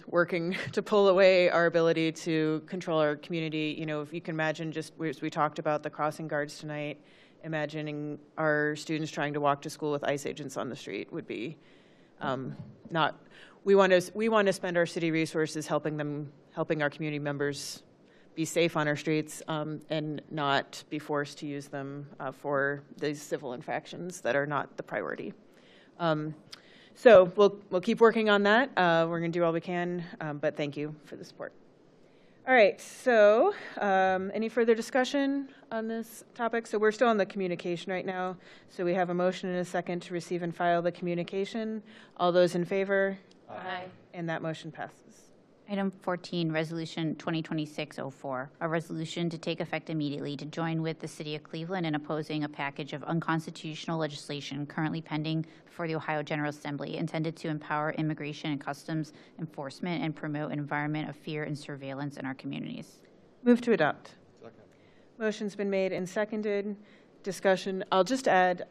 working to pull away our ability to control our community. You know, if you can imagine, just as we talked about the crossing guards tonight, imagining our students trying to walk to school with ICE agents on the street would be not. We want to spend our city resources helping our community members be safe on our streets and not be forced to use them for these civil infractions that are not the priority. So we'll keep working on that. We're going to do all we can, but thank you for the support. All right, so any further discussion on this topic? So we're still on the communication right now. So we have a motion and a second to receive and file the communication. All those in favor? Aye. And that motion passes. Item 14, Resolution 2026-04, a resolution to take effect immediately to join with the City of Cleveland in opposing a package of unconstitutional legislation currently pending before the Ohio General Assembly intended to empower immigration and customs enforcement and promote an environment of fear and surveillance in our communities. Move to adopt. Second. Motion's been made and seconded. Discussion. I'll just add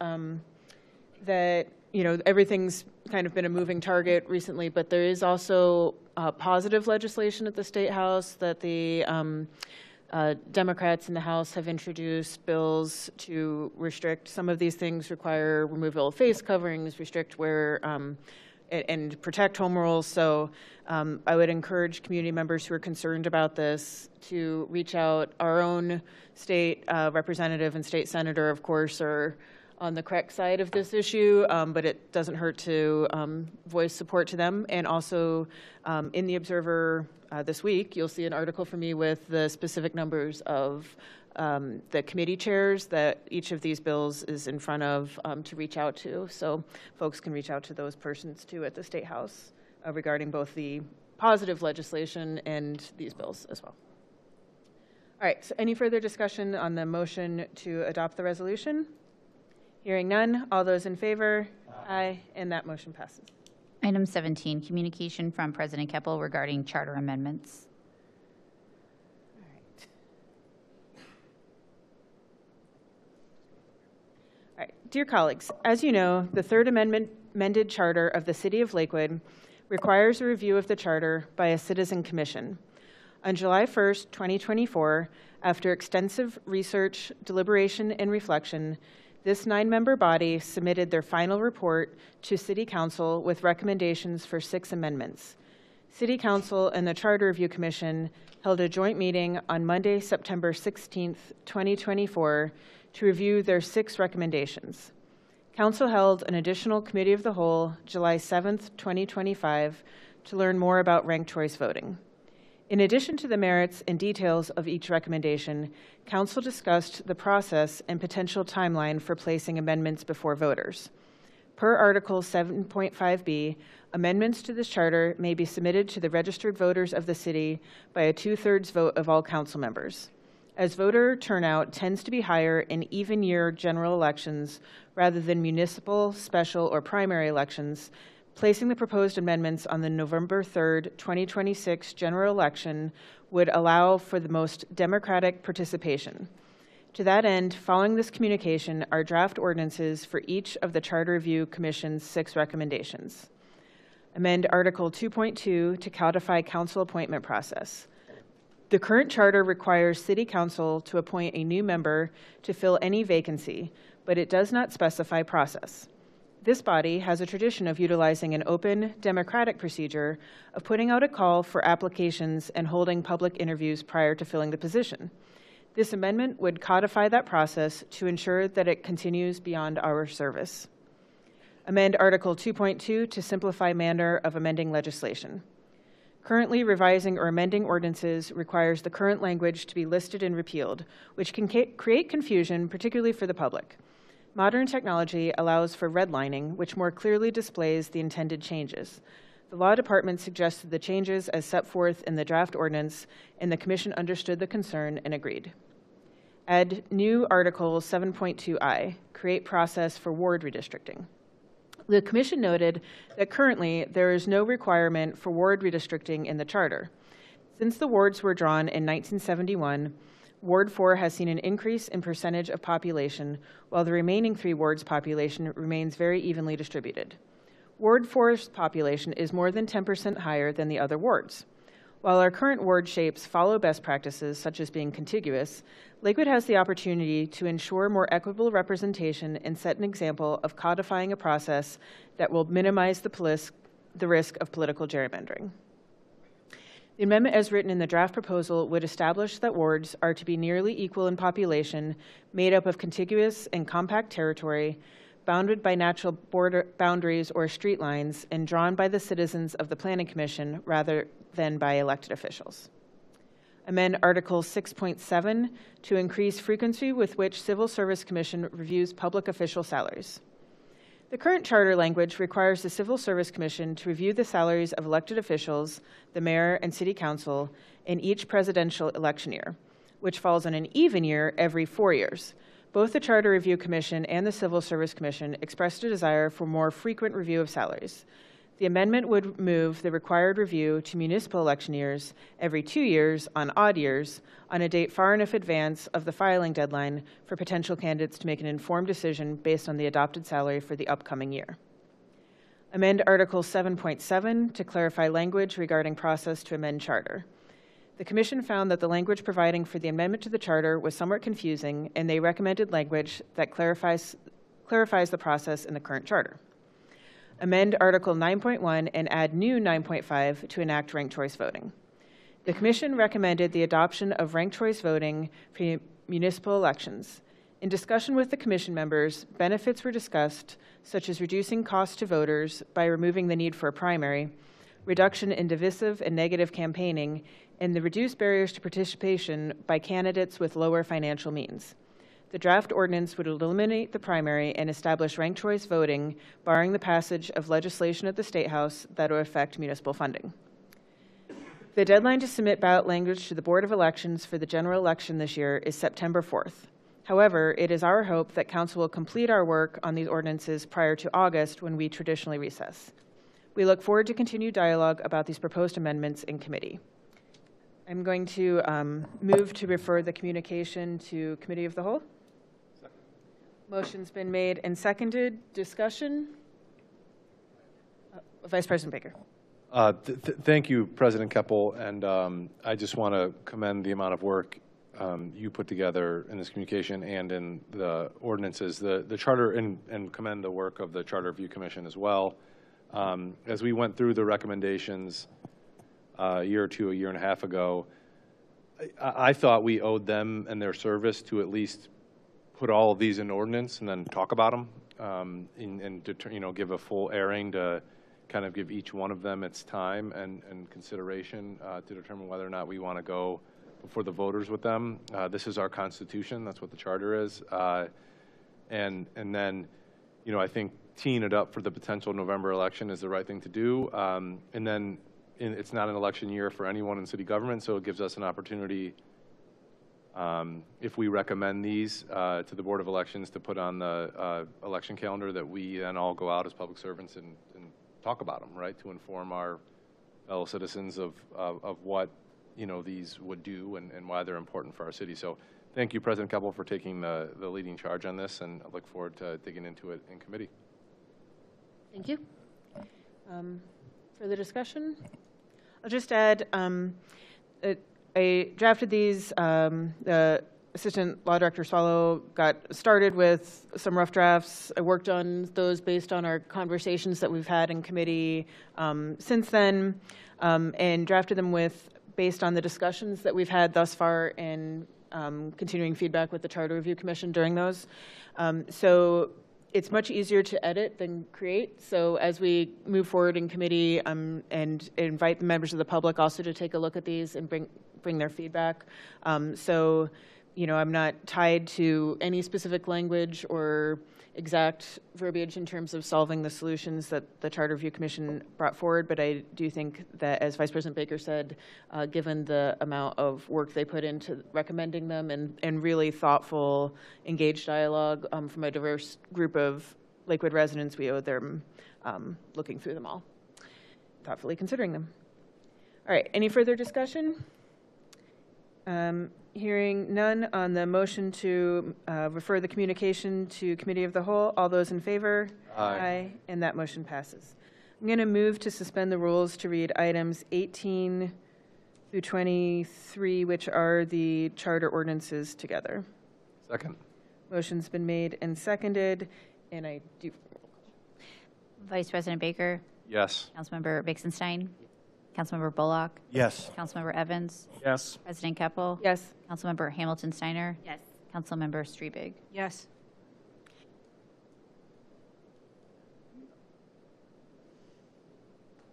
that, you know, everything's kind of been a moving target recently, but there is also positive legislation at the State House that the Democrats in the House have introduced bills to restrict some of these things, require removal of face coverings, restrict where, and protect home rules. So I would encourage community members who are concerned about this to reach out. Our own state representative and state senator, of course, are on the correct side of this issue, but it doesn't hurt to voice support to them. And also in the Observer this week, you'll see an article from me with the specific numbers of the committee chairs that each of these bills is in front of to reach out to. So folks can reach out to those persons too at the State House regarding both the positive legislation and these bills as well. All right, so any further discussion on the motion to adopt the resolution? Hearing none, all those in favor? Aye. And that motion passes. Item 17, communication from President Keppel regarding charter amendments. All right, dear colleagues, as you know, the third amended charter of the City of Lakewood requires a review of the charter by a citizen commission. On July 1st, 2024, after extensive research, deliberation, and reflection, this 9-member body submitted their final report to City Council with recommendations for 6 amendments. City Council and the Charter Review Commission held a joint meeting on Monday, September 16th, 2024, to review their 6 recommendations. Council held an additional Committee of the Whole July 7th, 2025, to learn more about ranked choice voting. In addition to the merits and details of each recommendation, Council discussed the process and potential timeline for placing amendments before voters. Per Article 7.5b, amendments to this charter may be submitted to the registered voters of the city by a 2/3 vote of all council members. As voter turnout tends to be higher in even-year general elections rather than municipal, special, or primary elections, placing the proposed amendments on the November 3rd, 2026 general election would allow for the most democratic participation. To that end, following this communication are draft ordinances for each of the Charter Review Commission's 6 recommendations. Amend Article 2.2 to codify council appointment process. The current charter requires City Council to appoint a new member to fill any vacancy, but it does not specify process. This body has a tradition of utilizing an open, democratic procedure of putting out a call for applications and holding public interviews prior to filling the position. This amendment would codify that process to ensure that it continues beyond our service. Amend Article 2.2 to simplify manner of amending legislation. Currently, revising or amending ordinances requires the current language to be listed and repealed, which can create confusion, particularly for the public. Modern technology allows for redlining, which more clearly displays the intended changes. The Law Department suggested the changes as set forth in the draft ordinance, and the Commission understood the concern and agreed. Add new Article 7.2I, create process for ward redistricting. The Commission noted that currently there is no requirement for ward redistricting in the Charter. Since the wards were drawn in 1971, Ward 4 has seen an increase in percentage of population, while the remaining 3 wards' population remains very evenly distributed. Ward 4's population is more than 10% higher than the other wards. While our current ward shapes follow best practices, such as being contiguous, Lakewood has the opportunity to ensure more equitable representation and set an example of codifying a process that will minimize the risk of political gerrymandering. The amendment as written in the draft proposal would establish that wards are to be nearly equal in population, made up of contiguous and compact territory, bounded by natural border boundaries or street lines, and drawn by the citizens of the Planning Commission rather than by elected officials. Amend Article 6.7 to increase frequency with which Civil Service Commission reviews public official salaries. The current charter language requires the Civil Service Commission to review the salaries of elected officials, the mayor and city council, in each presidential election year, which falls on an even year every 4 years. Both the Charter Review Commission and the Civil Service Commission expressed a desire for more frequent review of salaries. The amendment would move the required review to municipal election years every 2 years on odd years on a date far enough advance of the filing deadline for potential candidates to make an informed decision based on the adopted salary for the upcoming year. Amend Article 7.7 to clarify language regarding process to amend charter. The Commission found that the language providing for the amendment to the charter was somewhat confusing, and they recommended language that clarifies the process in the current charter. Amend Article 9.1 and add new 9.5 to enact ranked choice voting. The Commission recommended the adoption of ranked choice voting for municipal elections. In discussion with the Commission members, benefits were discussed, such as reducing costs to voters by removing the need for a primary, reduction in divisive and negative campaigning, and the reduced barriers to participation by candidates with lower financial means. The draft ordinance would eliminate the primary and establish ranked choice voting, barring the passage of legislation at the State House that would affect municipal funding. The deadline to submit ballot language to the Board of Elections for the general election this year is September 4th. However, it is our hope that Council will complete our work on these ordinances prior to August, when we traditionally recess. We look forward to continued dialogue about these proposed amendments in committee. I'm going to move to refer the communication to Committee of the Whole. Motion's been made and seconded. Discussion? Vice President Baker. Thank you, President Keppel, and I just want to commend the amount of work you put together in this communication and in the ordinances, the charter, and commend the work of the Charter Review Commission as well. As we went through the recommendations a year and a half ago, I thought we owed them and their service to at least put all of these in ordinance and then talk about them and give a full airing to kind of give each one of them its time and consideration to determine whether or not we want to go before the voters with them. This is our Constitution. That's what the Charter is. And then, I think teeing it up for the potential November election is the right thing to do. And then it's not an election year for anyone in city government, so it gives us an opportunity, if we recommend these to the Board of Elections, to put on the election calendar, that we then all go out as public servants and talk about them, right, to inform our fellow citizens of what these would do and why they're important for our city. So thank you, President Keppel, for taking the leading charge on this, and I look forward to digging into it in committee. Thank you. Further discussion? I'll just add, I drafted these. The Assistant Law Director Swallow got started with some rough drafts. I worked on those based on our conversations that we've had in committee since then, and drafted them based on the discussions that we've had thus far in continuing feedback with the Charter Review Commission during those. So it's much easier to edit than create. So as we move forward in committee and invite the members of the public also to take a look at these and bring their feedback. So, you know, I'm not tied to any specific language or exact verbiage in terms of solving the solutions that the Charter Review Commission brought forward, but I do think that, as Vice President Baker said, given the amount of work they put into recommending them and really thoughtful, engaged dialogue from a diverse group of Lakewood residents, we owe them looking through them all, thoughtfully considering them. All right, any further discussion? Hearing none on the motion to refer the communication to Committee of the Whole. All those in favor? Aye. And that motion passes. I'm going to move to suspend the rules to read items 18 through 23, which are the charter ordinances together. Second. Motion's been made and seconded, and I do. Vice President Baker? Yes. Councilmember Bixenstein? Councilmember Bullock? Yes. Councilmember Evans? Yes. President Keppel? Yes. Councilmember Hamilton Steiner? Yes. Councilmember Strebig? Yes.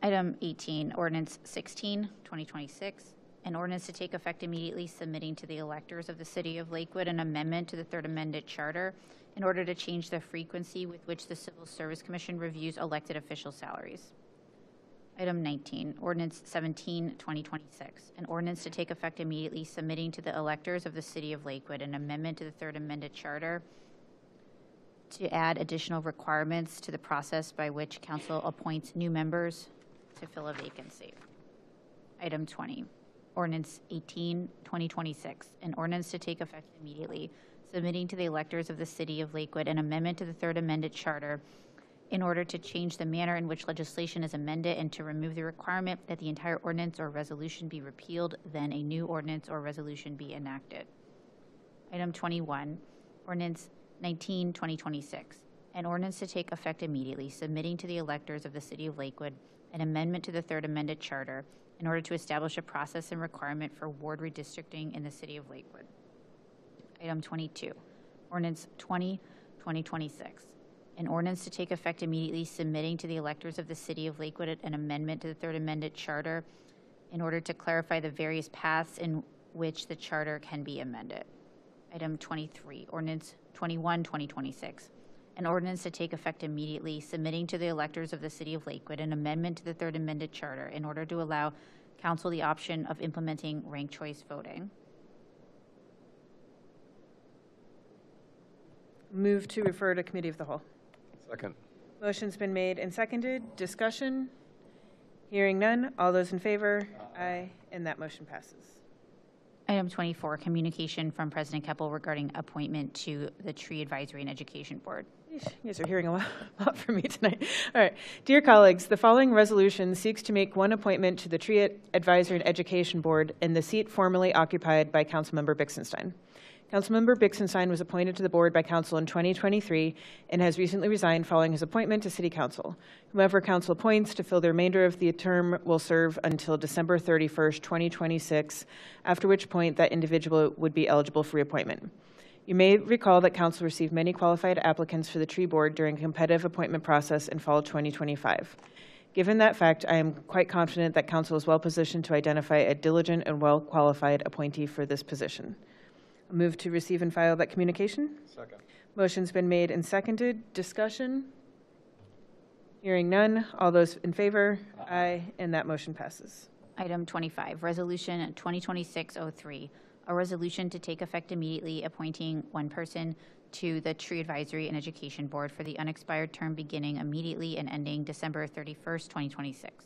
Item 18, Ordinance 16, 2026, an ordinance to take effect immediately submitting to the electors of the City of Lakewood an amendment to the Third Amended Charter in order to change the frequency with which the Civil Service Commission reviews elected official salaries. Item 19, Ordinance 17, 2026, an ordinance to take effect immediately submitting to the electors of the City of Lakewood an amendment to the Third Amended Charter to add additional requirements to the process by which council appoints new members to fill a vacancy. Item 20, Ordinance 18, 2026, an ordinance to take effect immediately submitting to the electors of the City of Lakewood an amendment to the Third Amended Charter in order to change the manner in which legislation is amended and to remove the requirement that the entire ordinance or resolution be repealed, then a new ordinance or resolution be enacted. Item 21, Ordinance 19, 2026, an ordinance to take effect immediately, submitting to the electors of the City of Lakewood an amendment to the Third Amended Charter in order to establish a process and requirement for ward redistricting in the City of Lakewood. Item 22, Ordinance 20, 2026, an ordinance to take effect immediately submitting to the electors of the City of Lakewood an amendment to the Third Amended Charter in order to clarify the various paths in which the charter can be amended. Item 23, Ordinance 21, 2026, an ordinance to take effect immediately submitting to the electors of the City of Lakewood an amendment to the Third Amended Charter in order to allow council the option of implementing ranked choice voting. Move to refer to Committee of the Whole. Second. Motion's been made and seconded. Discussion? Hearing none. All those in favor? Aye. And that motion passes. Item 24, communication from President Keppel regarding appointment to the Tree Advisory and Education Board. You guys are hearing a lot from me tonight. All right. Dear colleagues, the following resolution seeks to make one appointment to the Tree Advisory and Education Board in the seat formerly occupied by Councilmember Bixenstein. Councilmember Bixenstein was appointed to the board by council in 2023 and has recently resigned following his appointment to City Council. Whomever council appoints to fill the remainder of the term will serve until December 31st, 2026, after which point that individual would be eligible for reappointment. You may recall that council received many qualified applicants for the tree board during a competitive appointment process in fall 2025. Given that fact, I am quite confident that council is well positioned to identify a diligent and well-qualified appointee for this position. Move to receive and file that communication. Second. Motion's been made and seconded. Discussion? Hearing none. All those in favor? Aye. And that motion passes. Item 25, Resolution 2026-03, a resolution to take effect immediately appointing one person to the Tree Advisory and Education Board for the unexpired term beginning immediately and ending December 31st, 2026.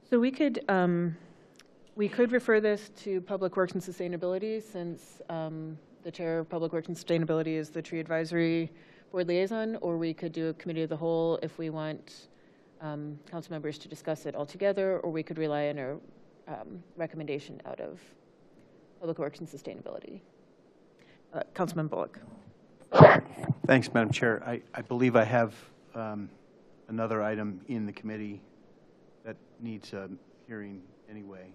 So we could refer this to Public Works and Sustainability, since the Chair of Public Works and Sustainability is the Tree Advisory Board Liaison, or we could do a Committee of the Whole if we want council members to discuss it all together, or we could rely on a recommendation out of Public Works and Sustainability. Councilman Bullock. Thanks, Madam Chair. I believe I have another item in the committee that needs a hearing anyway.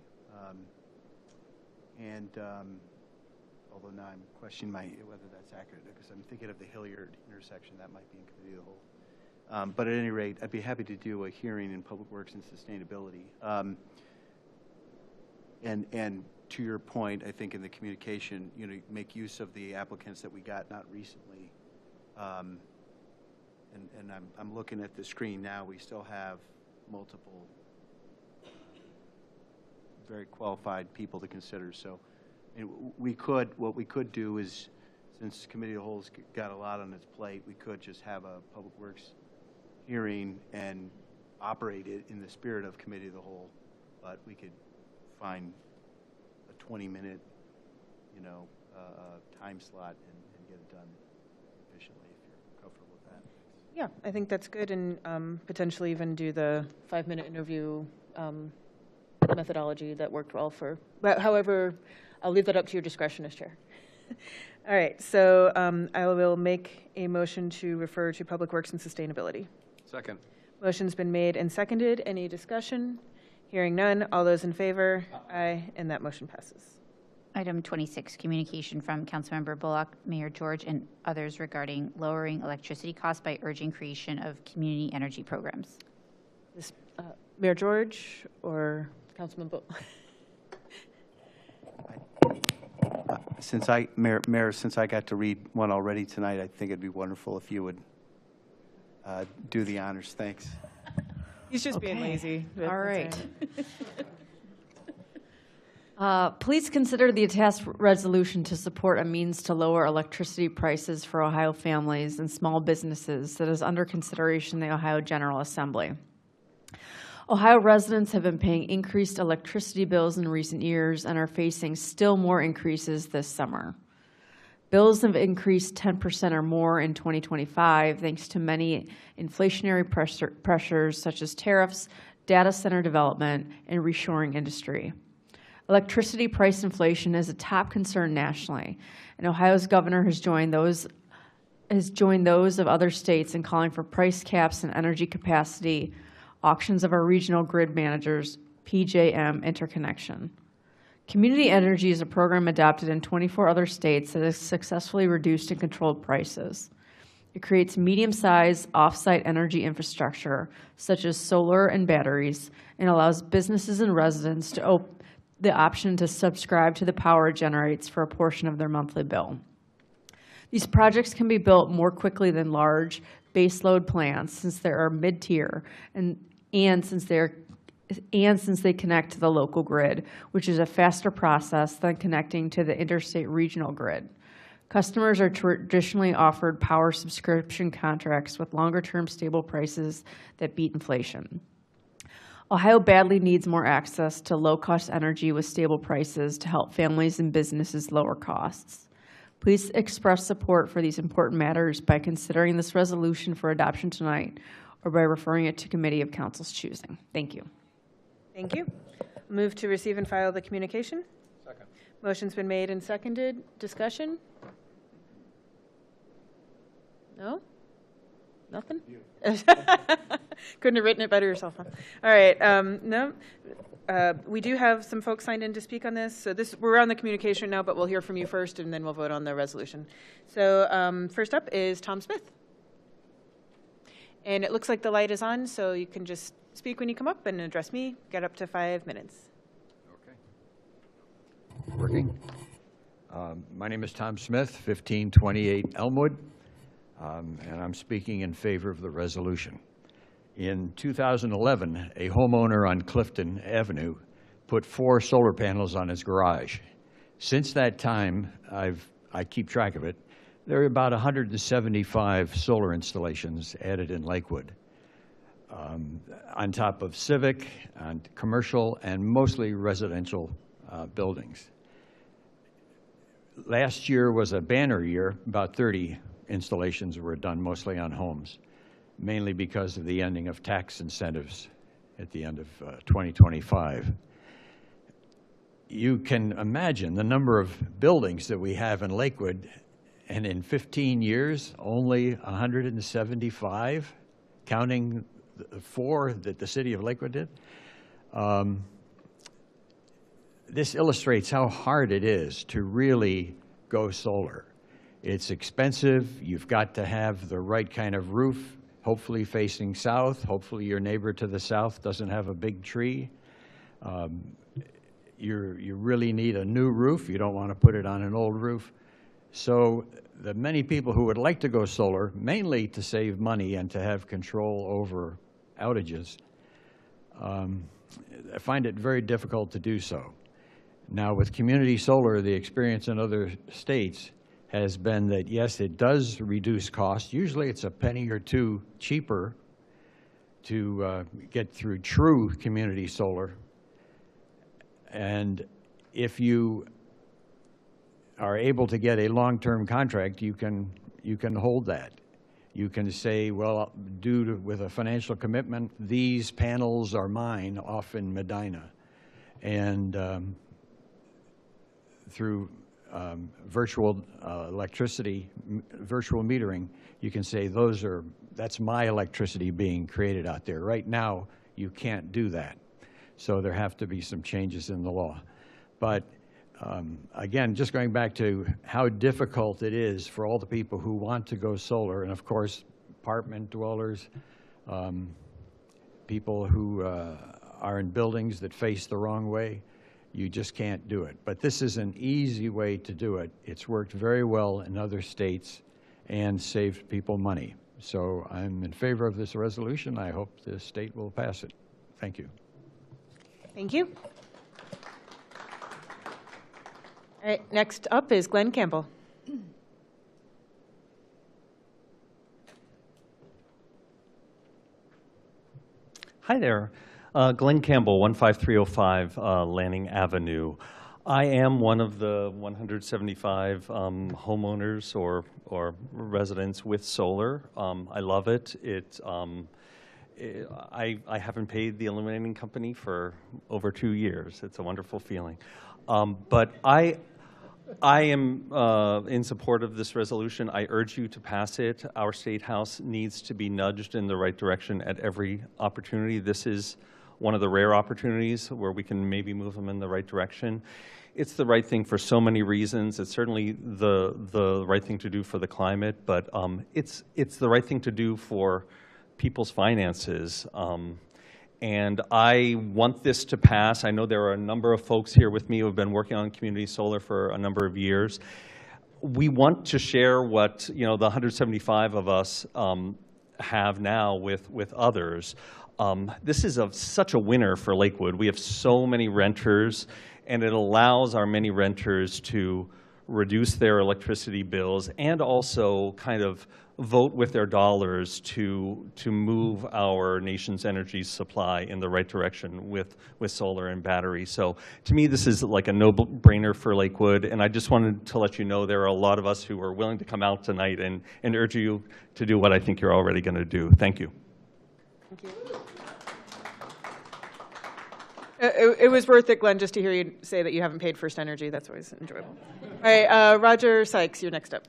although now I'm questioning whether that's accurate, because I'm thinking of the Hilliard intersection. That might be in committee of the whole. But at any rate, I'd be happy to do a hearing in Public Works and Sustainability. And to your point, I think in the communication, make use of the applicants that we got not recently. And I'm looking at the screen now. We still have multiple very qualified people to consider. So what we could do is, since Committee of the Whole's got a lot on its plate, we could just have a Public Works hearing and operate it in the spirit of Committee of the Whole, but we could find a 20-minute, time slot and get it done efficiently if you're comfortable with that. Yeah, I think that's good, and potentially even do the 5-minute interview methodology that worked well for. But however, I'll leave that up to your discretion as chair. All right, so I will make a motion to refer to Public Works and Sustainability. Second. Motion's been made and seconded. Any discussion? Hearing none. All those in favor? Aye. And that motion passes. Item 26, communication from Councilmember Bullock, Mayor George, and others regarding lowering electricity costs by urging creation of community energy programs. This, Mayor George or Councilman Bullock? Mayor, since I got to read one already tonight, I think it'd be wonderful if you would do the honors. Thanks. He's just being lazy. All right. Please consider the attached resolution to support a means to lower electricity prices for Ohio families and small businesses that is under consideration in the Ohio General Assembly. Ohio residents have been paying increased electricity bills in recent years and are facing still more increases this summer. Bills have increased 10% or more in 2025 thanks to many inflationary pressures such as tariffs, data center development, and reshoring industry. Electricity price inflation is a top concern nationally, and Ohio's governor has joined those of other states in calling for price caps and energy capacity auctions of our regional grid managers, PJM interconnection. Community energy is a program adopted in 24 other states that has successfully reduced and controlled prices. It creates medium-sized off-site energy infrastructure, such as solar and batteries, and allows businesses and residents to the option to subscribe to the power it generates for a portion of their monthly bill. These projects can be built more quickly than large baseload plants since they are mid-tier and since they connect to the local grid, which is a faster process than connecting to the interstate regional grid. Customers are traditionally offered power subscription contracts with longer-term stable prices that beat inflation. Ohio badly needs more access to low-cost energy with stable prices to help families and businesses lower costs. Please express support for these important matters by considering this resolution for adoption tonight or by referring it to committee of council's choosing. Thank you. Thank you. Move to receive and file the communication. Second. Motion's been made and seconded. Discussion? No? Nothing? Couldn't have written it better yourself, huh? All right. No. We do have some folks signed in to speak on this. So we're on the communication now, but we'll hear from you first, and then we'll vote on the resolution. So first up is Tom Smith. And it looks like the light is on, so you can just speak when you come up and address me. Get up to 5 minutes. Okay. Working. My name is Tom Smith, 1528 Elmwood, and I'm speaking in favor of the resolution. In 2011, a homeowner on Clifton Avenue put 4 solar panels on his garage. Since that time, I keep track of it, there are about 175 solar installations added in Lakewood, on top of civic and commercial and mostly residential buildings. Last year was a banner year. About 30 installations were done mostly on homes, mainly because of the ending of tax incentives at the end of 2025. You can imagine the number of buildings that we have in Lakewood, and in 15 years, only 175, counting the 4 that the city of Lakewood did. This illustrates how hard it is to really go solar. It's expensive. You've got to have the right kind of roof, hopefully facing south. Hopefully your neighbor to the south doesn't have a big tree. You really need a new roof. You don't want to put it on an old roof. So the many people who would like to go solar, mainly to save money and to have control over outages, I find it very difficult to do so. Now, with community solar, the experience in other states has been that, yes, it does reduce costs. Usually it's a penny or two cheaper to get through true community solar. And if you are able to get a long-term contract, you can hold that. You can say, well, with a financial commitment, these panels are mine off in Medina. And through virtual electricity, virtual metering, you can say that's my electricity being created out there. Right now, you can't do that. So there have to be some changes in the law. But again, just going back to how difficult it is for all the people who want to go solar, and of course, apartment dwellers, people who are in buildings that face the wrong way, you just can't do it. But this is an easy way to do it. It's worked very well in other states and saved people money. So I'm in favor of this resolution. I hope the state will pass it. Thank you. Thank you. All right, next up is Glenn Campbell. Hi there. Glenn Campbell, 15305 Lanning Avenue. I am one of the 175 homeowners or residents with solar. I love it. I haven't paid the illuminating company for over 2 years. It's a wonderful feeling. But I am in support of this resolution. I urge you to pass it. Our State House needs to be nudged in the right direction at every opportunity. This is one of the rare opportunities where we can maybe move them in the right direction. It's the right thing for so many reasons. It's certainly the right thing to do for the climate, but it's the right thing to do for people's finances. And I want this to pass. I know there are a number of folks here with me who have been working on community solar for a number of years. We want to share what the 175 of us have now with others. This is such a winner for Lakewood. We have so many renters, and it allows our many renters to reduce their electricity bills and also kind of vote with their dollars to move our nation's energy supply in the right direction with solar and battery. So to me, this is like a no-brainer for Lakewood, and I just wanted to let you know there are a lot of us who are willing to come out tonight and urge you to do what I think you're already going to do. Thank you. Thank you. It was worth it, Glenn, just to hear you say that you haven't paid First Energy. That's always enjoyable. All right, Roger Sykes, you're next up.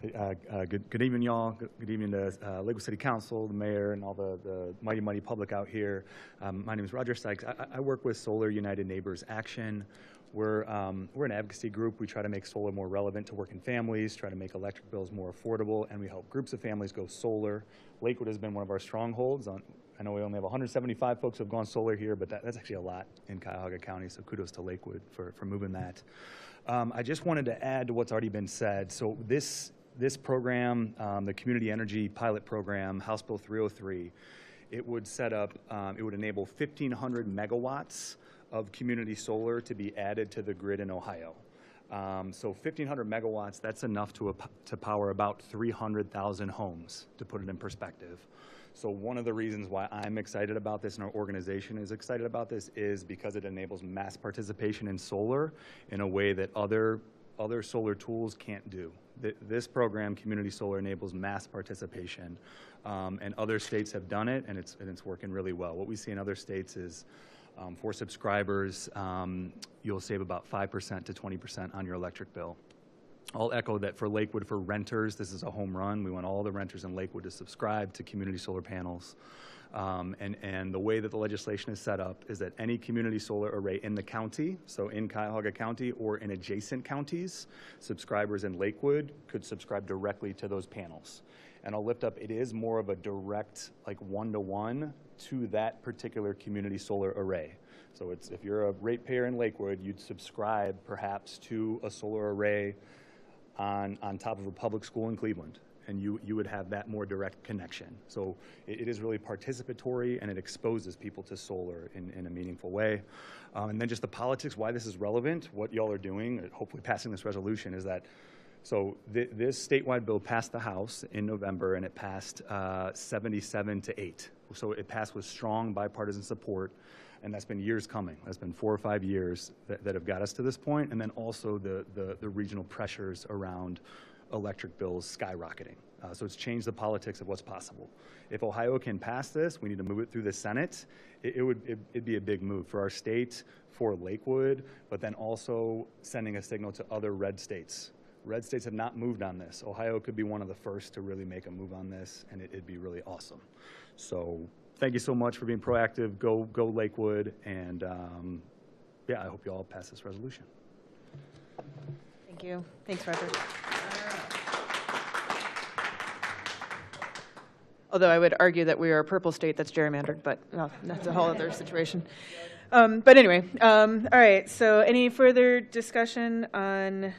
Good evening, y'all. Good evening to Lakewood City Council, the mayor, and all the mighty public out here. My name is Roger Sykes. I work with Solar United Neighbors Action. We're an advocacy group. We try to make solar more relevant to working families, try to make electric bills more affordable, and we help groups of families go solar. Lakewood has been one of our strongholds. I know we only have 175 folks who have gone solar here, but that's actually a lot in Cuyahoga County, so kudos to Lakewood for moving that. I just wanted to add to what's already been said. So this program, the Community Energy Pilot Program, House Bill 303, it would set up, it would enable 1,500 megawatts of community solar to be added to the grid in Ohio. So 1,500 megawatts, that's enough to power about 300,000 homes, to put it in perspective. So one of the reasons why I'm excited about this and our organization is excited about this is because it enables mass participation in solar in a way that other solar tools can't do. This program, Community Solar, enables mass participation, and other states have done it, and it's working really well. What we see in other states is for subscribers, you'll save about 5% to 20% on your electric bill. I'll echo that for Lakewood, for renters, this is a home run. We want all the renters in Lakewood to subscribe to community solar panels. And the way that the legislation is set up is that any community solar array in the county, so in Cuyahoga County or in adjacent counties, subscribers in Lakewood could subscribe directly to those panels. And I'll lift up, it is more of a direct, like one-to-one to that particular community solar array. So it's, if you're a ratepayer in Lakewood, you'd subscribe perhaps to a solar array on top of a public school in Cleveland, and you would have that more direct connection. So it is really participatory, and it exposes people to solar in a meaningful way. And then just the politics, why this is relevant, what y'all are doing, hopefully passing this resolution, is that, so this statewide bill passed the House in November, and it passed 77-8. So it passed with strong bipartisan support. And that's been years coming. That's been 4 or 5 years that have got us to this point. And then also the regional pressures around electric bills skyrocketing. So it's changed the politics of what's possible. If Ohio can pass this, we need to move it through the Senate. It'd be a big move for our state, for Lakewood, but then also sending a signal to other red states. Red states have not moved on this. Ohio could be one of the first to really make a move on this, and it'd be really awesome. So thank you so much for being proactive. Go Lakewood, and yeah, I hope you all pass this resolution. Thank you. Thanks, Roger. Although I would argue that we are a purple state that's gerrymandered, but no, that's a whole other situation. But anyway, all right, so any further discussion on,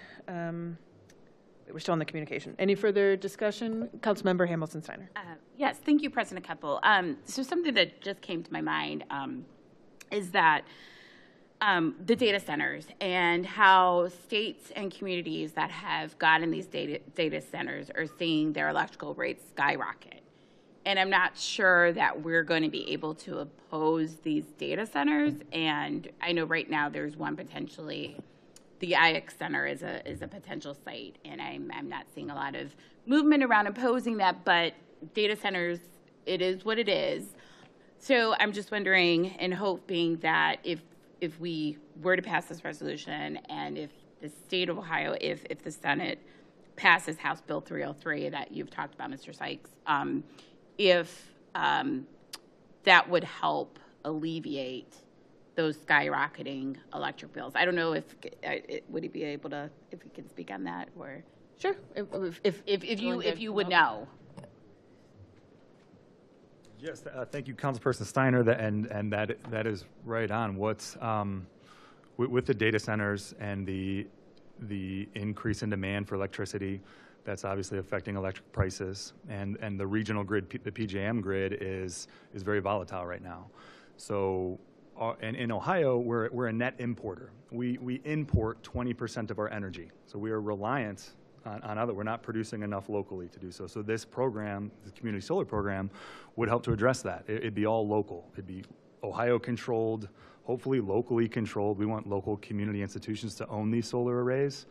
we're still on the communication. Any further discussion? Councilmember Hamilton-Steiner. Yes, thank you, President Keppel. So something that just came to my mind is that the data centers and how states and communities that have gotten these data centers are seeing their electrical rates skyrocket. And I'm not sure that we're going to be able to oppose these data centers. And I know right now there's one potentially, the IX Center is a potential site, and I'm not seeing a lot of movement around opposing that, but data centers, it is what it is. So I'm just wondering and hoping that if we were to pass this resolution, and if the state of Ohio, if the Senate passes House Bill 303 that you've talked about, Mr. Sykes, if that would help alleviate those skyrocketing electric bills. I don't know if would he be able to, if he can speak on that, or sure, if you would know. Yes, thank you, Councilperson Steiner, and that is right on. What's with the data centers and the increase in demand for electricity, that's obviously affecting electric prices, and the regional grid, the PJM grid, is very volatile right now. So, and in Ohio, we're a net importer. We import 20% of our energy, so we are reliant on other. We're not producing enough locally to do so. So this program, the community solar program, would help to address that. It'd be all local. It'd be Ohio controlled, hopefully locally controlled. We want local community institutions to own these solar arrays,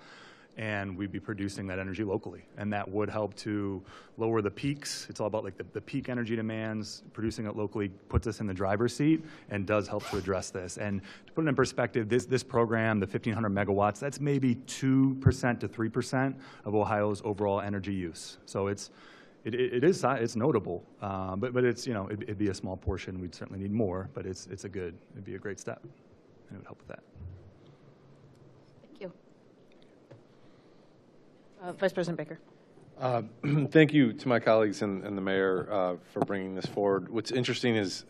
and we'd be producing that energy locally. And that would help to lower the peaks. It's all about like the peak energy demands. Producing it locally puts us in the driver's seat and does help to address this. And to put it in perspective, this program, the 1,500 megawatts, that's maybe 2% to 3% of Ohio's overall energy use. So it's notable, but it's, you know, it'd be a small portion. We'd certainly need more, but it'd be a great step, and it would help with that. Thank you. Vice President Baker. Thank you to my colleagues and the mayor for bringing this forward. What's interesting is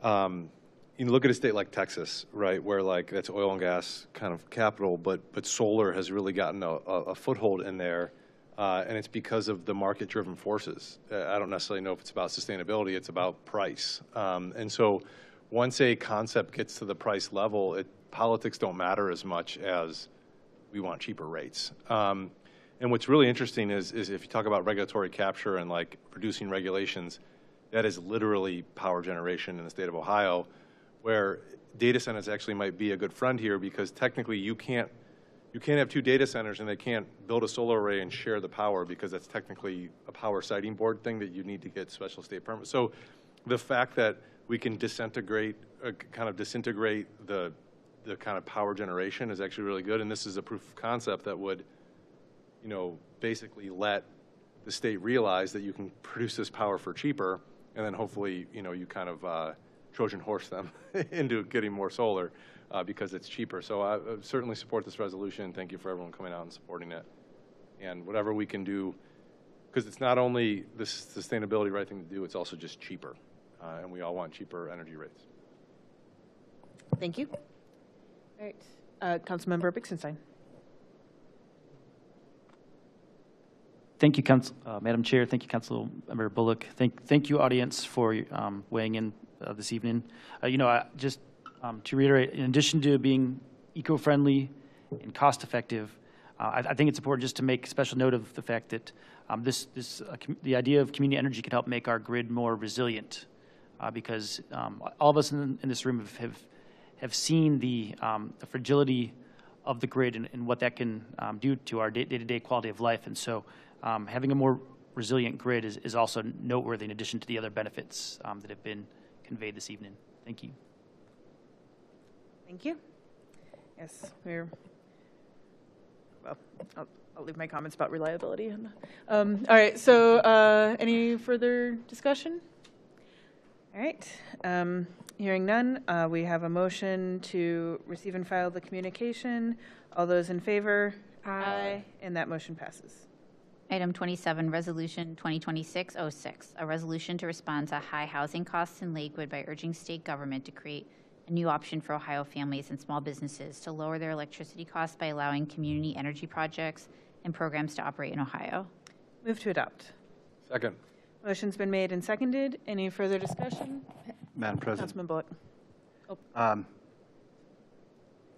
you look at a state like Texas, right, where like that's oil and gas kind of capital, but solar has really gotten a foothold in there, and it's because of the market-driven forces. I don't necessarily know if it's about sustainability; it's about price. And so, once a concept gets to the price level, politics don't matter as much as we want cheaper rates. And what's really interesting is if you talk about regulatory capture and like reducing regulations, that is literally power generation in the state of Ohio, where data centers actually might be a good friend here, because technically you can't have two data centers and they can't build a solar array and share the power, because that's technically a power siting board thing that you need to get special state permits. So the fact that we can disintegrate the the kind of power generation is actually really good. And this is a proof of concept that would, basically let the state realize that you can produce this power for cheaper, and then hopefully, you kind of Trojan horse them into getting more solar because it's cheaper. So I certainly support this resolution. Thank you for everyone coming out and supporting it. And whatever we can do, because it's not only the sustainability right thing to do, it's also just cheaper. And we all want cheaper energy rates. Thank you. All right. Councilmember Bixenstein. Thank you, Madam Chair. Thank you, Councilmember Bullock. Thank you, audience, for weighing in this evening. Just to reiterate, in addition to being eco-friendly and cost-effective, I think it's important just to make special note of the fact that the idea of community energy can help make our grid more resilient, because all of us in this room have seen the fragility of the grid and what that can do to our day-to-day quality of life. And so having a more resilient grid is also noteworthy in addition to the other benefits that have been conveyed this evening. Thank you. Thank you. Yes, I'll leave my comments about reliability. All right, so any further discussion? All right, hearing none, we have a motion to receive and file the communication. All those in favor? Aye. And that motion passes. Item 27, Resolution 2026-06, a resolution to respond to high housing costs in Lakewood by urging state government to create a new option for Ohio families and small businesses to lower their electricity costs by allowing community energy projects and programs to operate in Ohio. Move to adopt. Second. Motion's been made and seconded. Any further discussion? Madam President. Councilman Bullock.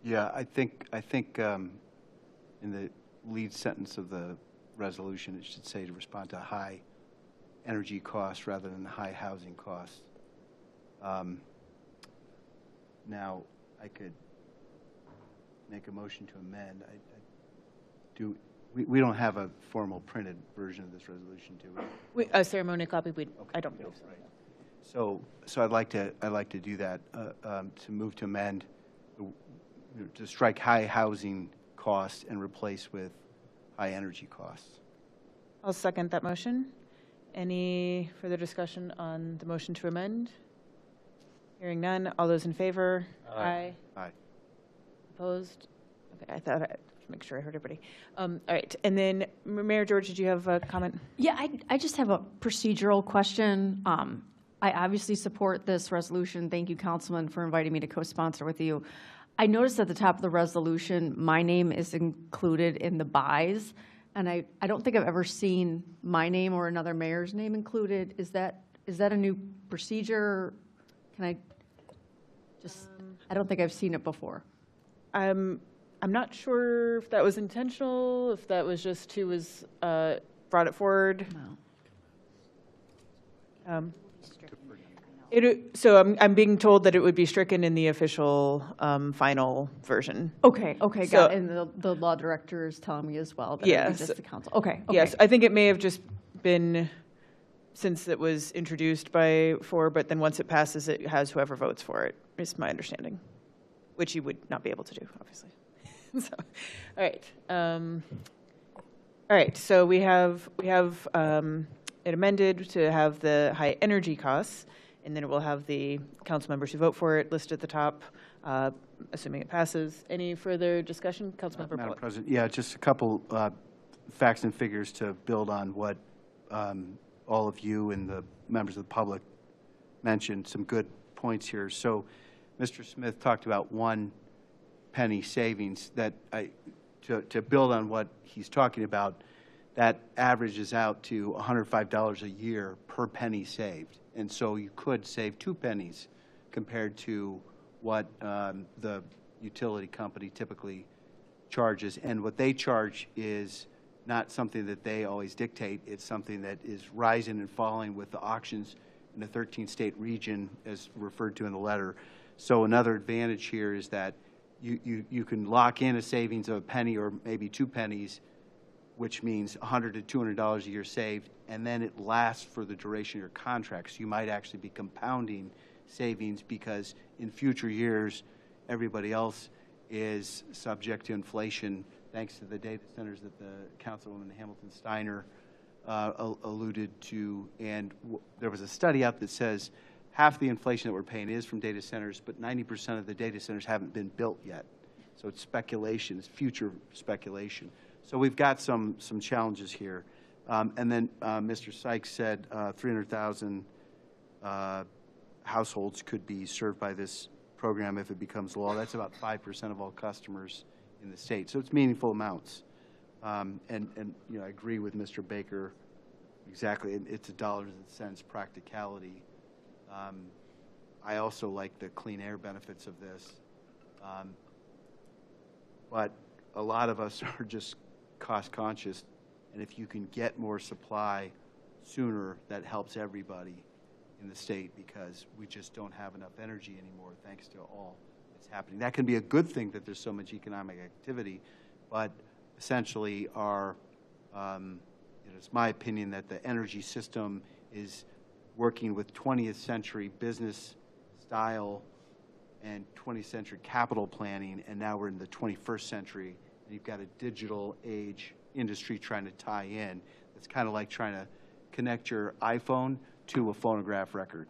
Yeah, I think in the lead sentence of the resolution, it should say to respond to high energy costs rather than high housing costs. Now, I could make a motion to amend. We don't have a formal printed version of this resolution, do we? A ceremonial copy. I don't believe so. So I'd like to do that. To move to amend, to strike high housing costs and replace with high energy costs. I'll second that motion. Any further discussion on the motion to amend? Hearing none. All those in favor? Aye. Aye. Opposed? Okay, I thought I'd make sure I heard everybody. All right, and then Mayor George, did you have a comment? Yeah, I just have a procedural question. I obviously support this resolution. Thank you, Councilman, for inviting me to co-sponsor with you. I noticed at the top of the resolution, my name is included in the buys, and I don't think I've ever seen my name or another mayor's name included. Is that a new procedure? Can I just, I don't think I've seen it before. I'm not sure if that was intentional, if that was just who was brought it forward. No. So I'm being told that it would be stricken in the official final version. Okay, So- got it. And the law director is telling me as well that it would be just the council. Okay. Yes, I think it may have just been since it was introduced by but then once it passes, it has whoever votes for it, is my understanding, which you would not be able to do, obviously. So, all right. All right, so we have it amended to have the high energy costs, and then it will have the council members who vote for it listed at the top, assuming it passes. Any further discussion? Councilmember Madam Bullock. President, yeah, just a couple facts and figures to build on what all of you and the members of the public mentioned. Some good points here. So Mr. Smith talked about 1 penny savings. That to build on what he's talking about, that averages out to $105 a year per penny saved. And so you could save 2 pennies compared to what the utility company typically charges. And what they charge is not something that they always dictate. It's something that is rising and falling with the auctions in the 13-state region, as referred to in the letter. So another advantage here is that you can lock in a savings of a penny or maybe 2 pennies, which means $100 to $200 a year saved, and then it lasts for the duration of your contract. So you might actually be compounding savings because in future years, everybody else is subject to inflation, thanks to the data centers that the Councilwoman Hamilton Steiner alluded to. And there was a study out that says half the inflation that we're paying is from data centers, but 90% of the data centers haven't been built yet. So it's speculation, it's future speculation. So we've got some challenges here. And then Mr. Sykes said 300,000 households could be served by this program if it becomes law. That's about 5% of all customers in the state. So it's meaningful amounts. And you know, I agree with Mr. Baker exactly. It's a dollars and cents practicality. I also like the clean air benefits of this. But a lot of us are just cost conscious, and if you can get more supply sooner, that helps everybody in the state, because we just don't have enough energy anymore thanks to all that's happening. That can be a good thing that there's so much economic activity, but essentially it's my opinion that the energy system is working with 20th century business style and 20th century capital planning, and now we're in the 21st century, and you've got a digital age industry trying to tie in. It's kind of like trying to connect your iPhone to a phonograph record,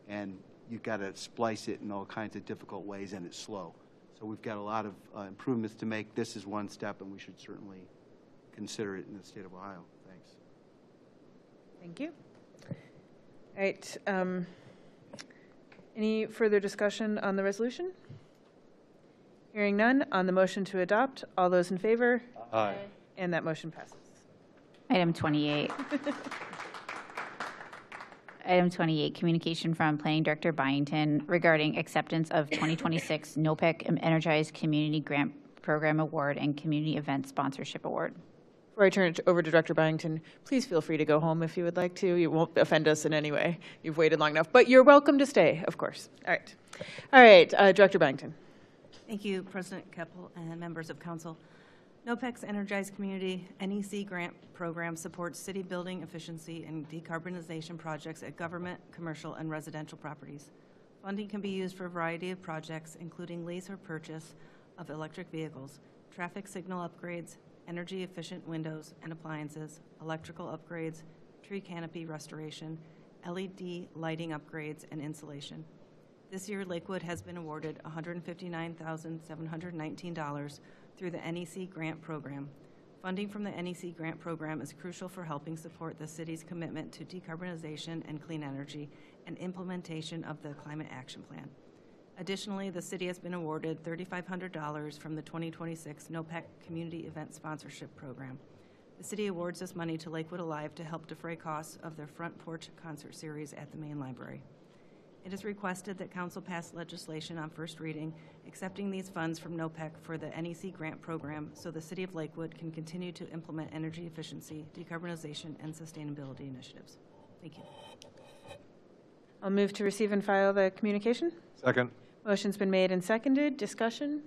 and you've got to splice it in all kinds of difficult ways, and it's slow. So we've got a lot of improvements to make. This is one step, and we should certainly consider it in the state of Ohio. Thanks. Thank you. All right. Any further discussion on the resolution? Hearing none, on the motion to adopt, all those in favor? Aye. And that motion passes. Item 28. Item 28, communication from Planning Director Byington regarding acceptance of 2026 NOPEC Energized Community Grant Program Award and Community Event Sponsorship Award. Before I turn it over to Director Byington, please feel free to go home if you would like to. You won't offend us in any way. You've waited long enough, but you're welcome to stay, of course. All right. All right, Director Byington. Thank you, President Keppel and members of council. NOPEC's Energized Community NEC grant program supports city building efficiency and decarbonization projects at government, commercial, and residential properties. Funding can be used for a variety of projects, including lease or purchase of electric vehicles, traffic signal upgrades, energy-efficient windows and appliances, electrical upgrades, tree canopy restoration, LED lighting upgrades, and insulation. This year, Lakewood has been awarded $159,719 through the NEC grant program. Funding from the NEC grant program is crucial for helping support the city's commitment to decarbonization and clean energy and implementation of the Climate Action Plan. Additionally, the city has been awarded $3,500 from the 2026 NOPEC Community Event Sponsorship Program. The city awards this money to Lakewood Alive to help defray costs of their Front Porch Concert Series at the main library. It is requested that council pass legislation on first reading accepting these funds from NOPEC for the NEC grant program so the city of Lakewood can continue to implement energy efficiency, decarbonization, and sustainability initiatives. Thank you. I'll move to receive and file the communication. Second. Motion's been made and seconded. Discussion?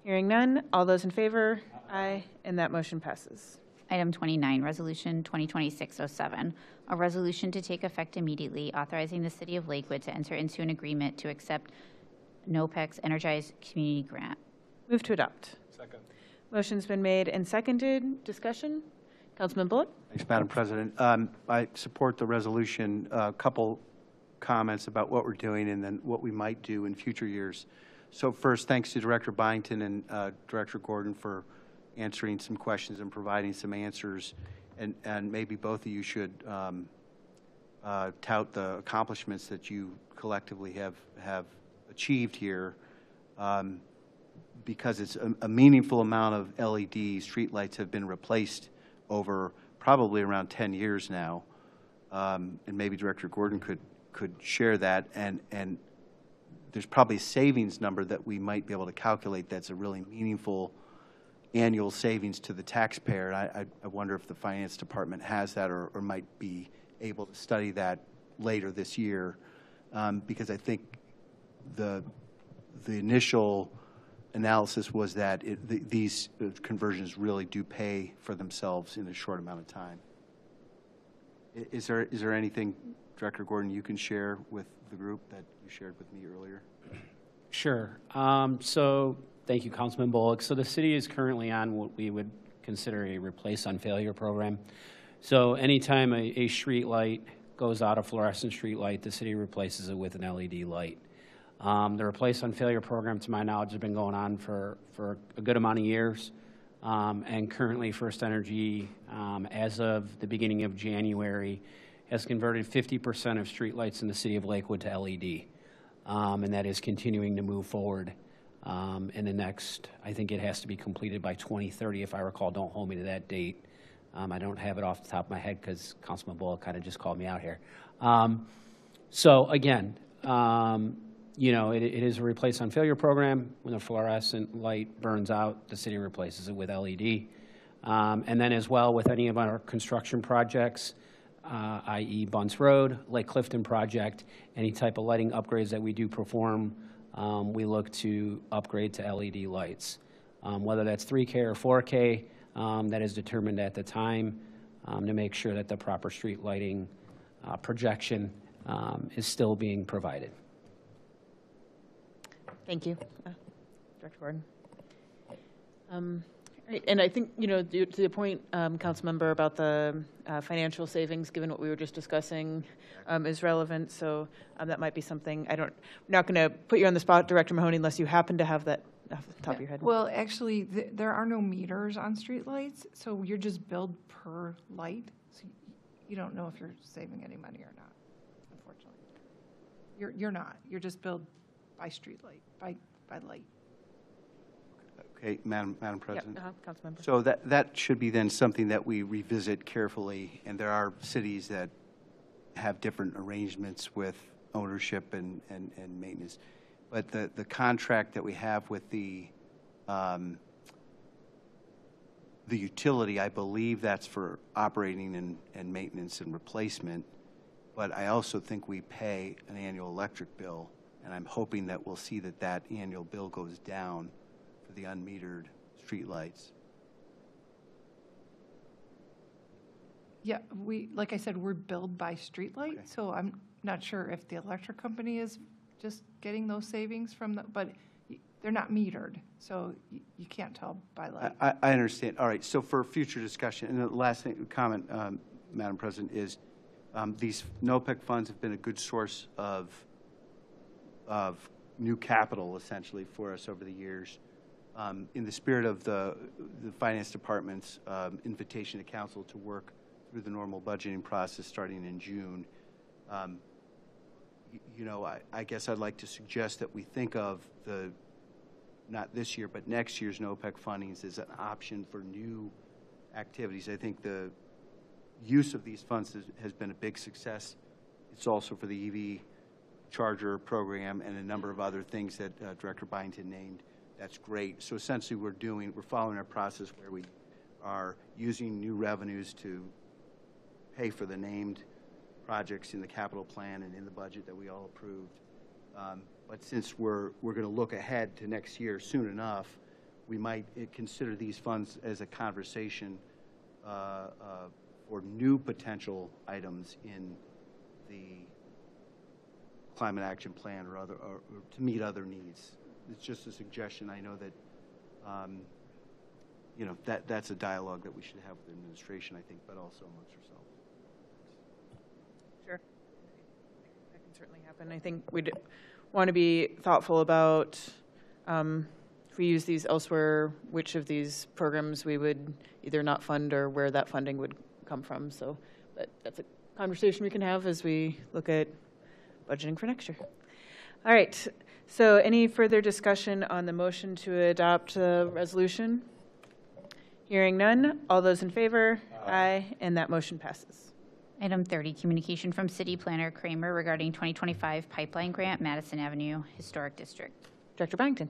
Hearing none. All those in favor? Aye. And that motion passes. Item 29, Resolution 2026-07, a resolution to take effect immediately authorizing the City of Lakewood to enter into an agreement to accept NOPEC's Energized Community Grant. Move to adopt. Second. Motion's been made and seconded. Discussion? Councilman Bullock? Thanks, Madam President. I support the resolution. A couple comments about what we're doing and then what we might do in future years. So first, thanks to Director Byington and Director Gordon for answering some questions and providing some answers. And maybe both of you should tout the accomplishments that you collectively have achieved here, because it's a meaningful amount of LED streetlights have been replaced over probably around 10 years now. And maybe Director Gordon could share that, and there's probably a savings number that we might be able to calculate that's a really meaningful annual savings to the taxpayer. I wonder if the Finance Department has that or might be able to study that later this year, because I think the initial analysis was that these conversions really do pay for themselves in a short amount of time. Is there anything, Director Gordon, you can share with the group that you shared with me earlier? Sure. So thank you, Councilman Bullock. So the city is currently on what we would consider a replace on failure program. So anytime a street light goes out, a fluorescent street light, the city replaces it with an LED light. The replace on failure program, to my knowledge, has been going on for a good amount of years. And currently First Energy, as of the beginning of January, has converted 50% of streetlights in the city of Lakewood to LED. And that is continuing to move forward in the next, I think it has to be completed by 2030, if I recall. Don't hold me to that date. I don't have it off the top of my head because Councilman Bullock kind of just called me out here. So again, you know, it is a replace on failure program. When the fluorescent light burns out, the city replaces it with LED. And then as well with any of our construction projects, i.e. Bunce Road, Lake Clifton project, any type of lighting upgrades that we do perform, we look to upgrade to LED lights. Whether that's 3K or 4K, that is determined at the time to make sure that the proper street lighting projection is still being provided. Thank you, Director Gordon. Right, and I think, you know, to the point, Councilmember, about the financial savings, given what we were just discussing, is relevant. So that might be something. I'm not going to put you on the spot, Director Mahoney, unless you happen to have that off the top of your head. Well, actually, there are no meters on streetlights, so you're just billed per light. So you don't know if you're saving any money or not, unfortunately. You're not. You're just billed by streetlight, by light. Okay, Madam President. Yep, Councilmember. So that should be then something that we revisit carefully, and there are cities that have different arrangements with ownership and maintenance. But the contract that we have with the utility, I believe that's for operating and maintenance and replacement, but I also think we pay an annual electric bill, and I'm hoping that we'll see that annual bill goes down for the unmetered streetlights. Yeah, like I said, we're billed by streetlight, okay. So I'm not sure if the electric company is just getting those savings from but they're not metered, so you can't tell by light. I understand. All right, so for future discussion, and the last comment, Madam President, is these NOPEC funds have been a good source of new capital, essentially, for us over the years. In the spirit of the Finance Department's invitation to Council to work through the normal budgeting process starting in June, you know, I guess I'd like to suggest that we think of not this year, but next year's NOPEC fundings as an option for new activities. I think the use of these funds has been a big success. It's also for the EV charger program and a number of other things that Director Byington named. That's great. So essentially we're following a process where we are using new revenues to pay for the named projects in the capital plan and in the budget that we all approved. But since we're going to look ahead to next year soon enough, we might consider these funds as a conversation for new potential items in the climate action plan or to meet other needs. It's just a suggestion. I know that you know, that's a dialogue that we should have with the administration, I think, but also amongst ourselves. Sure. That can certainly happen. I think we'd want to be thoughtful about if we use these elsewhere, which of these programs we would either not fund or where that funding would come from. So, but that's a conversation we can have as we look at budgeting for next year. All right. So any further discussion on the motion to adopt the resolution? Hearing none. All those in favor? Aye. And that motion passes. Item 30, communication from City Planner Kramer regarding 2025 pipeline grant, Madison Avenue Historic District. Director Byington.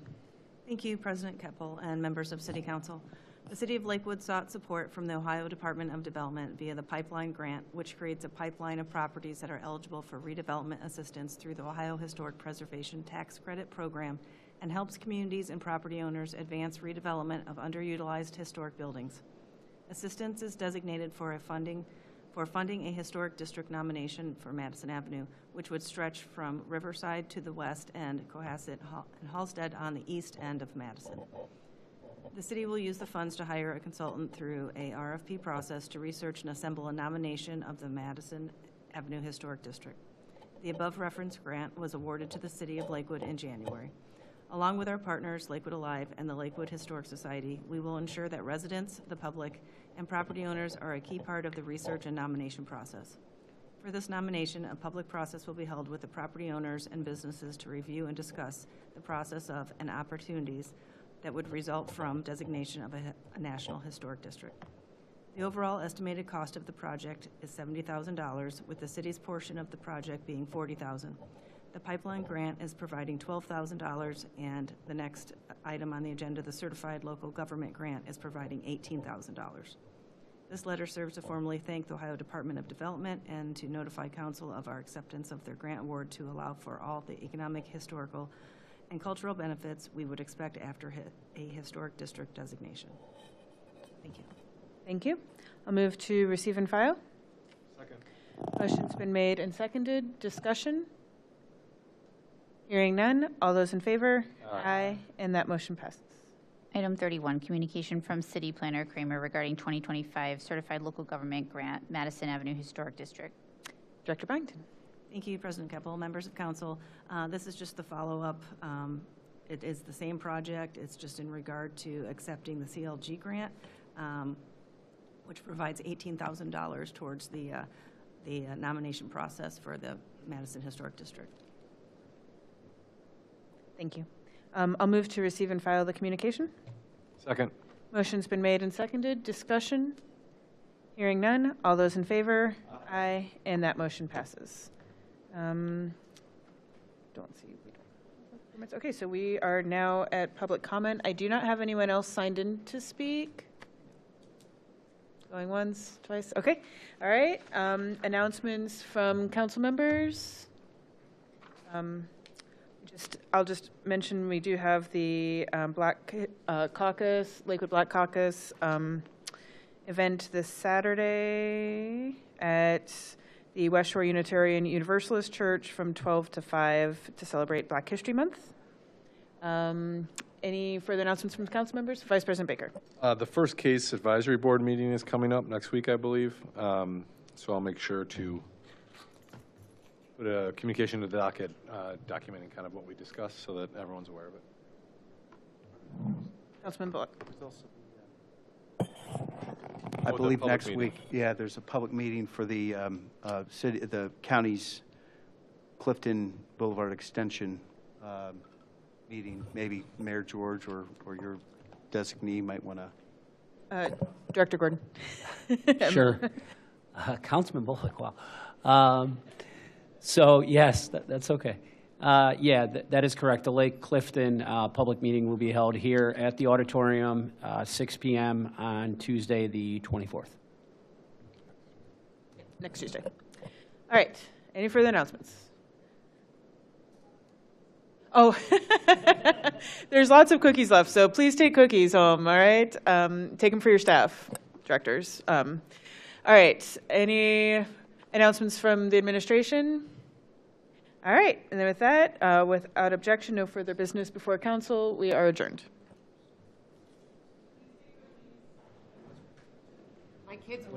Thank you, President Keppel and members of City Council. The City of Lakewood sought support from the Ohio Department of Development via the pipeline grant, which creates a pipeline of properties that are eligible for redevelopment assistance through the Ohio Historic Preservation Tax Credit Program and helps communities and property owners advance redevelopment of underutilized historic buildings. Assistance is designated for a funding for funding a historic district nomination for Madison Avenue, which would stretch from Riverside to the west and Cohasset and Halsted on the east end of Madison. The city will use the funds to hire a consultant through a RFP process to research and assemble a nomination of the Madison Avenue Historic District. The above referenced grant was awarded to the city of Lakewood in January. Along with our partners, Lakewood Alive and the Lakewood Historic Society, we will ensure that residents, the public, and property owners are a key part of the research and nomination process. For this nomination, a public process will be held with the property owners and businesses to review and discuss the process of and opportunities that would result from designation of a National Historic District. The overall estimated cost of the project is $70,000, with the city's portion of the project being $40,000. The pipeline grant is providing $12,000, and the next item on the agenda, the certified local government grant, is providing $18,000. This letter serves to formally thank the Ohio Department of Development and to notify council of our acceptance of their grant award to allow for all the economic, historical, and cultural benefits we would expect after a historic district designation. Thank you. Thank you. I'll move to receive and file. Second. Motion's been made and seconded. Discussion? Hearing none. All those in favor? Aye. And that motion passes. Item 31, communication from City Planner Kramer regarding 2025 Certified Local Government Grant, Madison Avenue Historic District. Director Byington. Thank you, President Keppel, members of council. This is just the follow-up. It is the same project. It's just in regard to accepting the CLG grant, which provides $18,000 towards the nomination process for the Madison Historic District. Thank you. I'll move to receive and file the communication. Second. Motion's been made and seconded. Discussion? Hearing none. All those in favor? Aye. And that motion passes. Don't see. Okay, so we are now at public comment. I do not have anyone else signed in to speak. Going once, twice. Okay. All right. Announcements from council members. I'll just mention we do have the Black Caucus, Lakewood Black Caucus event this Saturday at the West Shore Unitarian Universalist Church from 12 to 5 to celebrate Black History Month. Any further announcements from council members? Vice President Baker. The first case advisory board meeting is coming up next week, I believe. So I'll make sure to put a communication to the docket documenting kind of what we discussed so that everyone's aware of it. Councilman Bullock. I believe next week, yeah, there's a public meeting for the the county's Clifton Boulevard Extension meeting. Maybe Mayor George or your designee might want to. Director Gordon. Sure. Councilman Bullock, wow. So yes, that's okay. Yeah, that is correct. The Lake Clifton public meeting will be held here at the auditorium, 6 p.m. on Tuesday, the 24th. Next Tuesday. All right. Any further announcements? Oh, there's lots of cookies left, so please take cookies home, all right? Take them for your staff, directors. All right. Any announcements from the administration? All right, and then with that, without objection, no further business before council, we are adjourned. My kids